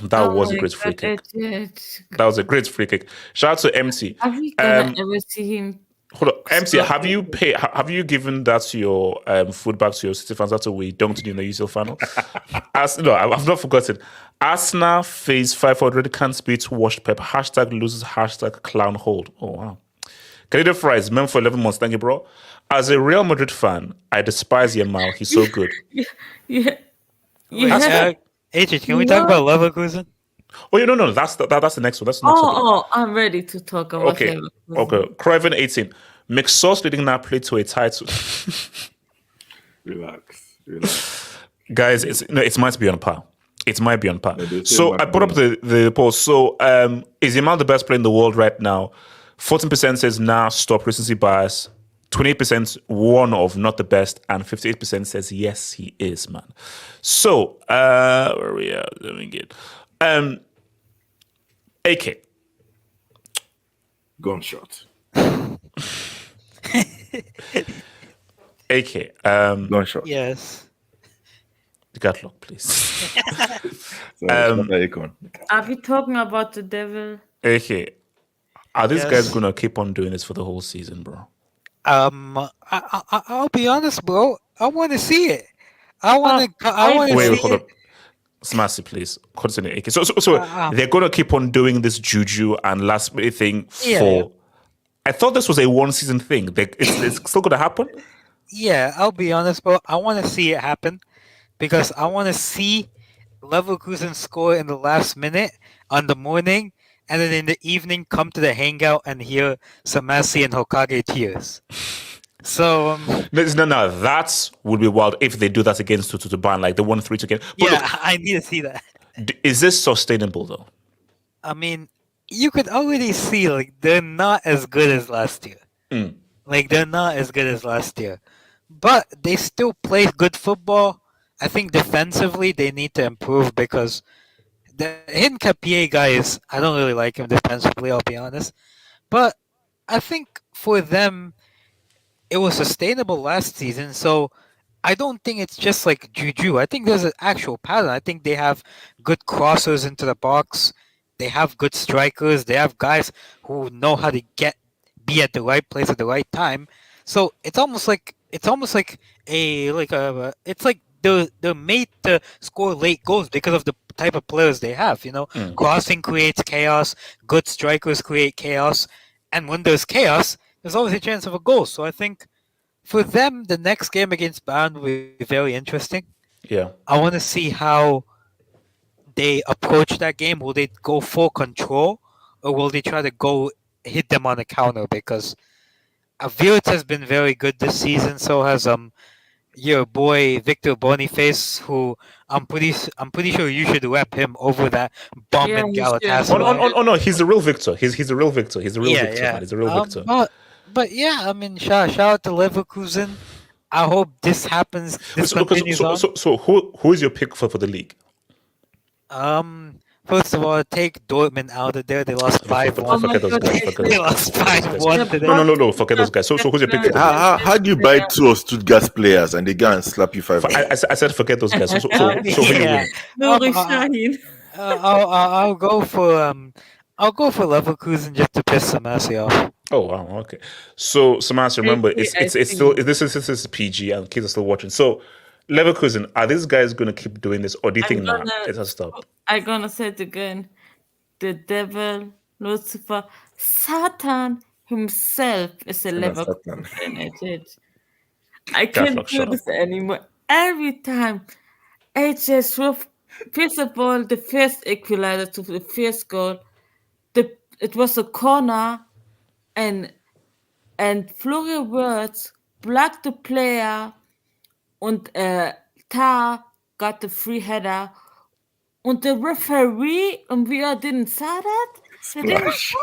That was a great free kick. That was a great free kick. Shout out to MC. Have you ever see him? Hold on, MC. Have you given that to your food back to your City fans after we dunked in the UCL final? No, I've not forgotten. Arsenal face 500 can't beat washed pep. # loses. # clown hold. Oh wow. Canadian Fries, men for 11 months. Thank you, bro. As a Real Madrid fan, I despise Yamal. He's so good. Yeah. AJ, can we talk about Leverkusen? Oh, no. That's the next one. That's the next one. Oh, I'm ready to talk about Leverkusen. Okay. Craven 18. McSauce leading Napoli to a title. Relax. Guys, it might be on par. It might be on par. So I put up the post. So is Yamal the best player in the world right now? 14% says nah, stop recency bias. 28% one of not the best, and 58% says yes, he is, man. So where are we at? Let me get AK. Gunshot. AK. Gunshot. Yes. Gatlock, please. Are we talking about the devil? AK. Are these guys gonna keep on doing this for the whole season, bro? I'll be honest, bro. I want to see it. I want to. Wait, hold up. Smassy, please continue. AK. So they're gonna keep on doing this juju and last minute thing for. Yeah. I thought this was a one season thing. It's still gonna happen. Yeah, I'll be honest, bro. I want to see it happen because I want to see Leverkusen score in the last minute on the morning, and then in the evening come to the hangout and hear Samasi and Hokage tears. So no, that would be wild if they do that against to Bayern, like they won 3 again. But yeah, look, I need to see that. Is this sustainable though? I mean, you could already see like they're not as good as last year. Like they're not as good as last year, but they still play good football. I think defensively they need to improve because the Hincapié guy I don't really like him defensively, I'll be honest. But I think for them, it was sustainable last season. So I don't think it's just like juju. I think there's an actual pattern. I think they have good crossers into the box. They have good strikers. They have guys who know how to be at the right place at the right time. So it's almost like they're made to score late goals because of the type of players they have. Crossing creates chaos. Good strikers create chaos, and when there's chaos, there's always a chance of a goal. So I think for them, the next game against Bayern will be very interesting. Yeah, I want to see how they approach that game. Will they go full control, or will they try to go hit them on the counter? Because Wirtz has been very good this season. So has your boy Victor Boniface, who I'm pretty sure you should rep him over that bomb in Galatasaray. Oh no, he's the real Victor. He's the real Victor. He's the real Victor. Man. He's the real Victor. But yeah, I mean, shout out to Leverkusen. I hope this happens. So who is your pick for the league? First of all, take Dortmund out of there. They lost 5-1. Forget those guys. They lost 5-1 today. No. Forget those guys. So who's your pick for the game? How do you buy 2 of Stuttgart's players and they go and slap you 5? I said forget those guys. So who you win? I'll go for Leverkusen just to piss Samasi off. Oh wow, okay. So Samasi, remember it's still this is PG and kids are still watching. So Leverkusen, are these guys gonna keep doing this, or do you think it has stopped? I'm gonna say it again. The devil, Lucifer, Satan himself is a Leverkusen. I can't do this anymore. Every time, first of all, the first equalizer to the first goal, it was a corner, and Florian Wirtz blocked the player, and Tar got the free header, and the referee and we all didn't saw that. They didn't saw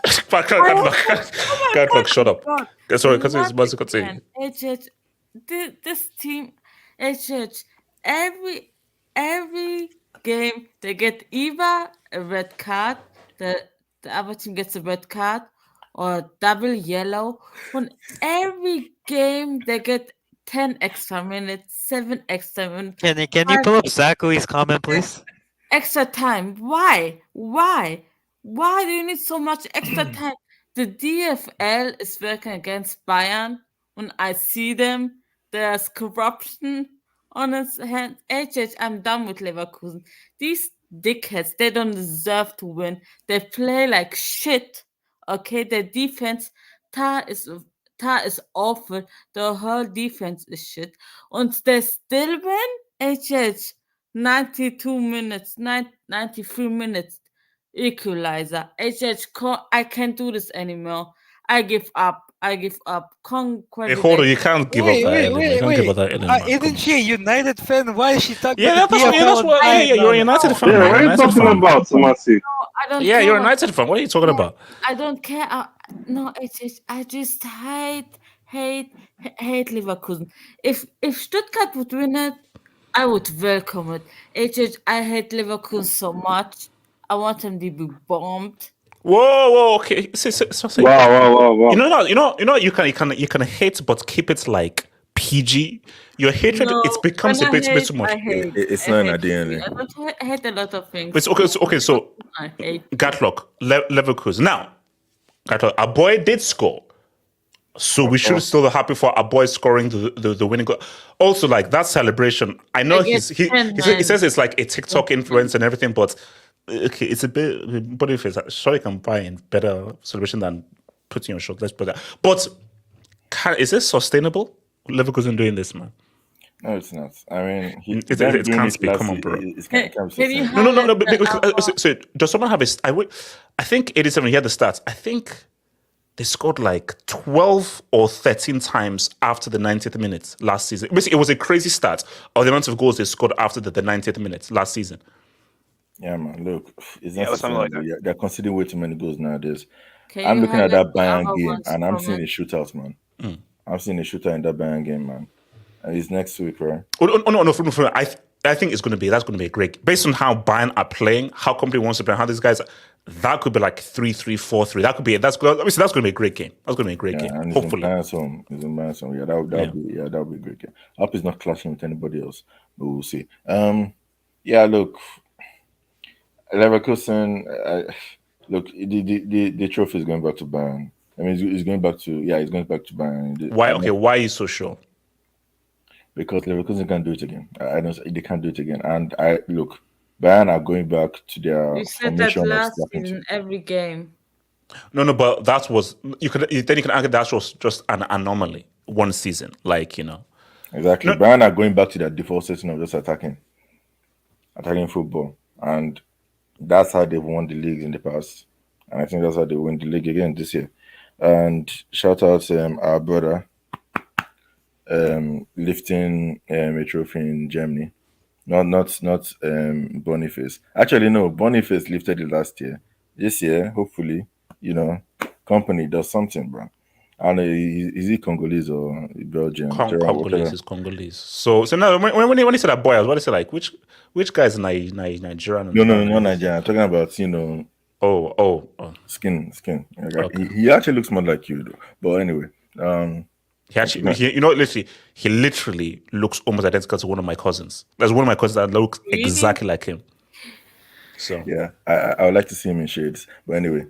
that. God, shut up. Sorry, because it's Mazi continue. This team, every game they get either a red card, the other team gets a red card, or double yellow. On every game they get 10 extra minutes, 7 extra minutes. Can you pull up Zachary's comment, please? Extra time. Why? Why do you need so much extra time? The DFL is working against Bayern. When I see them, there's corruption on his hand. I'm done with Leverkusen. These dickheads, they don't deserve to win. They play like shit. Okay, their defense, Tar is awful. The whole defense is shit. And they still win. 92 minutes, 93 minutes. Equalizer. I can't do this anymore. I give up. Hey, hold on, you can't give up that anymore. Isn't she a United fan? Why is she talking about the DFL? You're a United fan. Yeah, what are you talking about, Samasi? Yeah, you're a United fan. What are you talking about? I don't care. I just hate Leverkusen. If Stuttgart would win it, I would welcome it. I hate Leverkusen so much. I want them to be bombed. Whoa, okay. Wow. You know, you can hate, but keep it like PG. Your hatred, it becomes a bit too much. It's not an idea. I hate a lot of things. It's okay. So Gatlock, Leverkusen. Now, Gatlock, our boy did score. So we should still be happy for our boy scoring the winning goal. Also, like that celebration, I know he says it's like a TikTok influence and everything, but okay, it's a bit body face. Sure, you can buy a better celebration than putting your shot. Let's put that. But is this sustainable? Leverkusen doing this, man? No, it's not. I mean, it can't be. Come on, bro. No. So does someone have I think 87. He had the stats. I think they scored like 12 or 13 times after the 90th minute last season. Basically, it was a crazy stat of the amount of goals they scored after the 90th minute last season. Yeah, man. Look, it's not something like that. They're considering way too many goals nowadays. I'm looking at that Bayern game, and I'm seeing a shootout, man. I'm seeing a shootout in that Bayern game, man. And it's next week, right? No. I think that's going to be a great. Based on how Bayern are playing, how company wants to play, how these guys. That could be like 3-3, 4-3. That's going to be a great game. That's going to be a great game. And hopefully, it's in Bayern's home. Yeah, that would be a great game. I hope it's not clashing with anybody else, but we'll see. Yeah, look, Leverkusen. Look, the trophy is going back to Bayern. I mean, it's going back to Bayern. Why? Okay, why are you so sure? Because Leverkusen can't do it again. They can't do it again. And look. Bayern are going back to their. You said that last season, every game. No, but that was you can argue that was just an anomaly one season, Exactly. Bayern are going back to their default setting of just attacking football, and that's how they've won the league in the past, and I think that's how they win the league again this year. And shout out our brother, lifting a trophy in Germany. Not Boniface. Actually, no, Boniface lifted it last year. This year, hopefully, company does something, bro. I don't know, is he Congolese or Belgian? Congolese is Congolese. So now when he said that boy, I was about to say like which guy is Nigerian? No, not Nigerian. I'm talking about Oh. Skin. Okay. He actually looks more like you, though. But anyway, he literally looks almost identical to one of my cousins. There's one of my cousins that looks exactly like him. So yeah, I would like to see him in shades. But anyway,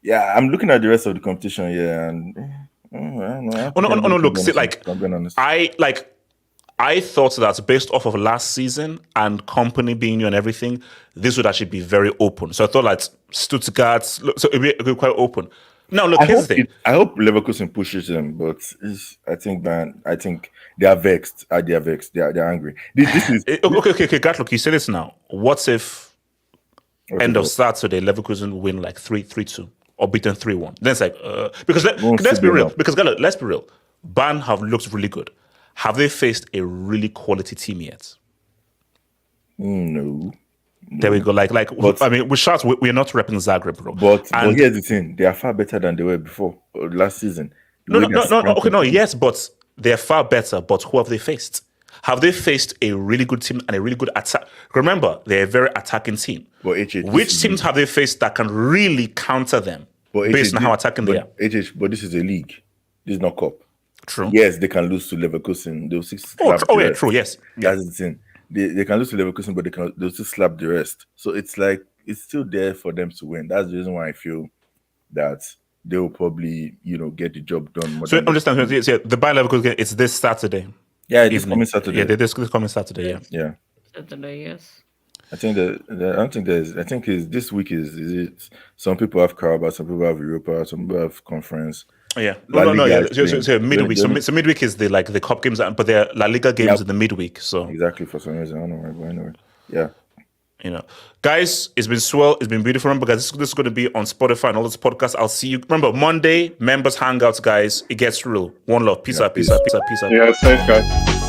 yeah, I'm looking at the rest of the competition here, and look, see, like I thought that based off of last season and company being new and everything, this would actually be very open. So I thought like Stuttgart, so it'd be quite open. Now look, here's the thing. I hope Leverkusen pushes them, but I think they are vexed. They are vexed. They are angry. This is okay. Gatlook, you say this now. What if end of Saturday Leverkusen win like 3-2 or beat them 3-1? Then it's like because let's be real. Because let's be real. Bayern have looked really good. Have they faced a really quality team yet? No. There we go. But, I mean, with shots, we're not repping Zagreb, bro. But here's the thing: they are far better than they were before last season. Yes, but they're far better. But who have they faced? Have they faced a really good team and a really good attack? Remember, they're a very attacking team. Which teams have they faced that can really counter them based on how attacking they are? But this is a league. This is not cup. True. Yes, they can lose to Leverkusen. They'll true. Yes, that's the thing. They can lose to Leverkusen, but they'll still slap the rest. So it's like it's still there for them to win. That's the reason why I feel that they will probably get the job done. So understand? The Bayer Leverkusen it's this Saturday. Yeah, this coming Saturday. Yeah, this coming Saturday. Yeah. Saturday, yes. I think this week is it? Some people have Carabao, some people have Europa, some people have Conference. Yeah, no. So midweek. So midweek is the cup games, but they're La Liga games in the midweek. So exactly, for some reason, I don't know why, but anyway, yeah. Guys, it's been swell. It's been beautiful. Remember, guys, this is going to be on Spotify and all this podcasts. I'll see you. Remember, Monday members hangouts, guys. It gets real. One love. Peace out. Yeah, safe, guys.